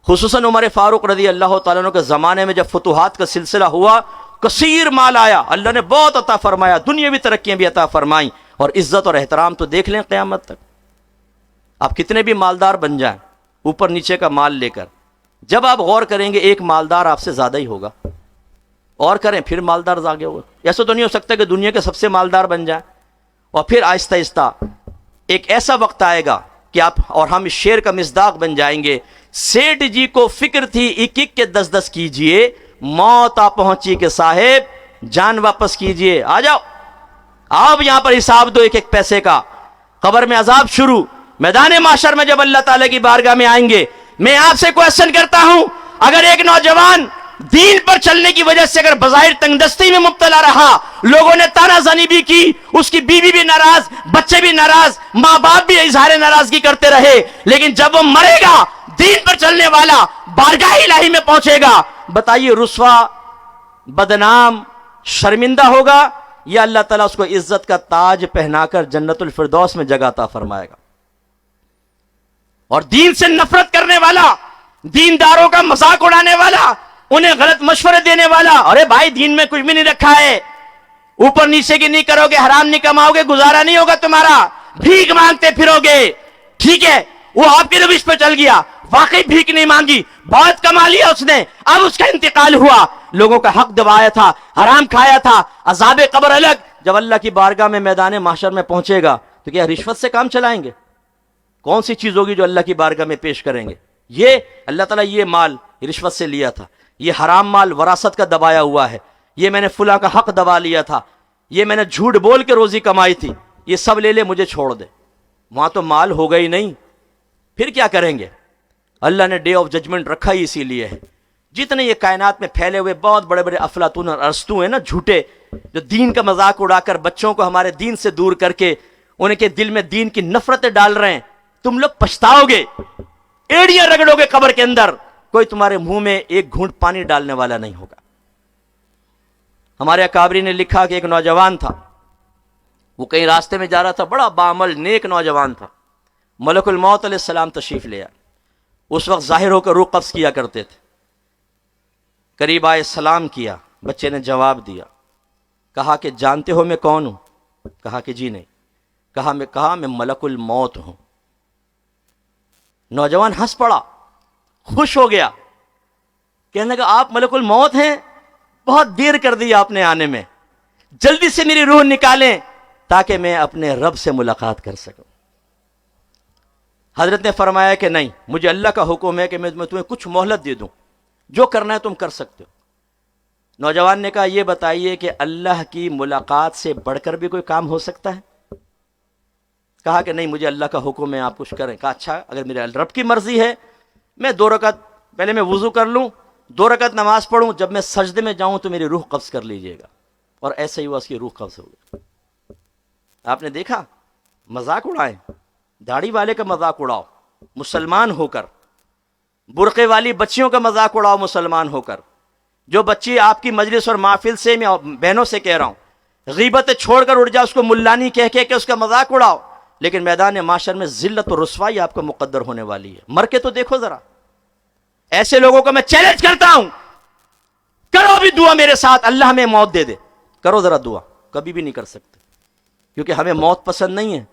خصوصاً عمر فاروق رضی اللہ تعالیٰ عنہ کے زمانے میں جب فتوحات کا سلسلہ ہوا، کثیر مال آیا، اللہ نے بہت عطا فرمایا، دنیاوی ترقیاں بھی عطا فرمائیں، اور عزت اور احترام تو دیکھ لیں قیامت تک. آپ کتنے بھی مالدار بن جائیں اوپر نیچے کا مال لے کر، جب آپ غور کریں گے ایک مالدار آپ سے زیادہ ہی ہوگا، اور کریں پھر مالدار آگے ہوگا. ایسا تو نہیں ہو سکتا کہ دنیا کے سب سے مالدار بن جائیں، اور پھر آہستہ آہستہ ایک ایسا وقت آئے گا کہ آپ اور ہم اس شعر کا مصداق بن جائیں گے. سیٹھ جی کو فکر تھی ایک ایک کے 10 کیجئے، موت آ پہنچی کہ صاحب جان واپس کیجئے. آ جاؤ، آپ یہاں پر حساب دو ایک ایک پیسے کا. قبر میں عذاب شروع، میدان محشر میں جب اللہ تعالیٰ کی بارگاہ میں آئیں گے. میں آپ سے کوشچن کرتا ہوں، اگر ایک نوجوان دین پر چلنے کی وجہ سے اگر بظاہر تنگ دستی میں مبتلا رہا، لوگوں نے تانا زنی بھی کی، اس کی بیوی بھی ناراض، بچے بھی ناراض، ماں باپ بھی اظہار ناراضگی کرتے رہے، لیکن جب وہ مرے گا دین پر چلنے والا بارگاہ الہی میں پہنچے گا، بتائیے رسوا، بدنام، شرمندہ ہوگا یا اللہ تعالیٰ اس کو عزت کا تاج پہنا کر جنت الفردوس میں جگہ عطا فرمائے گا؟ اور دین سے نفرت کرنے والا، دینداروں کا مذاق اڑانے والا، انہیں غلط مشورے دینے والا، ارے بھائی دین میں کچھ بھی نہیں رکھا ہے، اوپر نیچے کی نہیں کرو گے، حرام نہیں کماؤ گے، گزارا نہیں ہوگا تمہارا، بھیک مانگتے پھرو گے. ٹھیک ہے، وہ آپ کے روش پہ چل گیا، واقعی بھیک نہیں مانگی، بہت کما لیا اس نے، اب اس کا انتقال ہوا، لوگوں کا حق دبایا تھا، حرام کھایا تھا، عذاب قبر الگ. جب اللہ کی بارگاہ میں میدان محشر میں پہنچے گا تو کیا رشوت سے کام چلائیں گے؟ کون سی چیز ہوگی جو اللہ کی بارگاہ میں پیش کریں گے؟ یہ اللہ تعالیٰ یہ مال رشوت سے لیا تھا، یہ حرام مال وراثت کا دبایا ہوا ہے، یہ میں نے فلاں کا حق دبا لیا تھا، یہ میں نے جھوٹ بول کے روزی کمائی تھی، یہ سب لے لے مجھے چھوڑ دے. وہاں تو مال ہوگا ہی نہیں، پھر کیا کریں گے؟ اللہ نے ڈے آف ججمنٹ رکھا ہی اسی لیے ہے. جتنے یہ کائنات میں پھیلے ہوئے بہت بڑے بڑے افلاطون اور ارسطو ہیں نا، جھوٹے، جو دین کا مذاق اڑا کر بچوں کو ہمارے دین سے دور کر کے ان کے دل میں دین کی نفرتیں ڈال رہے ہیں، تم لوگ پچھتاؤ گے، ایڑیاں رگڑو گے قبر کے اندر، کوئی تمہارے منہ میں ایک گھونٹ پانی ڈالنے والا نہیں ہوگا. ہمارے اکابری نے لکھا کہ ایک نوجوان تھا، وہ کہیں راستے میں جا رہا تھا، بڑا باعمل نیک نوجوان تھا. ملک الموت علیہ السلام تشریف لے آئے. اس وقت ظاہر ہو کر روح قبض کیا کرتے تھے. قریب آئے، سلام کیا، بچے نے جواب دیا، کہا کہ جانتے ہو میں کون ہوں؟ کہا کہ جی نہیں. کہا میں ملک الموت ہوں۔ نوجوان ہنس پڑا، خوش ہو گیا، کہنے لگا آپ ملک الموت ہیں؟ بہت دیر کر دی آپ نے آنے میں، جلدی سے میری روح نکالیں تاکہ میں اپنے رب سے ملاقات کر سکوں۔ حضرت نے فرمایا کہ نہیں، مجھے اللہ کا حکم ہے کہ میں تمہیں کچھ مہلت دے دوں، جو کرنا ہے تم کر سکتے ہو۔ نوجوان نے کہا یہ بتائیے کہ اللہ کی ملاقات سے بڑھ کر بھی کوئی کام ہو سکتا ہے؟ کہا کہ نہیں، مجھے اللہ کا حکم ہے، آپ کچھ کریں۔ کہا اچھا، اگر میرے رب کی مرضی ہے میں 2 رکعت پہلے میں وضو کر لوں، 2 رکعت نماز پڑھوں، جب میں سجدے میں جاؤں تو میری روح قبض کر لیجئے گا۔ اور ایسے ہی ہوا، اس کی روح قبض ہو گئی۔ آپ نے دیکھا، مذاق اڑائیں، داڑھی والے کا مذاق اڑاؤ مسلمان ہو کر، برقعے والی بچیوں کا مذاق اڑاؤ مسلمان ہو کر، جو بچی آپ کی مجلس اور محفل سے، میں بہنوں سے کہہ رہا ہوں، غیبت چھوڑ کر اڑ جا، اس کو ملانی کہہ کے اس کا مذاق اڑاؤ، لیکن میدان معاشر میں ذلت و رسوائی آپ کو مقدر ہونے والی ہے۔ مر کے تو دیکھو ذرا۔ ایسے لوگوں کو میں چیلنج کرتا ہوں، کرو بھی دعا میرے ساتھ، اللہ ہمیں موت دے دے، کرو ذرا دعا۔ کبھی بھی نہیں کر سکتے، کیونکہ ہمیں موت پسند نہیں ہے،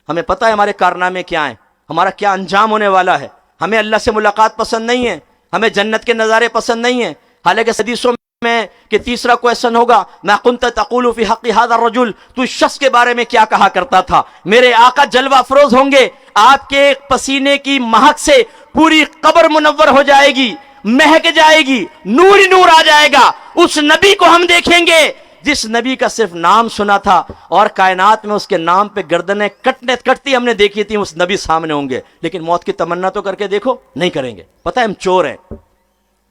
ہمیں پتہ ہے ہمارے کارنامے کیا ہیں، ہمارا کیا انجام ہونے والا ہے۔ ہمیں اللہ سے ملاقات پسند نہیں ہے، ہمیں جنت کے نظارے پسند نہیں ہیں۔ حالانکہ حدیثوں میں کہ تیسرا کویشچن ہوگا، ما کنت تقول فی حق ھذا الرجل، تو اس شخص کے بارے میں کیا کہا کرتا تھا؟ میرے آقا جلوہ افروز ہوں گے، آپ کے پسینے کی مہک سے پوری قبر منور ہو جائے گی، مہک جائے گی، نور ہی نور آ جائے گا۔ اس نبی کو ہم دیکھیں گے جس نبی کا صرف نام سنا تھا اور کائنات میں اس کے نام پہ گردنیں کٹتی ہم نے دیکھی تھی، اس نبی سامنے ہوں گے۔ لیکن موت کی تمنا تو کر کے دیکھو، نہیں کریں گے۔ پتہ ہے ہم چور ہیں،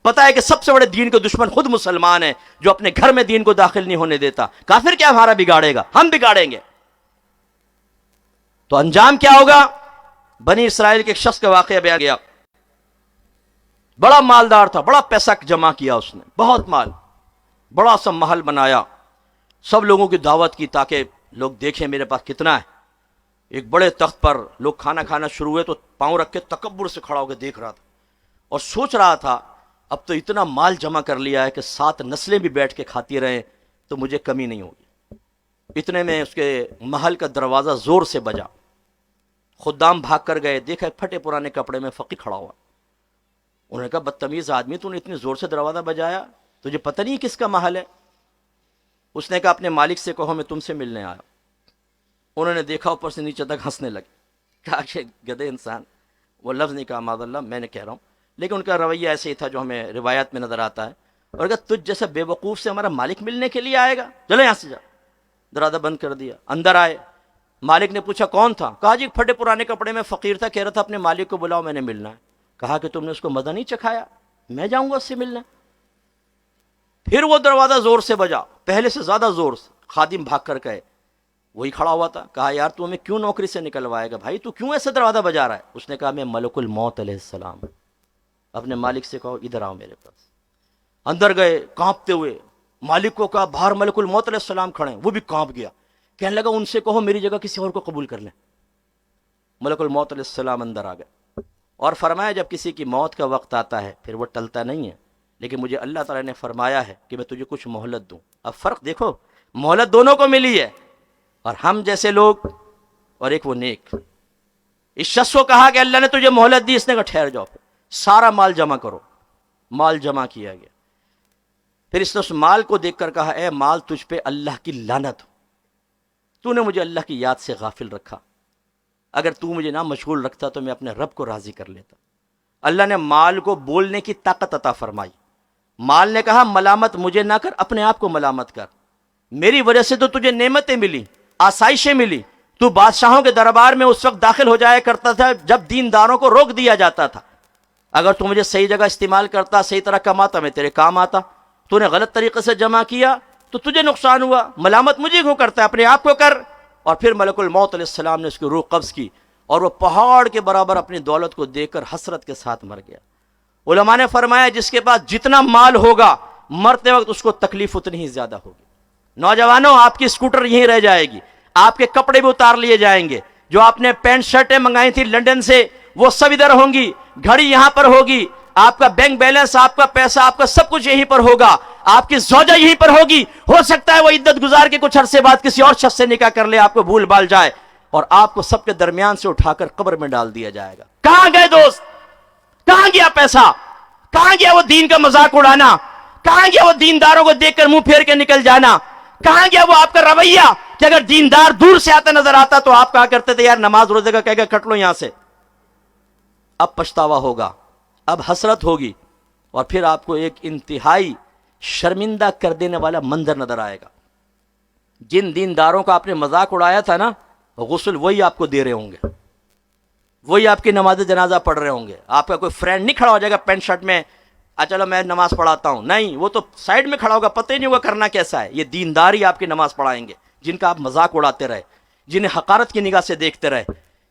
پتہ ہے کہ سب سے بڑے دین کے دشمن خود مسلمان ہیں، جو اپنے گھر میں دین کو داخل نہیں ہونے دیتا۔ کافر کیا ہمارا بگاڑے گا، ہم بگاڑیں گے۔ تو انجام کیا ہوگا؟ بنی اسرائیل کے ایک شخص کا واقعہ بیان گیا، بڑا مالدار تھا، بڑا پیسہ جمع کیا اس نے، بہت مال، بڑا سا محل بنایا، سب لوگوں کی دعوت کی تاکہ لوگ دیکھیں میرے پاس کتنا ہے۔ ایک بڑے تخت پر لوگ کھانا کھانا شروع ہوئے تو پاؤں رکھ کے تکبر سے کھڑا ہو کے دیکھ رہا تھا اور سوچ رہا تھا اب تو اتنا مال جمع کر لیا ہے کہ 7 نسلیں بھی بیٹھ کے کھاتی رہیں تو مجھے کمی نہیں ہوگی۔ اتنے میں اس کے محل کا دروازہ زور سے بجا، خدام بھاگ کر گئے، دیکھا پھٹے پرانے کپڑے میں فقیر کھڑا ہوا۔ انہوں نے کہا بدتمیز آدمی، تو نے اتنی زور سے دروازہ بجایا، تجھے پتہ نہیں کس کا محل ہے؟ اس نے کہا اپنے مالک سے کہو میں تم سے ملنے آیا۔ انہوں نے دیکھا اوپر سے نیچے تک ہنسنے لگے، کہا کہ گدھے انسان، وہ لفظ نہیں کہا معاذ اللہ، میں نے کہہ رہا ہوں، لیکن ان کا رویہ ایسے ہی تھا جو ہمیں روایات میں نظر آتا ہے۔ اور کہا تجھ جیسا بے وقوف سے ہمارا مالک ملنے کے لیے آئے گا، چلو یہاں سے جا۔ دروازہ بند کر دیا، اندر آئے۔ مالک نے پوچھا کون تھا؟ کہا جی پھٹے پرانے کپڑے میں فقیر تھا، کہہ رہا تھا اپنے مالک کو بلاؤ میں نے ملنا ہے۔ کہا کہ تم نے اس کو مزہ نہیں چکھایا، میں جاؤں گا اس سے ملنا۔ پھر وہ دروازہ زور سے بجا، پہلے سے زیادہ زور سے، خادم بھاگ کر گئے، وہی کھڑا ہوا تھا۔ کہا یار تو ہمیں کیوں نوکری سے نکلوائے گا بھائی، تو کیوں ایسے دروازہ بجا رہا ہے؟ اس نے کہا میں ملک الموت علیہ السلام، اپنے مالک سے کہو ادھر آؤ میرے پاس۔ اندر گئے کانپتے ہوئے، مالک کو کہا باہر ملک الموت علیہ السلام کھڑے ہیں، وہ بھی کانپ گیا، کہنے لگا ان سے کہو میری جگہ کسی اور کو قبول کر لیں۔ ملک الموت علیہ السلام اندر آ گئے اور فرمایا جب کسی کی موت کا وقت آتا ہے پھر وہ ٹلتا نہیں ہے، لیکن مجھے اللہ تعالیٰ نے فرمایا ہے کہ میں تجھے کچھ مہلت دوں۔ اب فرق دیکھو، مہلت دونوں کو ملی ہے، اور ہم جیسے لوگ اور ایک وہ نیک۔ اس شخص کو کہا کہ اللہ نے تجھے مہلت دی، اس نے کہا ٹھہر جاؤ، سارا مال جمع کرو۔ مال جمع کیا گیا، پھر اس نے اس مال کو دیکھ کر کہا اے مال تجھ پہ اللہ کی لعنت ہو، تو نے مجھے اللہ کی یاد سے غافل رکھا، اگر تو مجھے نہ مشغول رکھتا تو میں اپنے رب کو راضی کر لیتا۔ اللہ نے مال کو بولنے کی طاقت عطا فرمائی۔ مال نے کہا ملامت مجھے نہ کر، اپنے آپ کو ملامت کر، میری وجہ سے تو تجھے نعمتیں ملی، آسائشیں ملی، تو بادشاہوں کے دربار میں اس وقت داخل ہو جایا کرتا تھا جب دینداروں کو روک دیا جاتا تھا۔ اگر تو مجھے صحیح جگہ استعمال کرتا، صحیح طرح کماتا، میں تیرے کام آتا، تو نے غلط طریقے سے جمع کیا تو تجھے نقصان ہوا، ملامت مجھے کیوں کرتا ہے، اپنے آپ کو کر۔ اور پھر ملک الموت علیہ السلام نے اس کی روح قبض کی اور وہ پہاڑ کے برابر اپنی دولت کو دیکھ کر حسرت کے ساتھ مر گیا۔ علماء نے فرمایا جس کے پاس جتنا مال ہوگا مرتے وقت اس کو تکلیف اتنی ہی زیادہ ہوگی۔ نوجوانوں آپ کی سکوٹر یہیں رہ جائے گی، آپ کے کپڑے بھی اتار لیے جائیں گے، جو آپ نے پینٹ شرٹیں منگائی تھی لنڈن سے وہ سب ادھر ہوں گی، گھڑی یہاں پر ہوگی، آپ کا بینک بیلنس، آپ کا پیسہ، آپ کا سب کچھ یہیں پر ہوگا، آپ کی زوجہ یہیں پر ہوگی۔ ہو سکتا ہے وہ عدت گزار کے کچھ عرصے بعد کسی اور شخص سے نکاح کر لے، آپ کو بھول بھال جائے، اور آپ کو سب کے درمیان سے اٹھا کر قبر میں ڈال دیا جائے گا۔ کہاں گئے دوست؟ کہاں گیا پیسہ؟ کہاں گیا وہ دین کا مذاق اڑانا؟ کہاں گیا وہ دینداروں کو دیکھ کر منہ پھیر کے نکل جانا؟ کہاں گیا وہ آپ کا رویہ کہ اگر دیندار دور سے آتا نظر آتا تو آپ کہا کرتے تھے یار نماز روزے کا کہہ کے کٹ لو یہاں سے؟ اب پچھتاوا ہوگا، اب حسرت ہوگی، اور پھر آپ کو ایک انتہائی شرمندہ کر دینے والا منظر نظر آئے گا۔ جن دینداروں کا آپ نے مذاق اڑایا تھا نا، غسل وہی آپ کو دے رہے ہوں گے، وہی آپ کی نماز جنازہ پڑھ رہے ہوں گے۔ آپ کا کوئی فرینڈ نہیں کھڑا ہو جائے گا پینٹ شرٹ میں، چلو میں نماز پڑھاتا ہوں، نہیں، وہ تو سائڈ میں کھڑا ہوگا، پتہ ہی نہیں ہوگا کرنا کیسا ہے۔ یہ دیندار ہی آپ کی نماز پڑھائیں گے، جن کا آپ مذاق اڑاتے رہے، جنہیں حقارت کی نگاہ سے دیکھتے رہے،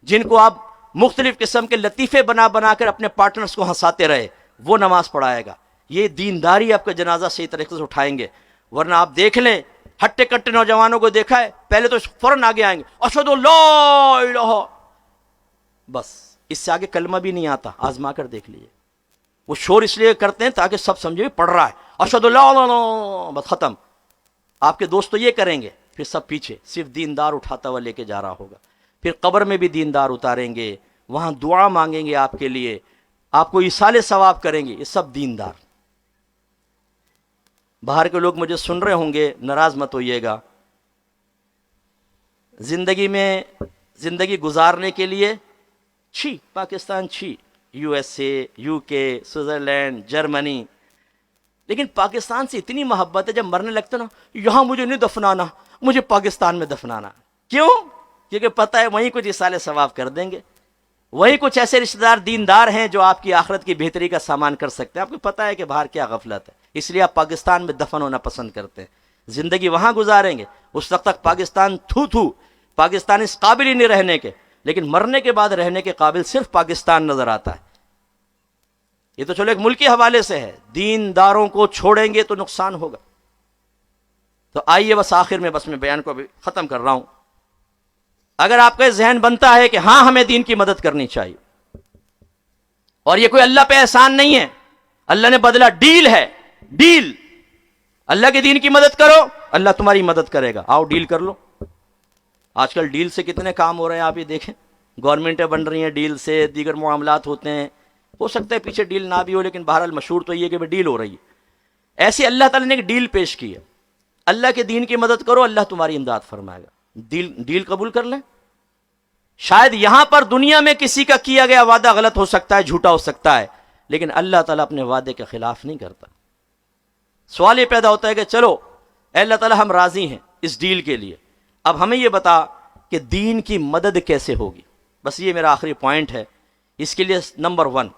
جن کو آپ مختلف قسم کے لطیفے بنا بنا کر اپنے پارٹنرز کو ہنساتے رہے، وہ نماز پڑھائے گا۔ یہ دینداری آپ کا جنازہ صحیح طریقے سے اٹھائیں گے۔ ورنہ آپ دیکھ لیں ہٹے کٹے نوجوانوں کو دیکھا ہے، پہلے تو فوراً آگے آئیں گے، اشہد ان لا الہ، بس اس سے آگے کلمہ بھی نہیں آتا، آزما کر دیکھ لیجیے۔ وہ شور اس لیے کرتے ہیں تاکہ سب سمجھے پڑھ رہا ہے، اشہد ان لا الہ، بس ختم۔ آپ کے دوست تو یہ کریں گے، پھر سب پیچھے صرف دیندار اٹھاتا ہوا لے کے جا رہا ہوگا۔ پھر قبر میں بھی دیندار اتاریں گے، وہاں دعا مانگیں گے آپ کے لیے، آپ کو ایصال ثواب کریں گے، یہ سب دیندار۔ باہر کے لوگ مجھے سن رہے ہوں گے، ناراض مت ہوئیے گا۔ زندگی میں زندگی گزارنے کے لیے چھی پاکستان، چھی یو ایس اے، یو کے، سوئٹزرلینڈ، جرمنی، لیکن پاکستان سے اتنی محبت ہے، جب مرنے لگتا نا یہاں مجھے نہیں دفنانا، مجھے پاکستان میں دفنانا۔ کیوں؟ کیونکہ پتہ ہے وہیں کچھ ایصال ثواب کر دیں گے، وہی کچھ ایسے رشتہ دار دیندار ہیں جو آپ کی آخرت کی بہتری کا سامان کر سکتے ہیں۔ آپ کو پتہ ہے کہ باہر کیا غفلت ہے، اس لیے آپ پاکستان میں دفن ہونا پسند کرتے ہیں۔ زندگی وہاں گزاریں گے، اس وقت تک پاکستان تھو پاکستان اس قابل ہی نہیں رہنے کے، لیکن مرنے کے بعد رہنے کے قابل صرف پاکستان نظر آتا ہے۔ یہ تو چلو ایک ملکی حوالے سے ہے، دینداروں کو چھوڑیں گے تو نقصان ہوگا۔ تو آئیے بس آخر میں بس میں بیان کو ابھی ختم کر رہا ہوں۔ اگر آپ کا ذہن بنتا ہے کہ ہاں ہمیں دین کی مدد کرنی چاہیے، اور یہ کوئی اللہ پہ احسان نہیں ہے، اللہ نے بدلا ڈیل ہے، ڈیل، اللہ کے دین کی مدد کرو اللہ تمہاری مدد کرے گا، آؤ ڈیل کر لو۔ آج کل ڈیل سے کتنے کام ہو رہے ہیں آپ یہ دیکھیں، گورنمنٹیں بن رہی ہیں ڈیل سے، دیگر معاملات ہوتے ہیں، ہو سکتا ہے پیچھے ڈیل نہ بھی ہو، لیکن بہرحال مشہور تو یہ کہ ڈیل ہو رہی ہے۔ ایسے اللہ تعالیٰ نے ایک ڈیل پیش کی ہے، اللہ کے دین کی مدد کرو اللہ تمہاری امداد فرمائے گا۔ ڈیل قبول کر لیں۔ شاید یہاں پر دنیا میں کسی کا کیا گیا وعدہ غلط ہو سکتا ہے، جھوٹا ہو سکتا ہے، لیکن اللہ تعالیٰ اپنے وعدے کے خلاف نہیں کرتا۔ سوال یہ پیدا ہوتا ہے کہ چلو اے اللہ تعالیٰ ہم راضی ہیں اس ڈیل کے لیے، اب ہمیں یہ بتا کہ دین کی مدد کیسے ہوگی۔ بس یہ میرا آخری پوائنٹ ہے اس کے لیے۔ نمبر 1،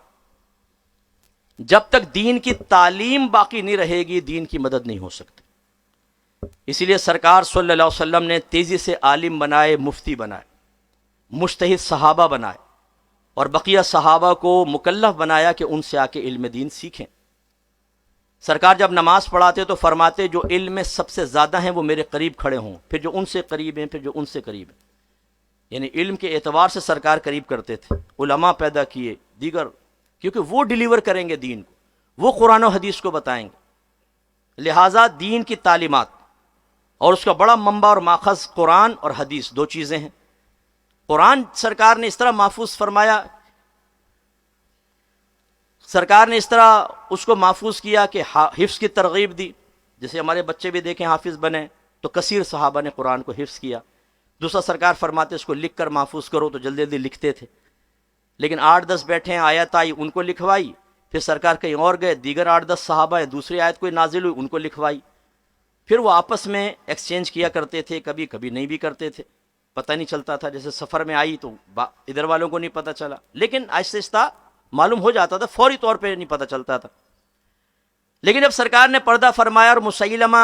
جب تک دین کی تعلیم باقی نہیں رہے گی دین کی مدد نہیں ہو سکتی۔ اسی لیے سرکار صلی اللہ علیہ وسلم نے تیزی سے عالم بنائے، مفتی بنائے، مجتہد صحابہ بنائے، اور بقیہ صحابہ کو مکلف بنایا کہ ان سے آ کے علم دین سیکھیں۔ سرکار جب نماز پڑھاتے تو فرماتے جو علم میں سب سے زیادہ ہیں وہ میرے قریب کھڑے ہوں، پھر جو ان سے قریب ہیں، پھر جو ان سے قریب ہیں، یعنی علم کے اعتبار سے سرکار قریب کرتے تھے۔ علماء پیدا کیے دیگر، کیونکہ وہ ڈیلیور کریں گے دین کو، وہ قرآن و حدیث کو بتائیں گے۔ لہٰذا دین کی تعلیمات اور اس کا بڑا منبع اور ماخذ قرآن اور حدیث، دو چیزیں ہیں۔ قرآن سرکار نے اس طرح محفوظ فرمایا، سرکار نے اس طرح اس کو محفوظ کیا کہ حفظ کی ترغیب دی، جیسے ہمارے بچے بھی دیکھیں حافظ بنے، تو کثیر صحابہ نے قرآن کو حفظ کیا۔ دوسرا سرکار فرماتے اس کو لکھ کر محفوظ کرو، تو جلدی جلدی لکھتے تھے، لیکن 8-10 بیٹھے ہیں، آیت آئی ان کو لکھوائی، پھر سرکار کہیں اور گئے، دیگر 8-10 صحابہ ہیں، دوسری آیت کوئی نازل ہوئی ان کو لکھوائی، پھر وہ آپس میں ایکسچینج کیا کرتے تھے، کبھی کبھی نہیں بھی کرتے تھے، پتہ نہیں چلتا تھا، جیسے سفر میں آئی تو ادھر والوں کو نہیں پتہ چلا، لیکن آہستہ آہستہ معلوم ہو جاتا تھا، فوری طور پہ نہیں پتہ چلتا تھا۔ لیکن جب سرکار نے پردہ فرمایا اور مسیلمہ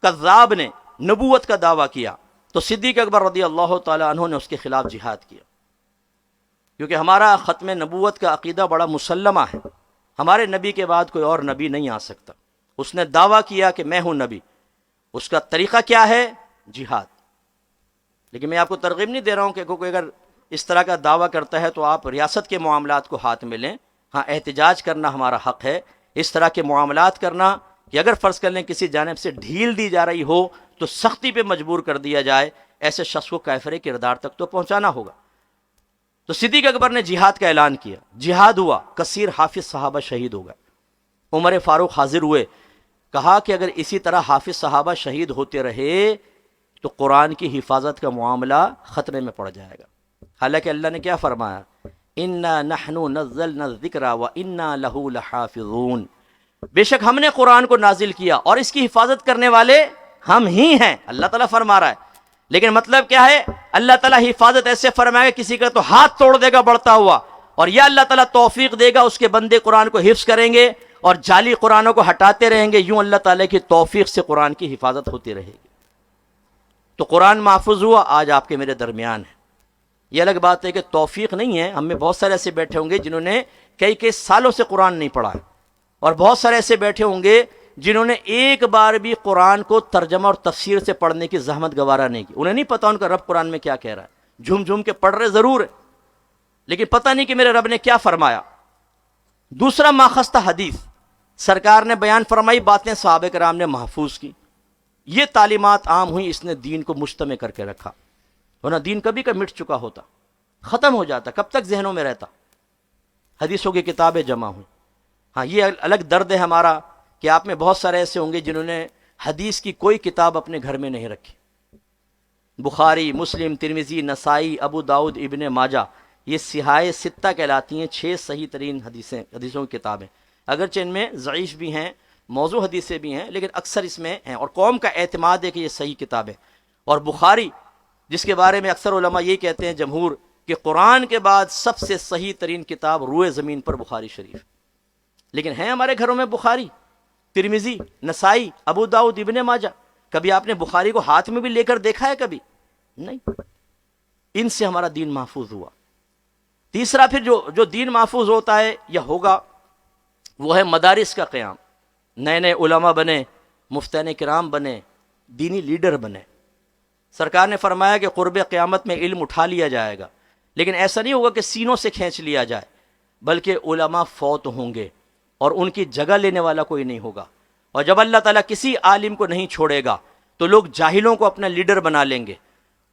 کذاب نے نبوت کا دعویٰ کیا تو صدیق اکبر رضی اللہ تعالی عنہ نے اس کے خلاف جہاد کیا، کیونکہ ہمارا ختم نبوت کا عقیدہ بڑا مسلمہ ہے، ہمارے نبی کے بعد کوئی اور نبی نہیں آ سکتا۔ اس نے دعویٰ کیا کہ میں ہوں نبی، اس کا طریقہ کیا ہے؟ جہاد۔ لیکن میں آپ کو ترغیب نہیں دے رہا ہوں کہ کوئی اگر اس طرح کا دعویٰ کرتا ہے تو آپ ریاست کے معاملات کو ہاتھ میں لیں، ہاں احتجاج کرنا ہمارا حق ہے، اس طرح کے معاملات کرنا کہ اگر فرض کر لیں کسی جانب سے ڈھیل دی جا رہی ہو تو سختی پہ مجبور کر دیا جائے، ایسے شخص کو کافر کردار تک تو پہنچانا ہوگا۔ تو صدیق اکبر نے جہاد کا اعلان کیا، جہاد ہوا، کثیر حافظ صحابہ شہید ہو گئے۔ عمر فاروق حاضر ہوئے، کہا کہ اگر اسی طرح حافظ صحابہ شہید ہوتے رہے تو قرآن کی حفاظت کا معاملہ خطرے میں پڑ جائے گا۔ حالانکہ اللہ نے کیا فرمایا؟ اِنَّا نَحْنُ نَزَّلْنَا الذِّكْرَ وَإِنَّا لَهُ لَحَافِظُونَ، بے شک ہم نے قرآن کو نازل کیا اور اس کی حفاظت کرنے والے ہم ہی ہیں، اللہ تعالیٰ فرما رہا ہے۔ لیکن مطلب کیا ہے؟ اللہ تعالیٰ حفاظت ایسے فرمائے گا کسی کا تو ہاتھ توڑ دے گا بڑھتا ہوا، اور یا اللہ تعالیٰ توفیق دے گا اس کے بندے قرآن کو حفظ کریں گے اور جعلی قرآنوں کو ہٹاتے رہیں گے، یوں اللہ تعالیٰ کی توفیق سے قرآن کی حفاظت ہوتی رہے گی۔ تو قرآن محفوظ ہوا، آج آپ کے میرے درمیان ہے۔ یہ الگ بات ہے کہ توفیق نہیں ہے، ہم میں بہت سارے ایسے بیٹھے ہوں گے جنہوں نے کئی سالوں سے قرآن نہیں پڑھا ہے، اور بہت سارے ایسے بیٹھے ہوں گے جنہوں نے ایک بار بھی قرآن کو ترجمہ اور تفسیر سے پڑھنے کی زحمت گوارا نہیں کی، انہیں نہیں پتا ان کا رب قرآن میں کیا کہہ رہا ہے، جھوم جھوم کے پڑھ رہے ضرور ہے لیکن پتہ نہیں کہ میرے رب نے کیا فرمایا۔ دوسرا ماخستہ حدیث، سرکار نے بیان فرمائی، باتیں صحابہ کرام نے محفوظ کی، یہ تعلیمات عام ہوئی، اس نے دین کو مجتمع کر کے رکھا، ورنہ دین کبھی کا مٹ چکا ہوتا، ختم ہو جاتا، کب تک ذہنوں میں رہتا۔ حدیثوں کی کتابیں جمع ہوئیں۔ ہاں یہ الگ درد ہے ہمارا کہ آپ میں بہت سارے ایسے ہوں گے جنہوں نے حدیث کی کوئی کتاب اپنے گھر میں نہیں رکھی۔ بخاری، مسلم، ترمذی، نسائی، ابو داؤد، ابن ماجہ، یہ سہائے ستہ کہلاتی ہیں، 6 صحیح ترین حدیثوں کی کتابیں، اگرچہ ان میں ضعیف بھی ہیں، موضوع حدیثیں بھی ہیں، لیکن اکثر اس میں ہیں، اور قوم کا اعتماد ہے کہ یہ صحیح کتابیں۔ اور بخاری، جس کے بارے میں اکثر علماء یہ کہتے ہیں جمہور کہ قرآن کے بعد سب سے صحیح ترین کتاب روئے زمین پر بخاری شریف، لیکن ہیں ہمارے گھروں میں بخاری، ترمذی، نسائی، ابو داؤد، ابن ماجہ، کبھی آپ نے بخاری کو ہاتھ میں بھی لے کر دیکھا ہے؟ کبھی نہیں۔ ان سے ہمارا دین محفوظ ہوا۔ تیسرا پھر جو دین محفوظ ہوتا ہے یا ہوگا وہ ہے مدارس کا قیام، نئے نئے علماء بنے، مفتیان کرام بنے، دینی لیڈر بنے۔ سرکار نے فرمایا کہ قرب قیامت میں علم اٹھا لیا جائے گا، لیکن ایسا نہیں ہوگا کہ سینوں سے کھینچ لیا جائے، بلکہ علماء فوت ہوں گے اور ان کی جگہ لینے والا کوئی نہیں ہوگا۔ اور جب اللہ تعالیٰ کسی عالم کو نہیں چھوڑے گا تو لوگ جاہلوں کو اپنا لیڈر بنا لیں گے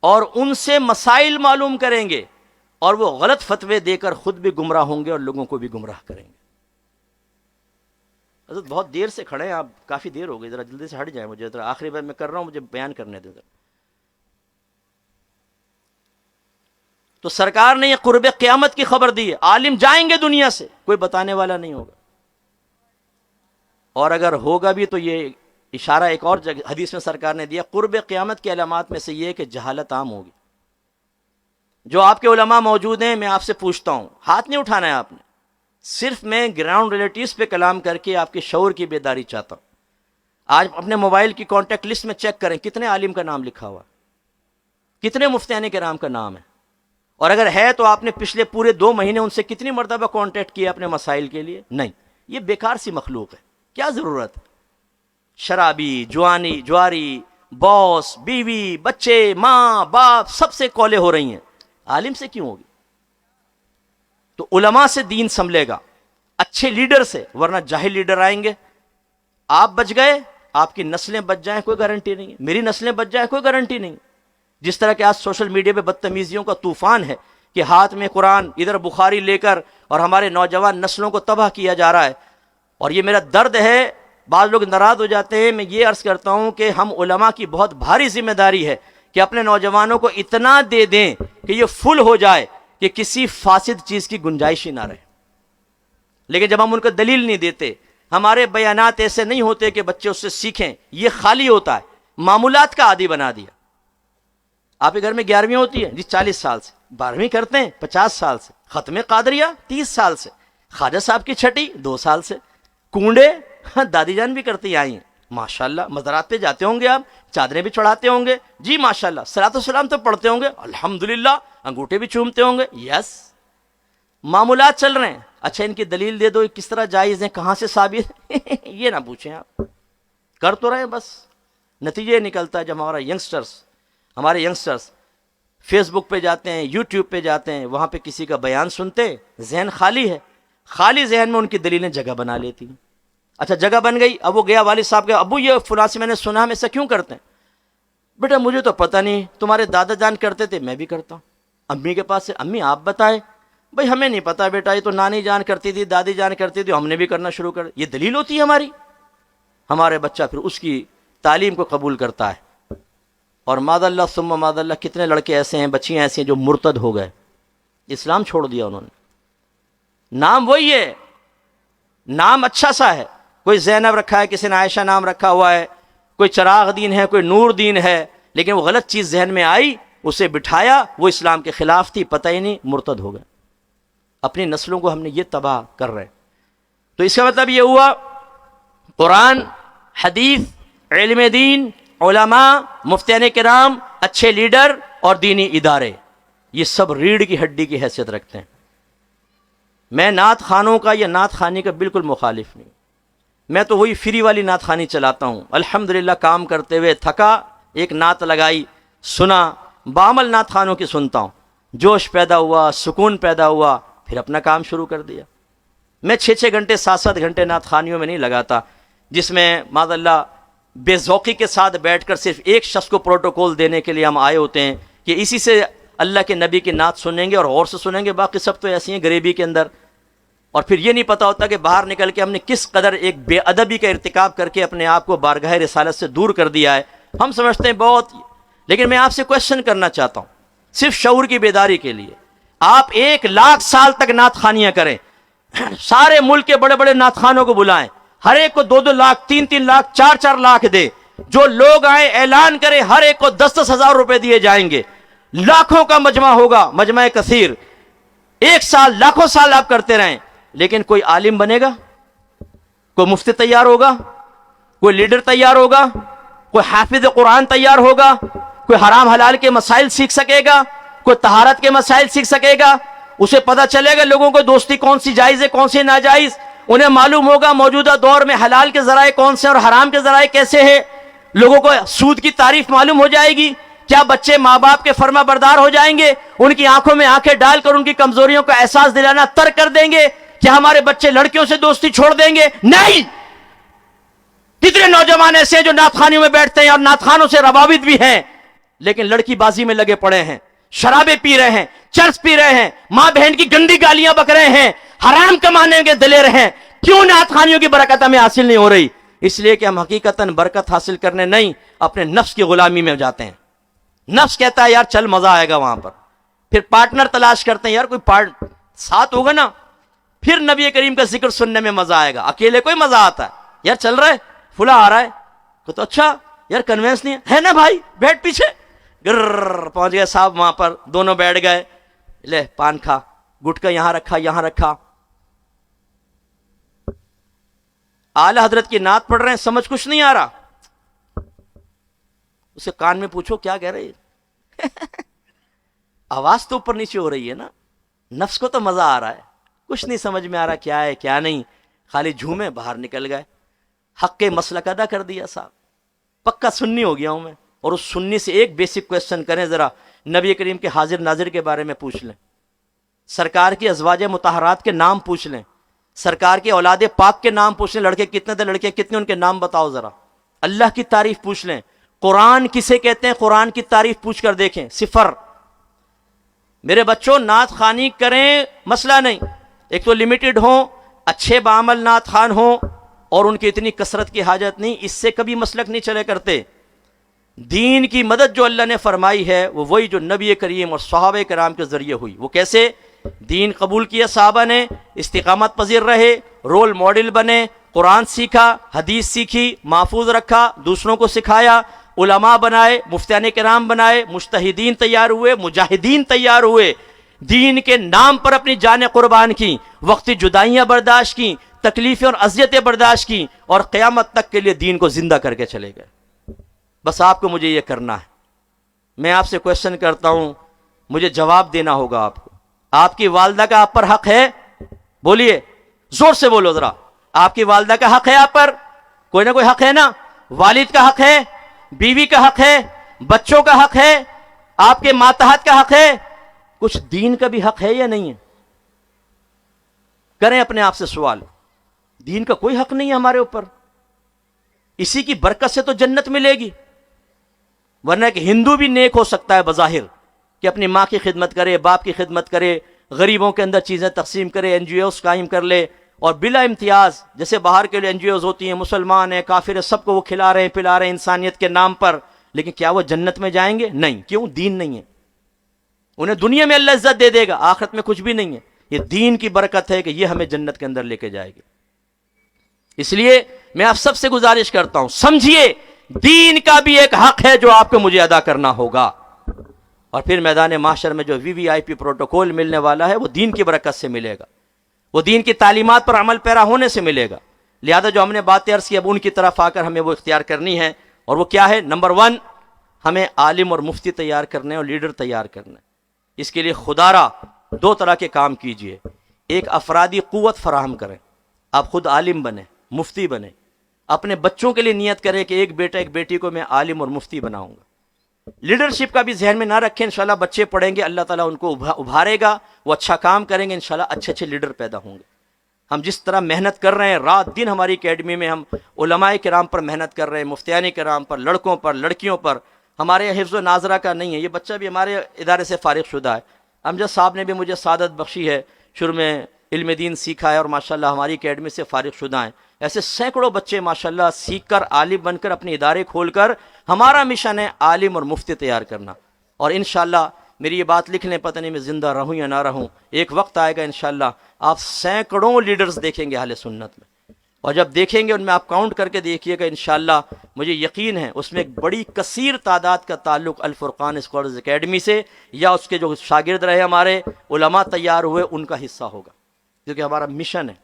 اور ان سے مسائل معلوم کریں گے، اور وہ غلط فتوے دے کر خود بھی گمراہ ہوں گے اور لوگوں کو بھی گمراہ کریں گے۔ حضرت بہت دیر سے کھڑے ہیں آپ، کافی دیر ہو گئی، ذرا جلدی سے ہٹ جائیں، مجھے ذرا آخری بار میں کر رہا ہوں، مجھے بیان کرنے دیں ذرا۔ تو سرکار نے یہ قرب قیامت کی خبر دی ہے، عالم جائیں گے دنیا سے، کوئی بتانے والا نہیں ہوگا، اور اگر ہوگا بھی تو یہ اشارہ ایک اور جگہ حدیث میں سرکار نے دیا، قرب قیامت کی علامات میں سے یہ ہے کہ جہالت عام ہوگی۔ جو آپ کے علماء موجود ہیں، میں آپ سے پوچھتا ہوں، ہاتھ نہیں اٹھانا ہے آپ نے، صرف میں گراؤنڈ ریلیٹیوز پہ کلام کر کے آپ کے شعور کی بیداری چاہتا ہوں۔ آج اپنے موبائل کی کانٹیکٹ لسٹ میں چیک کریں کتنے عالم کا نام لکھا ہوا، کتنے مفتیان کرام کا نام ہے، اور اگر ہے تو آپ نے پچھلے پورے 2 مہینے ان سے کتنی مرتبہ کانٹیکٹ کیا اپنے مسائل کے لیے؟ نہیں۔ یہ بیکار سی مخلوق ہے، کیا ضرورت ہے؟ شرابی، جواری، باس، بیوی، بچے، ماں باپ، سب سے کالیں ہو رہی ہیں، عالم سے کیوں ہوگی؟ تو علماء سے دین سنبھلے گا، اچھے لیڈر سے، ورنہ جاہل لیڈر آئیں گے، آپ بچ گئے، آپ کی نسلیں بچ جائیں کوئی گارنٹی نہیں ہے، میری نسلیں بچ جائیں کوئی گارنٹی نہیں۔ جس طرح کہ آج سوشل میڈیا پہ بدتمیزیوں کا طوفان ہے کہ ہاتھ میں قرآن، ادھر بخاری لے کر، اور ہمارے نوجوان نسلوں کو تباہ کیا جا رہا ہے، اور یہ میرا درد ہے۔ بعض لوگ ناراض ہو جاتے ہیں، میں یہ عرض کرتا ہوں کہ ہم علماء کی بہت بھاری ذمہ داری ہے کہ اپنے نوجوانوں کو اتنا دے دیں کہ یہ فل ہو جائے کہ کسی فاسد چیز کی گنجائش ہی نہ رہے۔ لیکن جب ہم ان کو دلیل نہیں دیتے، ہمارے بیانات ایسے نہیں ہوتے کہ بچے اس سے سیکھیں، یہ خالی ہوتا ہے، معمولات کا عادی بنا دیا۔ آپ کے گھر میں 11ویں ہوتی ہے جی 40 سال سے، 12ویں کرتے ہیں 50 سال سے، ختم قادریہ 30 سال سے، خواجہ صاحب کی چھٹی 2 سال سے، کنڈے دادی جان بھی کرتی آئی ہیں، ماشاءاللہ۔ مزارات پہ جاتے ہوں گے آپ، چادریں بھی چڑھاتے ہوں گے جی ماشاءاللہ، صلاۃ و سلام تو پڑھتے ہوں گے الحمدللہ، انگوٹھے بھی چومتے ہوں گے، یس، معمولات چل رہے ہیں۔ اچھا ان کی دلیل دے دو، کس طرح جائز ہیں، کہاں سے ثابت یہ نہ پوچھیں آپ، کر تو رہے ہیں بس۔ نتیجہ یہ نکلتا ہے جب ہمارے ینگسٹرز فیس بک پہ جاتے ہیں، یوٹیوب پہ جاتے ہیں، وہاں پہ کسی کا بیان سنتے، ذہن خالی ہے، خالی ذہن میں ان کی دلیلیں جگہ بنا لیتی ہیں۔ اچھا جگہ بن گئی، اب وہ گیا والد صاحب کے، ابو یہ فلاں سے میں نے سنا، ہم ایسا کیوں کرتے ہیں؟ بیٹا مجھے تو پتہ نہیں، تمہارے دادا جان کرتے تھے میں بھی کرتا ہوں۔ امی کے پاس سے، امی آپ بتائیں، بھائی ہمیں نہیں پتا بیٹا، یہ تو نانی جان کرتی تھی، دادی جان کرتی تھی، ہم نے بھی کرنا شروع کر، یہ دلیل ہوتی ہے ہماری؟ ہمارے بچہ پھر اس کی تعلیم کو قبول کرتا ہے۔ اور ماذ اللہ ثم ماذ اللہ، کتنے لڑکے ایسے ہیں، بچیاں ایسی ہیں جو مرتد ہو گئے، اسلام چھوڑ دیا انہوں نے، نام وہی ہے، نام اچھا سا ہے، کوئی زینب رکھا ہے، کسی نے عائشہ نام رکھا ہوا ہے، کوئی چراغ دین ہے، کوئی نور دین ہے، لیکن وہ غلط چیز ذہن میں آئی، اسے بٹھایا، وہ اسلام کے خلاف تھی، پتہ ہی نہیں، مرتد ہو گئے۔ اپنی نسلوں کو ہم نے یہ تباہ کر رہے۔ تو اس کا مطلب یہ ہوا، قرآن، حدیث، علم دین، علماء، مفتیان کرام، اچھے لیڈر اور دینی ادارے، یہ سب ریڑھ کی ہڈی کی حیثیت رکھتے ہیں۔ میں نعت خانوں کا یا نعت خانی کا بالکل مخالف نہیں، میں تو وہی فری والی نعت خانی چلاتا ہوں۔ الحمدللہ کام کرتے ہوئے تھکا، ایک نعت لگائی، سنا، بعمل نعت خانوں کی سنتا ہوں، جوش پیدا ہوا، سکون پیدا ہوا، پھر اپنا کام شروع کر دیا۔ میں 6 گھنٹے 7 گھنٹے نعت خانیوں میں نہیں لگاتا، جس میں معاذ اللہ بے ذوقی کے ساتھ بیٹھ کر صرف ایک شخص کو پروٹوکول دینے کے لیے ہم آئے ہوتے ہیں کہ اسی سے اللہ کے نبی کی نعت سنیں گے اور غور سے سنیں گے، باقی سب تو ایسی ہیں غریبی کے اندر، اور پھر یہ نہیں پتہ ہوتا کہ باہر نکل کے ہم نے کس قدر ایک بے ادبی کا ارتکاب کر کے اپنے آپ کو بارگاہ رسالت سے دور کر دیا ہے۔ ہم سمجھتے ہیں بہت، لیکن میں آپ سے کوشچن کرنا چاہتا ہوں صرف شعور کی بیداری کے لیے، آپ 1,00,000 سال تک نعت خانیاں کریں، سارے ملک کے بڑے بڑے نعت خانوں کو بلائیں، ہر ایک کو 2-2 لاکھ، 3-3 لاکھ، 4-4 لاکھ دے، جو لوگ آئیں اعلان کرے، ہر ایک کو 10-10 ہزار روپے دیے جائیں گے، لاکھوں کا مجمع ہوگا، مجمع کثیر، 1 سال، لاکھوں سال آپ کرتے رہیں، لیکن کوئی عالم بنے گا؟ کوئی مفتی تیار ہوگا؟ کوئی لیڈر تیار ہوگا؟ کوئی حافظ قرآن تیار ہوگا؟ کوئی حرام حلال کے مسائل سیکھ سکے گا؟ کوئی طہارت کے مسائل سیکھ سکے گا؟ اسے پتہ چلے گا لوگوں کو دوستی کون سی جائز ہے، کون سی ناجائز، انہیں معلوم ہوگا موجودہ دور میں حلال کے ذرائع کون سے اور حرام کے ذرائع کیسے ہیں، لوگوں کو سود کی تعریف معلوم ہو جائے گی، کیا بچے ماں باپ کے فرما بردار ہو جائیں گے، ان کی آنکھوں میں آنکھیں ڈال کر ان کی کمزوریوں کا احساس دلانا ترک کر دیں گے، کیا ہمارے بچے لڑکیوں سے دوستی چھوڑ دیں گے؟ نہیں۔ کتنے نوجوان ایسے ہیں جو نعت خانیوں میں بیٹھتے ہیں اور نعت خانوں سے روابط بھی ہیں، لیکن لڑکی بازی میں لگے پڑے ہیں، شرابیں پی رہے ہیں، چرس پی رہے ہیں، ماں بہن کی گندی گالیاں بک رہے ہیں، حرام کمانے کے دلیر ہیں۔ کیوں نعت خانیوں کی برکت ہمیں حاصل نہیں ہو رہی؟ اس لیے کہ ہم حقیقتاً برکت حاصل کرنے نہیں، اپنے نفس کی غلامی میں جاتے ہیں۔ نفس کہتا ہے یار چل مزہ آئے گا وہاں پر، پھر پارٹنر تلاش کرتے ہیں، یار کوئی ساتھ ہوگا نا، پھر نبی کریم کا ذکر سننے میں مزہ آئے گا، اکیلے کوئی مزہ آتا ہے؟ یار چل رہا ہے، فلاں آ رہا ہے تو اچھا یار کنوینس نہیں ہے نا بھائی، بیٹھ پیچھے، گر پہنچ گئے صاحب وہاں پر، دونوں بیٹھ گئے، لے پان کھا، گٹکا یہاں رکھا، یہاں رکھا، اعلی حضرت کی نعت پڑھ رہے ہیں، سمجھ کچھ نہیں آ رہا، اسے کان میں پوچھو کیا کہہ رہے ہیں آواز تو اوپر نیچے ہو رہی ہے نا، نفس کو تو مزہ آ رہا ہے، کچھ نہیں سمجھ میں آ رہا کیا ہے کیا نہیں، خالی جھومے باہر نکل گئے، حق کے مسلک ادا کر دیا صاحب، پکا سنی ہو گیا ہوں میں۔ اور اس سنی سے ایک بیسک کویسچن کریں ذرا، نبی کریم کے حاضر ناظر کے بارے میں پوچھ لیں، سرکار کی ازواج مطہرات کے نام پوچھ لیں، سرکار کے اولاد پاک کے نام پوچھ لیں، لڑکے کتنے تھے لڑکے کتنے، ان کے نام بتاؤ ذرا، اللہ کی تعریف پوچھ لیں، قرآن کسے کہتے ہیں قرآن کی تعریف پوچھ کر دیکھیں، صفر۔ میرے بچوں نعت خوانی کریں مسئلہ نہیں، ایک تو لمیٹڈ ہوں، اچھے بعمل نعت خوان ہوں، اور ان کی اتنی کثرت کی حاجت نہیں، اس سے کبھی مسلک نہیں چلے کرتے۔ دین کی مدد جو اللہ نے فرمائی ہے وہ وہی جو نبی کریم اور صحابہ کرام کے ذریعے ہوئی۔ وہ کیسے؟ دین قبول کیا صحابہ نے، استقامت پذیر رہے، رول ماڈل بنے، قرآن سیکھا، حدیث سیکھی، محفوظ رکھا، دوسروں کو سکھایا، علماء بنائے، مفتیان کرام بنائے، مجتہدین تیار ہوئے، مجاہدین تیار ہوئے، دین کے نام پر اپنی جانیں قربان کی، وقتی جدائیاں برداشت کی، تکلیفیں اور اذیتیں برداشت کی، اور قیامت تک کے لیے دین کو زندہ کر کے چلے گئے۔ بس آپ کو مجھے یہ کرنا ہے۔ میں آپ سے کویسچن کرتا ہوں، مجھے جواب دینا ہوگا آپ کو۔ آپ کی والدہ کا آپ پر حق ہے؟ بولیے، زور سے بولو ذرا، آپ کی والدہ کا حق ہے آپ پر؟ کوئی نہ کوئی حق ہے نا؟ والد کا حق ہے، بیوی کا حق ہے، بچوں کا حق ہے، آپ کے ماتحت کا حق ہے، کچھ دین کا بھی حق ہے یا نہیں ہے؟ کریں اپنے آپ سے سوال، دین کا کوئی حق نہیں ہے ہمارے اوپر؟ اسی کی برکت سے تو جنت ملے گی۔ ورنہ کہ ہندو بھی نیک ہو سکتا ہے بظاہر کہ اپنی ماں کی خدمت کرے، باپ کی خدمت کرے، غریبوں کے اندر چیزیں تقسیم کرے، این جی اوز قائم کر لے، اور بلا امتیاز جیسے باہر کے این جی اوز ہوتی ہیں، مسلمان ہیں کافر ہیں سب کو وہ کھلا رہے ہیں پلا رہے ہیں انسانیت کے نام پر، لیکن کیا وہ جنت میں جائیں گے؟ نہیں. کیوں؟ دین نہیں ہے. انہیں دنیا میں اللہ عزت دے دے گا، آخرت میں کچھ بھی نہیں ہے. یہ دین کی برکت ہے کہ یہ ہمیں جنت کے اندر لے کے جائے گی. اس لیے میں آپ سب سے گزارش کرتا ہوں، سمجھیے دین کا بھی ایک حق ہے جو آپ کو مجھے ادا کرنا ہوگا، اور پھر میدان محشر میں جو وی وی آئی پی پروٹوکول ملنے والا ہے وہ دین کی برکت سے ملے گا، وہ دین کی تعلیمات پر عمل پیرا ہونے سے ملے گا. لہذا جو ہم نے باتیں عرض کی اب ان کی طرف آ کر ہمیں وہ اختیار کرنی ہے، اور وہ کیا ہے؟ نمبر 1 ہمیں عالم اور مفتی تیار کرنے اور لیڈر تیار کرنا ہے. اس کے لیے خدا را 2 طرح کے کام کیجئے. ایک افرادی قوت فراہم کریں، آپ خود عالم بنیں، مفتی بنیں. اپنے بچوں کے لیے نیت کریں کہ ایک بیٹا ایک بیٹی کو میں عالم اور مفتی بناؤں گا. لیڈرشپ کا بھی ذہن میں نہ رکھیں، انشاءاللہ بچے پڑھیں گے، اللہ تعالیٰ ان کو ابھارے گا، وہ اچھا کام کریں گے، انشاءاللہ اچھے اچھے لیڈر پیدا ہوں گے. ہم جس طرح محنت کر رہے ہیں، رات دن ہماری اکیڈمی میں ہم علماء کرام پر محنت کر رہے ہیں، مفتیان کرام پر، لڑکوں پر، لڑکیوں پر. ہمارے حفظ و ناظرہ کا نہیں ہے، یہ بچہ بھی ہمارے ادارے سے فارغ شدہ ہے. امجد صاحب نے بھی مجھے سعادت بخشی ہے، شروع میں علم دین سیکھا ہے اور ماشاءاللہ ہماری اکیڈمی سے فارغ شدہ ہیں. ایسے سینکڑوں بچے ماشاءاللہ سیکھ کر عالم بن کر اپنے ادارے کھول کر، ہمارا مشن ہے عالم اور مفتی تیار کرنا. اور انشاءاللہ میری یہ بات لکھ لیں، پتہ نہیں میں زندہ رہوں یا نہ رہوں، ایک وقت آئے گا انشاءاللہ آپ سینکڑوں لیڈرز دیکھیں گے اہل سنت میں، اور جب دیکھیں گے ان میں آپ کاؤنٹ کر کے دیکھیے گا انشاءاللہ مجھے یقین ہے اس میں ایک بڑی کثیر تعداد کا تعلق الفرقان اسکالرز اکیڈمی سے یا اس کے جو شاگرد رہے ہمارے علماء تیار ہوئے ان کا حصہ ہوگا، کیونکہ ہمارا مشن ہے.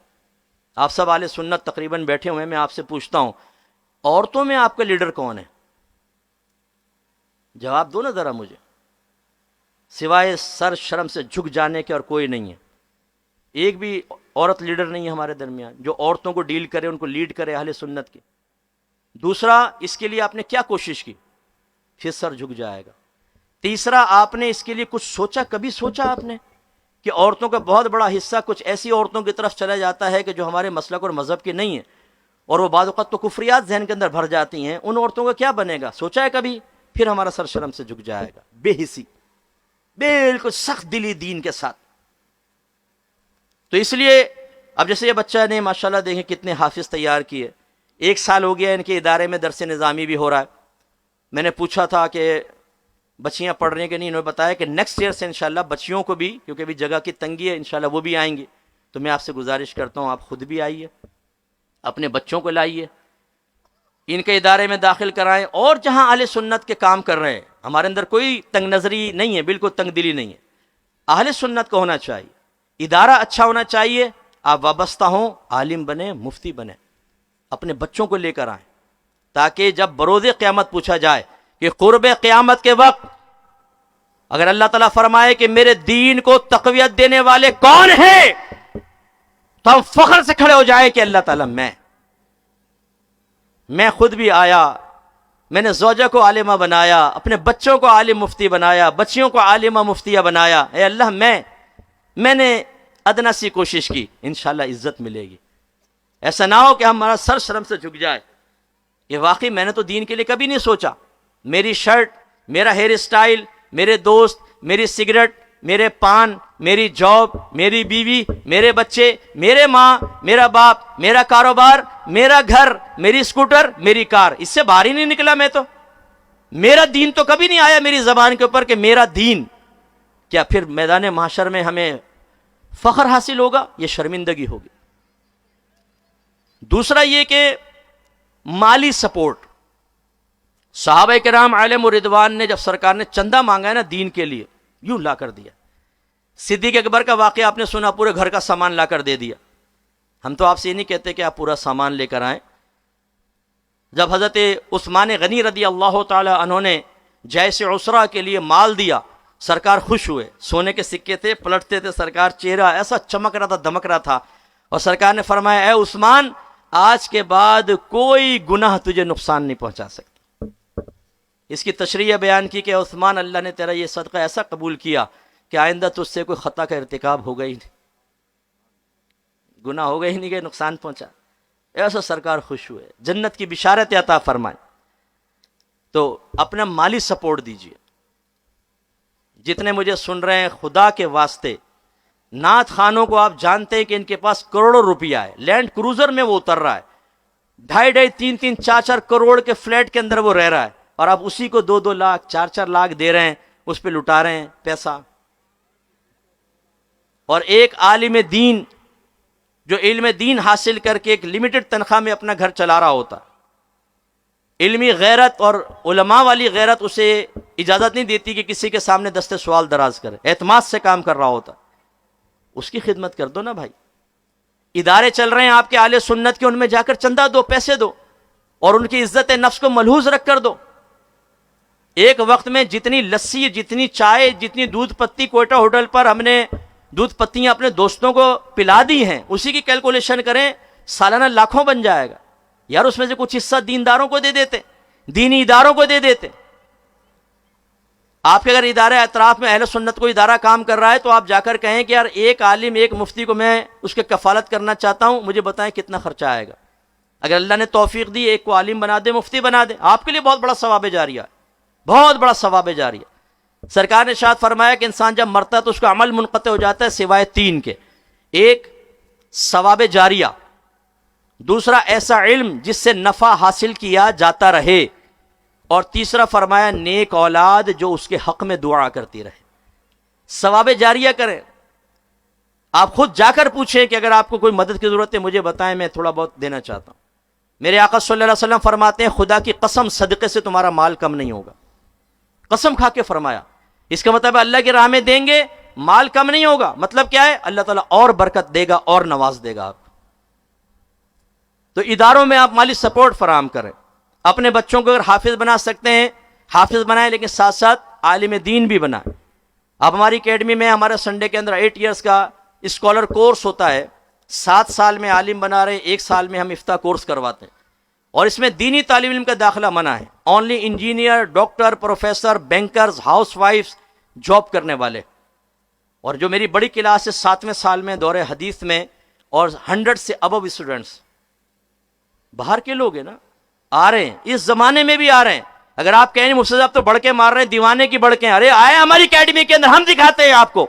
آپ سب اہل سنت تقریباً بیٹھے ہوئے ہیں، میں آپ سے پوچھتا ہوں عورتوں میں آپ کا لیڈر کون ہے؟ جواب دو نا ذرا مجھے. سوائے سر شرم سے جھک جانے کے اور کوئی نہیں ہے. ایک بھی عورت لیڈر نہیں ہے ہمارے درمیان جو عورتوں کو ڈیل کرے، ان کو لیڈ کرے اہل سنت کی. دوسرا، اس کے لیے آپ نے کیا کوشش کی؟ پھر سر جھک جائے گا. تیسرا، آپ نے اس کے لیے کچھ سوچا؟ کبھی سوچا آپ نے کہ عورتوں کا بہت بڑا حصہ کچھ ایسی عورتوں کی طرف چلا جاتا ہے کہ جو ہمارے مسلک اور مذہب کی نہیں ہیں، اور وہ بعض اوقات تو کفریات ذہن کے اندر بھر جاتی ہیں، ان عورتوں کا کیا بنے گا؟ سوچا ہے کبھی؟ پھر ہمارا سر شرم سے جھک جائے گا. بے حسی، بالکل سخت دلی دین کے ساتھ. تو اس لیے اب جیسے یہ بچہ نے ماشاءاللہ دیکھیں کتنے حافظ تیار کیے، 1 سال ہو گیا ان کے ادارے میں درس نظامی بھی ہو رہا ہے. میں نے پوچھا تھا کہ بچیاں پڑھ رہی ہیں کہ نہیں، انہوں نے بتایا کہ نیکسٹ ایئر سے انشاءاللہ بچیوں کو بھی، کیونکہ ابھی جگہ کی تنگی ہے، انشاءاللہ وہ بھی آئیں گی. تو میں آپ سے گزارش کرتا ہوں آپ خود بھی آئیے، اپنے بچوں کو لائیے، ان کے ادارے میں داخل کرائیں. اور جہاں اہل سنت کے کام کر رہے ہیں، ہمارے اندر کوئی تنگ نظری نہیں ہے، بالکل تنگ دلی نہیں ہے. اہل سنت کو ہونا چاہیے، ادارہ اچھا ہونا چاہیے، آپ وابستہ ہوں، عالم بنیں، مفتی بنیں، اپنے بچوں کو لے کر آئیں، تاکہ جب بروز قیامت پوچھا جائے کہ قرب قیامت کے وقت اگر اللہ تعالیٰ فرمائے کہ میرے دین کو تقویت دینے والے کون ہیں، تو ہم فخر سے کھڑے ہو جائیں کہ اللہ تعالیٰ میں خود بھی آیا، میں نے زوجہ کو عالمہ بنایا، اپنے بچوں کو عالم مفتی بنایا، بچیوں کو عالمہ مفتیہ بنایا. اے اللہ میں نے ادنا سی کوشش کی، انشاءاللہ عزت ملے گی. ایسا نہ ہو کہ ہمارا سر شرم سے جھک جائے کہ واقعی میں نے تو دین کے لیے کبھی نہیں سوچا. میری شرٹ، میرا ہیئر اسٹائل، میرے دوست، میری سگریٹ، میرے پان، میری جاب، میری بیوی، میرے بچے، میرے ماں، میرا باپ، میرا کاروبار، میرا گھر، میری اسکوٹر، میری کار، اس سے باہر ہی نہیں نکلا. میں تو میرا دین تو کبھی نہیں آیا میری زبان کے اوپر کہ میرا دین. کیا پھر میدان محشر میں ہمیں فخر حاصل ہوگا؟ یہ شرمندگی ہوگی. دوسرا یہ کہ مالی سپورٹ. صحابہ کرام علیہم رضوان نے جب سرکار نے چندہ مانگا ہے نا دین کے لیے، یوں لا کر دیا. صدیق اکبر کا واقعہ آپ نے سنا، پورے گھر کا سامان لا کر دے دیا. ہم تو آپ سے یہ نہیں کہتے کہ آپ پورا سامان لے کر آئیں. جب حضرت عثمان غنی رضی اللہ تعالی عنہ نے جیش عسرہ کے لیے مال دیا، سرکار خوش ہوئے. سونے کے سکے تھے، پلٹتے تھے، سرکار چہرہ ایسا چمک رہا تھا، دمک رہا تھا. اور سرکار نے فرمایا اے عثمان، آج کے بعد کوئی گناہ تجھے نقصان نہیں پہنچا سکتا. اس کی تشریح بیان کی کہ عثمان، اللہ نے تیرا یہ صدقہ ایسا قبول کیا کہ آئندہ تجھ سے کوئی خطا کا ارتکاب ہوگا ہی نہیں، گناہ ہوگا ہی نہیں کہ نقصان پہنچا. ایسا سرکار خوش ہوئے، جنت کی بشارت عطا فرمائے. تو اپنا مالی سپورٹ دیجیے. جتنے مجھے سن رہے ہیں خدا کے واسطے، نعت خانوں کو آپ جانتے ہیں کہ ان کے پاس کروڑوں روپیہ ہے، لینڈ کروزر میں وہ اتر رہا ہے، 2.5 4 کروڑ کے فلیٹ کے اندر وہ رہ رہا ہے، اور آپ اسی کو 2 لاکھ 4 لاکھ دے رہے ہیں، اس پہ لٹا رہے ہیں پیسہ. اور ایک عالم دین جو علم دین حاصل کر کے ایک لمیٹڈ تنخواہ میں اپنا گھر چلا رہا ہوتا، علمی غیرت اور علماء والی غیرت اسے اجازت نہیں دیتی کہ کسی کے سامنے دستے سوال دراز کرے، اعتماد سے کام کر رہا ہوتا، اس کی خدمت کر دو نا بھائی. ادارے چل رہے ہیں آپ کے اہل سنت کے، ان میں جا کر چندہ دو، پیسے دو، اور ان کی عزت نفس کو ملحوظ رکھ کر دو. ایک وقت میں جتنی لسی، جتنی چائے، جتنی دودھ پتی کوئٹہ ہوٹل پر ہم نے دودھ پتیاں اپنے دوستوں کو پلا دی ہیں، اسی کی کیلکولیشن کریں، سالانہ لاکھوں بن جائے گا. یار اس میں سے کچھ حصہ دینداروں کو دے دیتے، دینی اداروں کو دے دیتے. آپ کے اگر ادارے اطراف میں اہل سنت کو ادارہ کام کر رہا ہے تو آپ جا کر کہیں کہ یار ایک عالم، ایک مفتی کو میں اس کے کفالت کرنا چاہتا ہوں، مجھے بتائیں کتنا خرچہ آئے گا. اگر اللہ نے توفیق دی ایک کو عالم بنا دے، مفتی بنا دے، آپ کے لیے بہت بڑا ثواب جاریہ ہے، بہت بڑا ثواب جاریہ. سرکار نے ارشاد فرمایا کہ انسان جب مرتا ہے تو اس کا عمل منقطع ہو جاتا ہے سوائے 3 کے: ایک ثواب جاریہ، دوسرا ایسا علم جس سے نفع حاصل کیا جاتا رہے، اور تیسرا فرمایا نیک اولاد جو اس کے حق میں دعا کرتی رہے. ثواب جاریہ کریں. آپ خود جا کر پوچھیں کہ اگر آپ کو کوئی مدد کی ضرورت ہے مجھے بتائیں، میں تھوڑا بہت دینا چاہتا ہوں. میرے آقا صلی اللہ علیہ وسلم فرماتے ہیں خدا کی قسم صدقے سے تمہارا مال کم نہیں ہوگا. قسم کھا کے فرمایا. اس کا مطلب اللہ کی راہ میں دیں گے مال کم نہیں ہوگا. مطلب کیا ہے؟ اللہ تعالیٰ اور برکت دے گا اور نواز دے گا آپ کو. تو اداروں میں آپ مالی سپورٹ فراہم کریں. اپنے بچوں کو اگر حافظ بنا سکتے ہیں حافظ بنائیں، لیکن ساتھ ساتھ عالم دین بھی بنائیں. اب ہماری اکیڈمی میں ہمارے سنڈے کے اندر 8 ایئرس کا اسکالر کورس ہوتا ہے. 7 سال میں عالم بنا رہے، 1 سال میں ہم افتاح کورس کرواتے ہیں، اور اس میں دینی طالب علم کا داخلہ منع ہے. Only engineer, doctor, professor, bankers, ہاؤس وائفز، جاب کرنے والے. اور جو میری بڑی کلاس ہے 7ویں سال میں دور حدیث میں، اور 100 سے ابو اسٹوڈنٹس باہر کے لوگ ہیں نا، آ رہے ہیں، اس زمانے میں بھی آ رہے ہیں. اگر آپ کہیں مفتی صاحب تو بڑھ کے مار رہے ہیں، دیوانے کی بڑھ کے، ارے آئے ہماری اکیڈمی کے اندر، ہم دکھاتے ہیں آپ کو.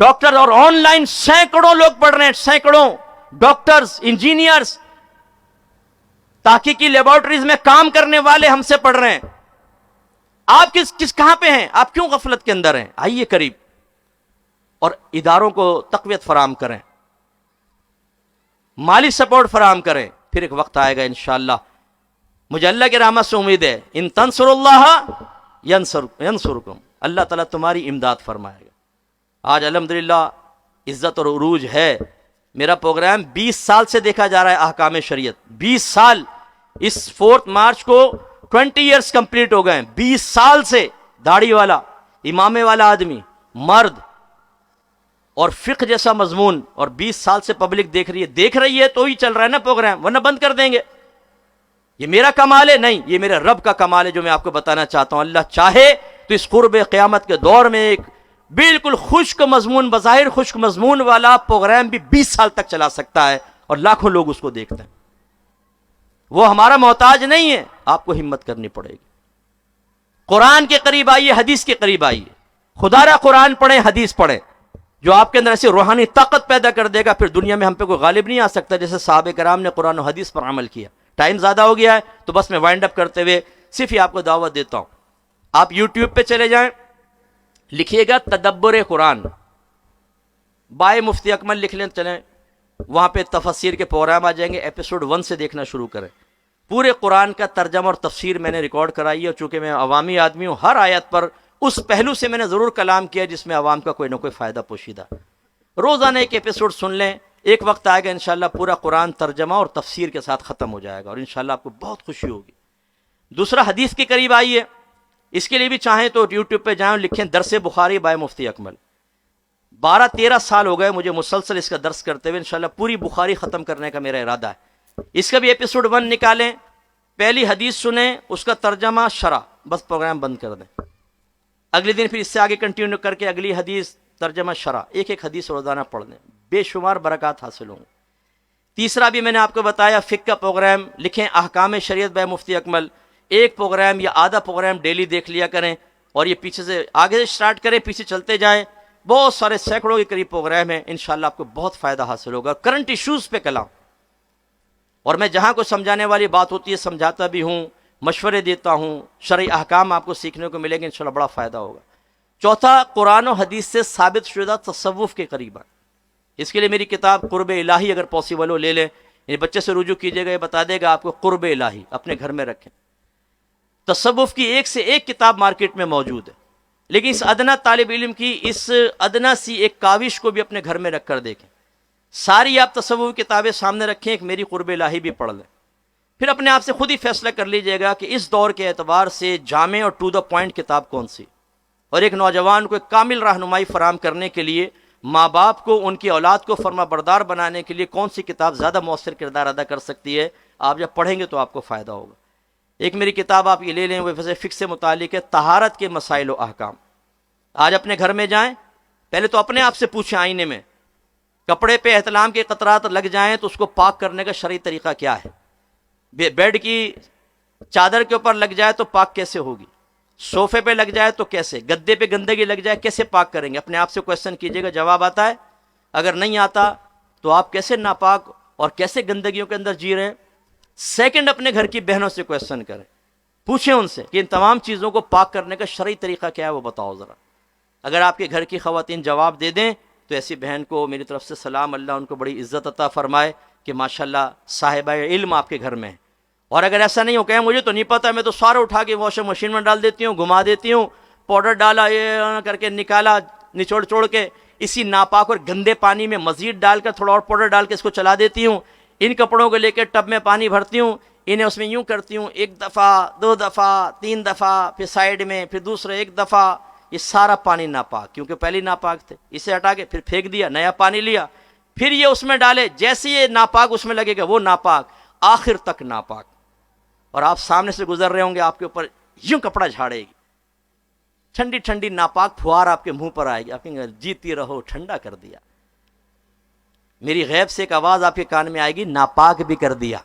ڈاکٹر اور آن لائن سینکڑوں لوگ پڑھ رہے ہیں، سینکڑوں ڈاکٹرز، انجینئرز، تحقیقی لیبارٹریز میں کام کرنے والے ہم سے پڑھ رہے ہیں. آپ کہاں پہ ہیں؟ آپ کیوں غفلت کے اندر ہیں؟ آئیے قریب اور اداروں کو تقویت فراہم کریں، مالی سپورٹ فراہم کریں. پھر ایک وقت آئے گا انشاءاللہ، مجھے اللہ کی رحمت سے امید ہے، ان تنصر اللہ ینصرکم، اللہ تعالیٰ تمہاری امداد فرمائے گا. آج الحمدللہ عزت اور عروج ہے. میرا پروگرام 20 سال سے دیکھا جا رہا ہے، احکام شریعت 20 سال. اس 4 مارچ کو 20 ایئرس کمپلیٹ ہو گئے. 20 سال سے داڑھی والا، امامے والا آدمی، مرد، اور فقہ جیسا مضمون، اور 20 سال سے پبلک دیکھ رہی ہے تو ہی چل رہا ہے نا پروگرام، ورنہ بند کر دیں گے. یہ میرا کمال ہے؟ نہیں، یہ میرے رب کا کمال ہے جو میں آپ کو بتانا چاہتا ہوں. اللہ چاہے تو اس قرب قیامت کے دور میں ایک بالکل خشک مضمون، بظاہر خشک مضمون والا پروگرام بھی 20 سال تک چلا سکتا ہے، اور لاکھوں لوگ اس کو دیکھتے ہیں. وہ ہمارا محتاج نہیں ہے. آپ کو ہمت کرنی پڑے گی. قرآن کے قریب آئیے، حدیث کے قریب آئیے. خدا را قرآن پڑھیں، حدیث پڑھیں، جو آپ کے اندر ایسی روحانی طاقت پیدا کر دے گا. پھر دنیا میں ہم پہ کوئی غالب نہیں آ سکتا، جیسے صحابہ کرام نے قرآن و حدیث پر عمل کیا. ٹائم زیادہ ہو گیا ہے تو بس میں وائنڈ اپ کرتے ہوئے صرف ہی آپ کو دعوت دیتا ہوں. آپ یوٹیوب پہ چلے جائیں، لکھیے گا تدبر قرآن، بائے مفتی اکمل لکھ لیں، چلیں وہاں پہ تفسیر کے پروگرام آ جائیں گے. ایپیسوڈ 1 سے دیکھنا شروع کریں. پورے قرآن کا ترجمہ اور تفسیر میں نے ریکارڈ کرائی ہے، اور چونکہ میں عوامی آدمی ہوں، ہر آیت پر اس پہلو سے میں نے ضرور کلام کیا جس میں عوام کا کوئی نہ کوئی فائدہ پوشیدہ. روزانہ ایک ایپیسوڈ سن لیں. ایک وقت آئے گا انشاءاللہ پورا قرآن ترجمہ اور تفسیر کے ساتھ ختم ہو جائے گا، اور انشاءاللہ آپ کو بہت خوشی ہوگی. دوسرا، حدیث کے قریب آئیے. اس کے لیے بھی چاہیں تو یوٹیوب پہ جائیں، لکھیں درس بخاری بائے مفتی اکمل. 12-13 سال ہو گئے مجھے مسلسل اس کا درس کرتے ہوئے. انشاءاللہ پوری بخاری ختم کرنے کا میرا ارادہ ہے. اس کا بھی ایپیسوڈ 1 نکالیں، پہلی حدیث سنیں، اس کا ترجمہ شرح، بس پروگرام بند کر دیں. اگلے دن پھر اس سے آگے کنٹینیو کر کے اگلی حدیث، ترجمہ شرح، ایک حدیث روزانہ پڑھ دیں، بے شمار برکات حاصل ہوں گے. تیسرا بھی میں نے آپ کو بتایا، فقہ کا پروگرام لکھیں، احکام شریعت بائے مفتی اکمل. ایک پروگرام یا آدھا پروگرام ڈیلی دیکھ لیا کریں، اور یہ پیچھے سے آگے سے اسٹارٹ کریں، پیچھے چلتے جائیں. بہت سارے سینکڑوں کے قریب پروگرام ہیں، انشاءاللہ آپ کو بہت فائدہ حاصل ہوگا. کرنٹ ایشوز پہ کلام، اور میں جہاں کو سمجھانے والی بات ہوتی ہے سمجھاتا بھی ہوں، مشورے دیتا ہوں، شرعی احکام آپ کو سیکھنے کو ملیں گے، انشاءاللہ بڑا فائدہ ہوگا. چوتھا، قرآن و حدیث سے ثابت شدہ تصوف کے قریب. اس کے لیے میری کتاب قرب الہی اگر پاسبل ہو لے لیں، یعنی بچے سے رجوع کیجیے گا، یہ بتا دے گا آپ کو قرب الہی، اپنے گھر میں رکھیں. تصوف کی ایک سے ایک کتاب مارکیٹ میں موجود ہے، لیکن اس ادنا طالب علم کی اس ادنا سی ایک کاوش کو بھی اپنے گھر میں رکھ کر دیکھیں. ساری آپ تصوف کتابیں سامنے رکھیں، ایک میری قرب الہی بھی پڑھ لیں، پھر اپنے آپ سے خود ہی فیصلہ کر لیجئے گا کہ اس دور کے اعتبار سے جامع اور ٹو دا پوائنٹ کتاب کون سی، اور ایک نوجوان کو ایک کامل رہنمائی فراہم کرنے کے لیے، ماں باپ کو ان کی اولاد کو فرما بردار بنانے کے لیے کون سی کتاب زیادہ مؤثر کردار ادا کر سکتی ہے. آپ جب پڑھیں گے تو آپ کو فائدہ ہوگا. ایک میری کتاب آپ یہ لے لیں، وہ فقہ سے متعلق ہے، طہارت کے مسائل و احکام. آج اپنے گھر میں جائیں، پہلے تو اپنے آپ سے پوچھیں آئینے میں، کپڑے پہ احتلام کے قطرات لگ جائیں تو اس کو پاک کرنے کا شرعی طریقہ کیا ہے؟ بیڈ کی چادر کے اوپر لگ جائے تو پاک کیسے ہوگی؟ صوفے پہ لگ جائے تو کیسے؟ گدے پہ گندگی لگ جائے کیسے پاک کریں گے؟ اپنے آپ سے کویشچن کیجئے گا، جواب آتا ہے؟ اگر نہیں آتا تو آپ کیسے ناپاک اور کیسے گندگیوں کے اندر جی رہے ہیں؟ سیکنڈ، اپنے گھر کی بہنوں سے کویشچن کریں، پوچھیں ان سے کہ ان تمام چیزوں کو پاک کرنے کا شرعی طریقہ کیا ہے، وہ بتاؤ ذرا. اگر آپ کے گھر کی خواتین جواب دے دیں تو ایسی بہن کو میری طرف سے سلام، اللہ ان کو بڑی عزت عطا فرمائے کہ ماشاءاللہ صاحبہ علم آپ کے گھر میں ہے. اور اگر ایسا نہیں ہو کہ مجھے تو نہیں پتا، میں تو سارا اٹھا کے واشنگ مشین میں ڈال دیتی ہوں، گھما دیتی ہوں، پاؤڈر ڈالا، یہ کر کے نکالا نچوڑ کے، اسی ناپاک اور گندے پانی میں مزید ڈال کر تھوڑا اور پاؤڈر ڈال کے اس کو چلا دیتی ہوں، ان کپڑوں کو لے کے ٹب میں پانی بھرتی ہوں، انہیں اس میں یوں کرتی ہوں، ایک دفعہ، دو دفعہ، تین دفعہ، پھر سائیڈ میں، پھر دوسرے ایک دفعہ، یہ سارا پانی ناپاک، کیونکہ پہلے ناپاک تھے، اسے ہٹا کے پھر پھینک دیا، نیا پانی لیا، پھر یہ اس میں ڈالے، جیسے یہ ناپاک اس میں لگے گا وہ ناپاک، آخر تک ناپاک. اور آپ سامنے سے گزر رہے ہوں گے، آپ کے اوپر یوں کپڑا جھاڑے گی، ٹھنڈی ٹھنڈی ناپاک پھوار آپ کے منہ پر آئے گی، آپ کہیں گے جیتی رہو، ٹھنڈا کر دیا. میری غیب سے ایک آواز آپ کے کان میں آئے گی، ناپاک بھی کر دیا.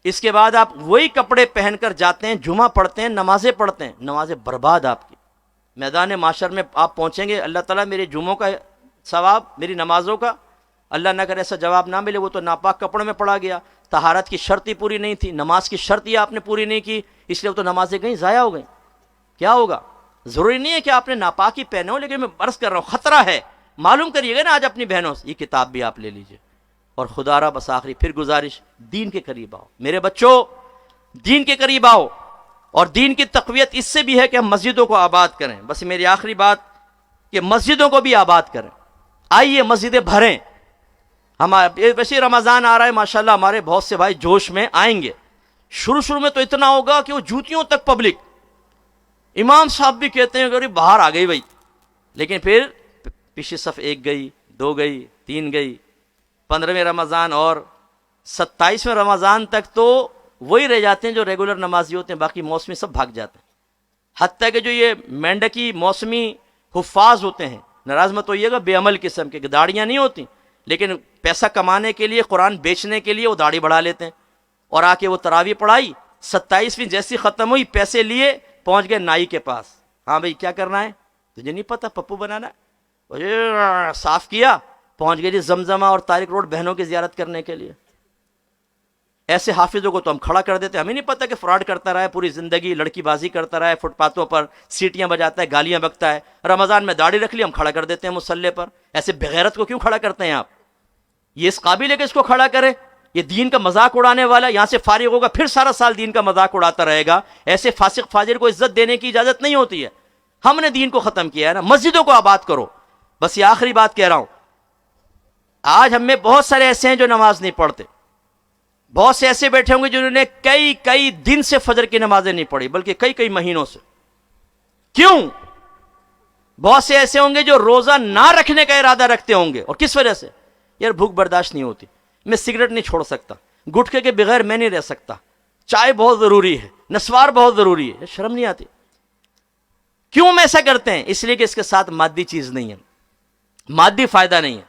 اس کے بعد آپ وہی کپڑے پہن کر جاتے ہیں، جمعہ پڑھتے ہیں، نمازیں پڑھتے ہیں، نمازیں برباد آپ کی. میدان معاشر میں آپ پہنچیں گے، اللہ تعالیٰ میرے جمعوں کا ثواب، میری نمازوں کا، اللہ نہ کرے ایسا جواب نہ ملے، وہ تو ناپاک کپڑوں میں پڑا گیا، طہارت کی شرط ہی پوری نہیں تھی، نماز کی شرط ہی آپ نے پوری نہیں کی، اس لیے وہ تو نمازیں گئیں، ضائع ہو گئیں. کیا ہوگا؟ ضروری نہیں ہے کہ آپ نے ناپاک ہی پہنے ہو، لیکن میں عرض کر رہا ہوں خطرہ ہے، معلوم کریے گا نا آج اپنی بہنوں سے. یہ کتاب بھی آپ لے لیجئے. اور خدا را بس آخری پھر گزارش، دین کے قریب آؤ میرے بچوں، دین کے قریب آؤ. اور دین کی تقویت اس سے بھی ہے کہ ہم مسجدوں کو آباد کریں. بس میری آخری بات کہ مسجدوں کو بھی آباد کریں. آئیے مسجدیں بھریں. ہمارے ویسے رمضان آ رہا ہے، ماشاءاللہ ہمارے بہت سے بھائی جوش میں آئیں گے. شروع میں تو اتنا ہوگا کہ وہ جوتیوں تک پبلک، امام صاحب بھی کہتے ہیں کہ باہر آ گئی بھائی، لیکن پھر پیچھے صف 1 گئی، 2 گئی، 3 گئی، 15ویں رمضان اور 27ویں رمضان تک تو وہی رہ جاتے ہیں جو ریگولر نمازی ہوتے ہیں، باقی موسمی سب بھاگ جاتے ہیں. حتیٰ کہ جو یہ مینڈکی موسمی حفاظ ہوتے ہیں، ناراض مت ہوئیے گا، بے عمل قسم کے، داڑیاں نہیں ہوتی لیکن پیسہ کمانے کے لیے، قرآن بیچنے کے لیے وہ داڑھی بڑھا لیتے ہیں، اور آ کے وہ تراویح پڑھائی، 27ویں جیسی ختم ہوئی، پیسے لیے پہنچ گئے نائی کے پاس. ہاں بھائی کیا کرنا ہے تجھے نہیں پتا، پپو بنانا ہے، صاف کیا، پہنچ گئے جی زمزمہ اور طارق روڈ بہنوں کی زیارت کرنے کے لیے. ایسے حافظوں کو تو ہم کھڑا کر دیتے ہیں، ہمیں نہیں پتا کہ فراڈ کرتا رہا ہے پوری زندگی، لڑکی بازی کرتا رہا ہے، فٹ پاتھوں پر سیٹیاں بجاتا ہے، گالیاں بکتا ہے، رمضان میں داڑھی رکھ لی ہم کھڑا کر دیتے ہیں مصلی پر. ایسے بغیرت کو کیوں کھڑا کرتے ہیں آپ؟ یہ اس قابل ہے کہ اس کو کھڑا کرے؟ یہ دین کا مذاق اڑانے والا یہاں سے فارغ ہوگا پھر سارا سال دین کا مذاق اڑاتا رہے گا. ایسے فاسق فاجر کو عزت دینے کی اجازت نہیں ہوتی ہے. ہم نے دین کو ختم کیا ہے نا. مسجدوں کو آباد کرو. بس یہ آخری بات کہہ رہا ہوں، آج ہم میں بہت سارے ایسے ہیں جو نماز نہیں پڑھتے، بہت سے ایسے بیٹھے ہوں گے جنہوں نے کئی دن سے فجر کی نمازیں نہیں پڑھی، بلکہ کئی مہینوں سے. کیوں؟ بہت سے ایسے ہوں گے جو روزہ نہ رکھنے کا ارادہ رکھتے ہوں گے، اور کس وجہ سے؟ یار بھوک برداشت نہیں ہوتی، میں سگریٹ نہیں چھوڑ سکتا، گٹکے کے بغیر میں نہیں رہ سکتا، چائے بہت ضروری ہے، نسوار بہت ضروری ہے. شرم نہیں آتی؟ کیوں ہم ایسا کرتے ہیں؟ اس لیے کہ اس کے ساتھ مادی چیز نہیں ہے، مادی فائدہ نہیں ہے.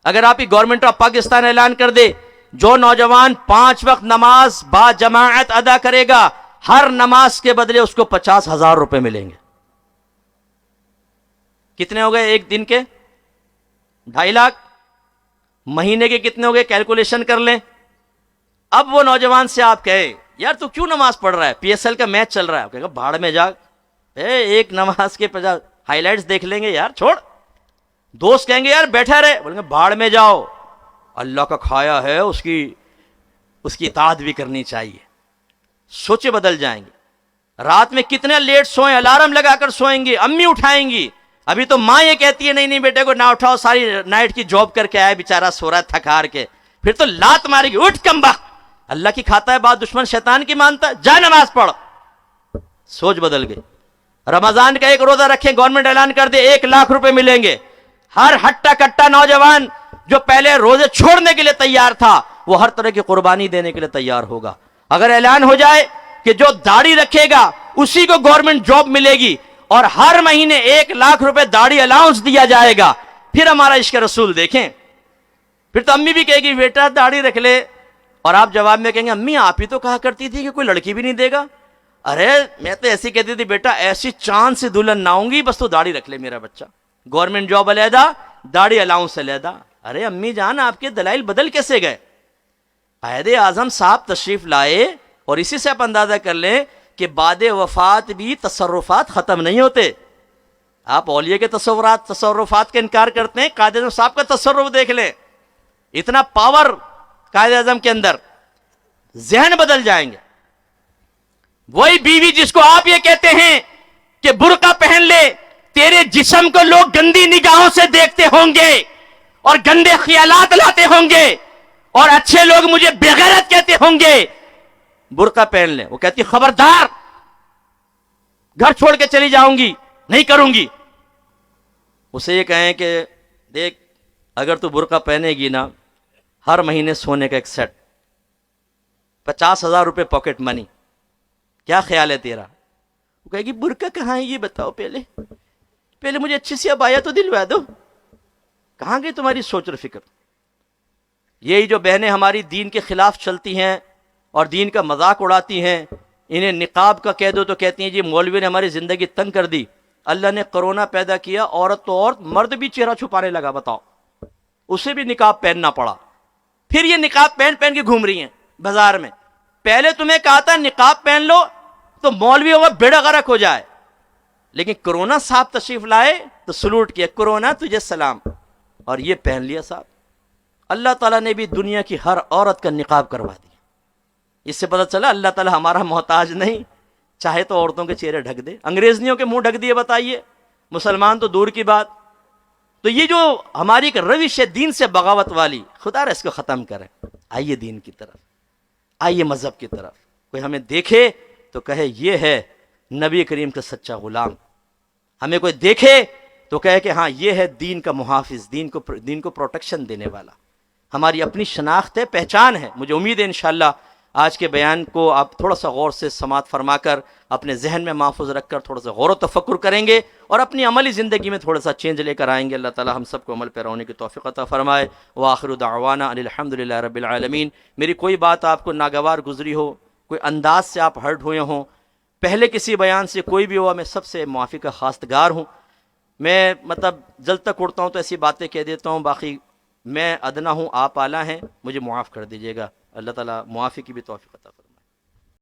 اگر آپ کی گورنمنٹ آف پاکستان اعلان کر دے جو نوجوان 5 وقت نماز با جماعت ادا کرے گا ہر نماز کے بدلے اس کو 50,000 روپے ملیں گے. کتنے ہو گئے ایک دن کے؟ 2.5 لاکھ. مہینے کے کتنے ہو گئے کیلکولیشن کر لیں. اب وہ نوجوان سے آپ کہے یار تو کیوں نماز پڑھ رہا ہے, پی ایس ایل کا میچ چل رہا ہے, کہے گا بھاڑ میں جا, ایک نماز کے 50 ہائی لائٹس دیکھ لیں گے یار چھوڑ. دوست کہیں گے یار بیٹھا رہے, بولیں گے بھاڑ میں جاؤ, اللہ کا کھایا ہے اس کی اطاعت بھی کرنی چاہیے. سوچے بدل جائیں گے. رات میں کتنے لیٹ سوئیں, الارم لگا کر سوئیں گے, امی اٹھائیں گی. ابھی تو ماں یہ کہتی ہے نہیں بیٹے کو نہ اٹھاؤ, ساری نائٹ کی جاب کر کے آیا بیچارہ سو رہا ہے تھکار کے, پھر تو لات مارے گی, اٹھ کم بخت, اللہ کی کھاتا ہے بات, دشمن شیطان کی مانتا ہے, جا نماز پڑھ. سوچ بدل گئی. رمضان کا ایک روزہ رکھیں, گورنمنٹ اعلان کر دے 1 لاکھ روپے ملیں گے. ہر ہٹا کٹا نوجوان جو پہلے روزے چھوڑنے کے لیے تیار تھا وہ ہر طرح کی قربانی دینے کے لیے تیار ہوگا. اگر اعلان ہو جائے کہ جو داڑھی رکھے گا اسی کو گورنمنٹ جاب ملے گی اور ہر مہینے 1 لاکھ روپے داڑھی الاؤنس دیا جائے گا, پھر ہمارا عشق رسول دیکھیں. پھر تو امی بھی کہے گی بیٹا داڑھی رکھ لے, اور آپ جواب میں کہیں گے امی آپ ہی تو کہا کرتی تھی کہ کوئی لڑکی بھی نہیں دے گا. ارے میں تو ایسی کہتی تھی بیٹا ایسی چاند سے دلہن نہ ہوں گی, بس تو داڑھی رکھ لے میرا بچہ, گورنمنٹ جاب علیحدہ داڑھی الاؤنس علیحدہ. ارے امی جان آپ کے دلائل بدل کیسے گئے؟ قائد اعظم صاحب تشریف لائے, اور اسی سے آپ اندازہ کر لیں کہ بعد وفات بھی تصرفات ختم نہیں ہوتے. آپ اولیاء کے تصرفات کا انکار کرتے ہیں, قائد اعظم صاحب کا تصرف دیکھ لیں, اتنا پاور قائد اعظم کے اندر. ذہن بدل جائیں گے. وہی بیوی جس کو آپ یہ کہتے ہیں کہ برقع پہن لے, تیرے جسم کو لوگ گندی نگاہوں سے دیکھتے ہوں گے اور گندے خیالات لاتے ہوں گے اور اچھے لوگ مجھے بےغیرت کہتے ہوں گے, برقع پہن لے. وہ کہتی خبردار, گھر چھوڑ کے چلی جاؤں گی, نہیں کروں گی. اسے یہ کہیں کہ دیکھ اگر تو برقع پہنے گی نا, ہر مہینے سونے کا ایک سیٹ, 50,000 روپے پاکٹ منی, کیا خیال ہے تیرا؟ وہ کہے گی برقع کہاں ہے یہ بتاؤ, پہلے مجھے اچھی سی ابایا تو دلوا دو. کہاں گئی تمہاری سوچ اور فکر؟ یہی جو بہنیں ہماری دین کے خلاف چلتی ہیں اور دین کا مذاق اڑاتی ہیں, انہیں نقاب کا کہہ دو تو کہتی ہیں جی مولوی نے ہماری زندگی تنگ کر دی. اللہ نے کرونا پیدا کیا, عورت تو عورت, مرد بھی چہرہ چھپانے لگا, بتاؤ اسے بھی نقاب پہننا پڑا. پھر یہ نقاب پہن کے گھوم رہی ہیں بازار میں. پہلے تمہیں کہا تھا نقاب پہن لو تو مولوی ہوگا بیڑا غرق ہو جائے, لیکن کرونا صاحب تشریف لائے تو سلوٹ کیا, کرونا تجھے سلام, اور یہ پہن لیا صاحب. اللہ تعالیٰ نے بھی دنیا کی ہر عورت کا نقاب کروا دیا. اس سے پتہ چلا اللہ تعالیٰ ہمارا محتاج نہیں, چاہے تو عورتوں کے چہرے ڈھک دے, انگریزنیوں کے منہ ڈھک دیے, بتائیے, مسلمان تو دور کی بات. تو یہ جو ہماری ایک روش ہے دین سے بغاوت والی, خدا را اس کو ختم کریں. آئیے دین کی طرف, آئیے مذہب کی طرف. کوئی ہمیں دیکھے تو کہے یہ ہے نبی کریم کا سچا غلام, ہمیں کوئی دیکھے تو کہے کہ ہاں یہ ہے دین کا محافظ, دین کو پروٹیکشن دینے والا. ہماری اپنی شناخت ہے, پہچان ہے. مجھے امید ہے انشاءاللہ آج کے بیان کو آپ تھوڑا سا غور سے سماعت فرما کر اپنے ذہن میں محفوظ رکھ کر تھوڑا سا غور و تفکر کریں گے اور اپنی عملی زندگی میں تھوڑا سا چینج لے کر آئیں گے. اللہ تعالی ہم سب کو عمل پیرا ہونے کی توفیق عطا فرمائے. وآخر دعوانا ان الحمدللہ رب العالمین. میری کوئی بات آپ کو ناگوار گزری ہو, کوئی انداز سے آپ ہرٹ ہوئے ہوں, پہلے کسی بیان سے کوئی بھی ہوا, میں سب سے معافی کا خواستگار ہوں. میں جلد تک اڑتا ہوں تو ایسی باتیں کہہ دیتا ہوں, باقی میں ادنا ہوں آپ اعلیٰ ہیں, مجھے معاف کر دیجیے گا. اللہ تعالیٰ معافی کی بھی توفیق عطا فرمائے.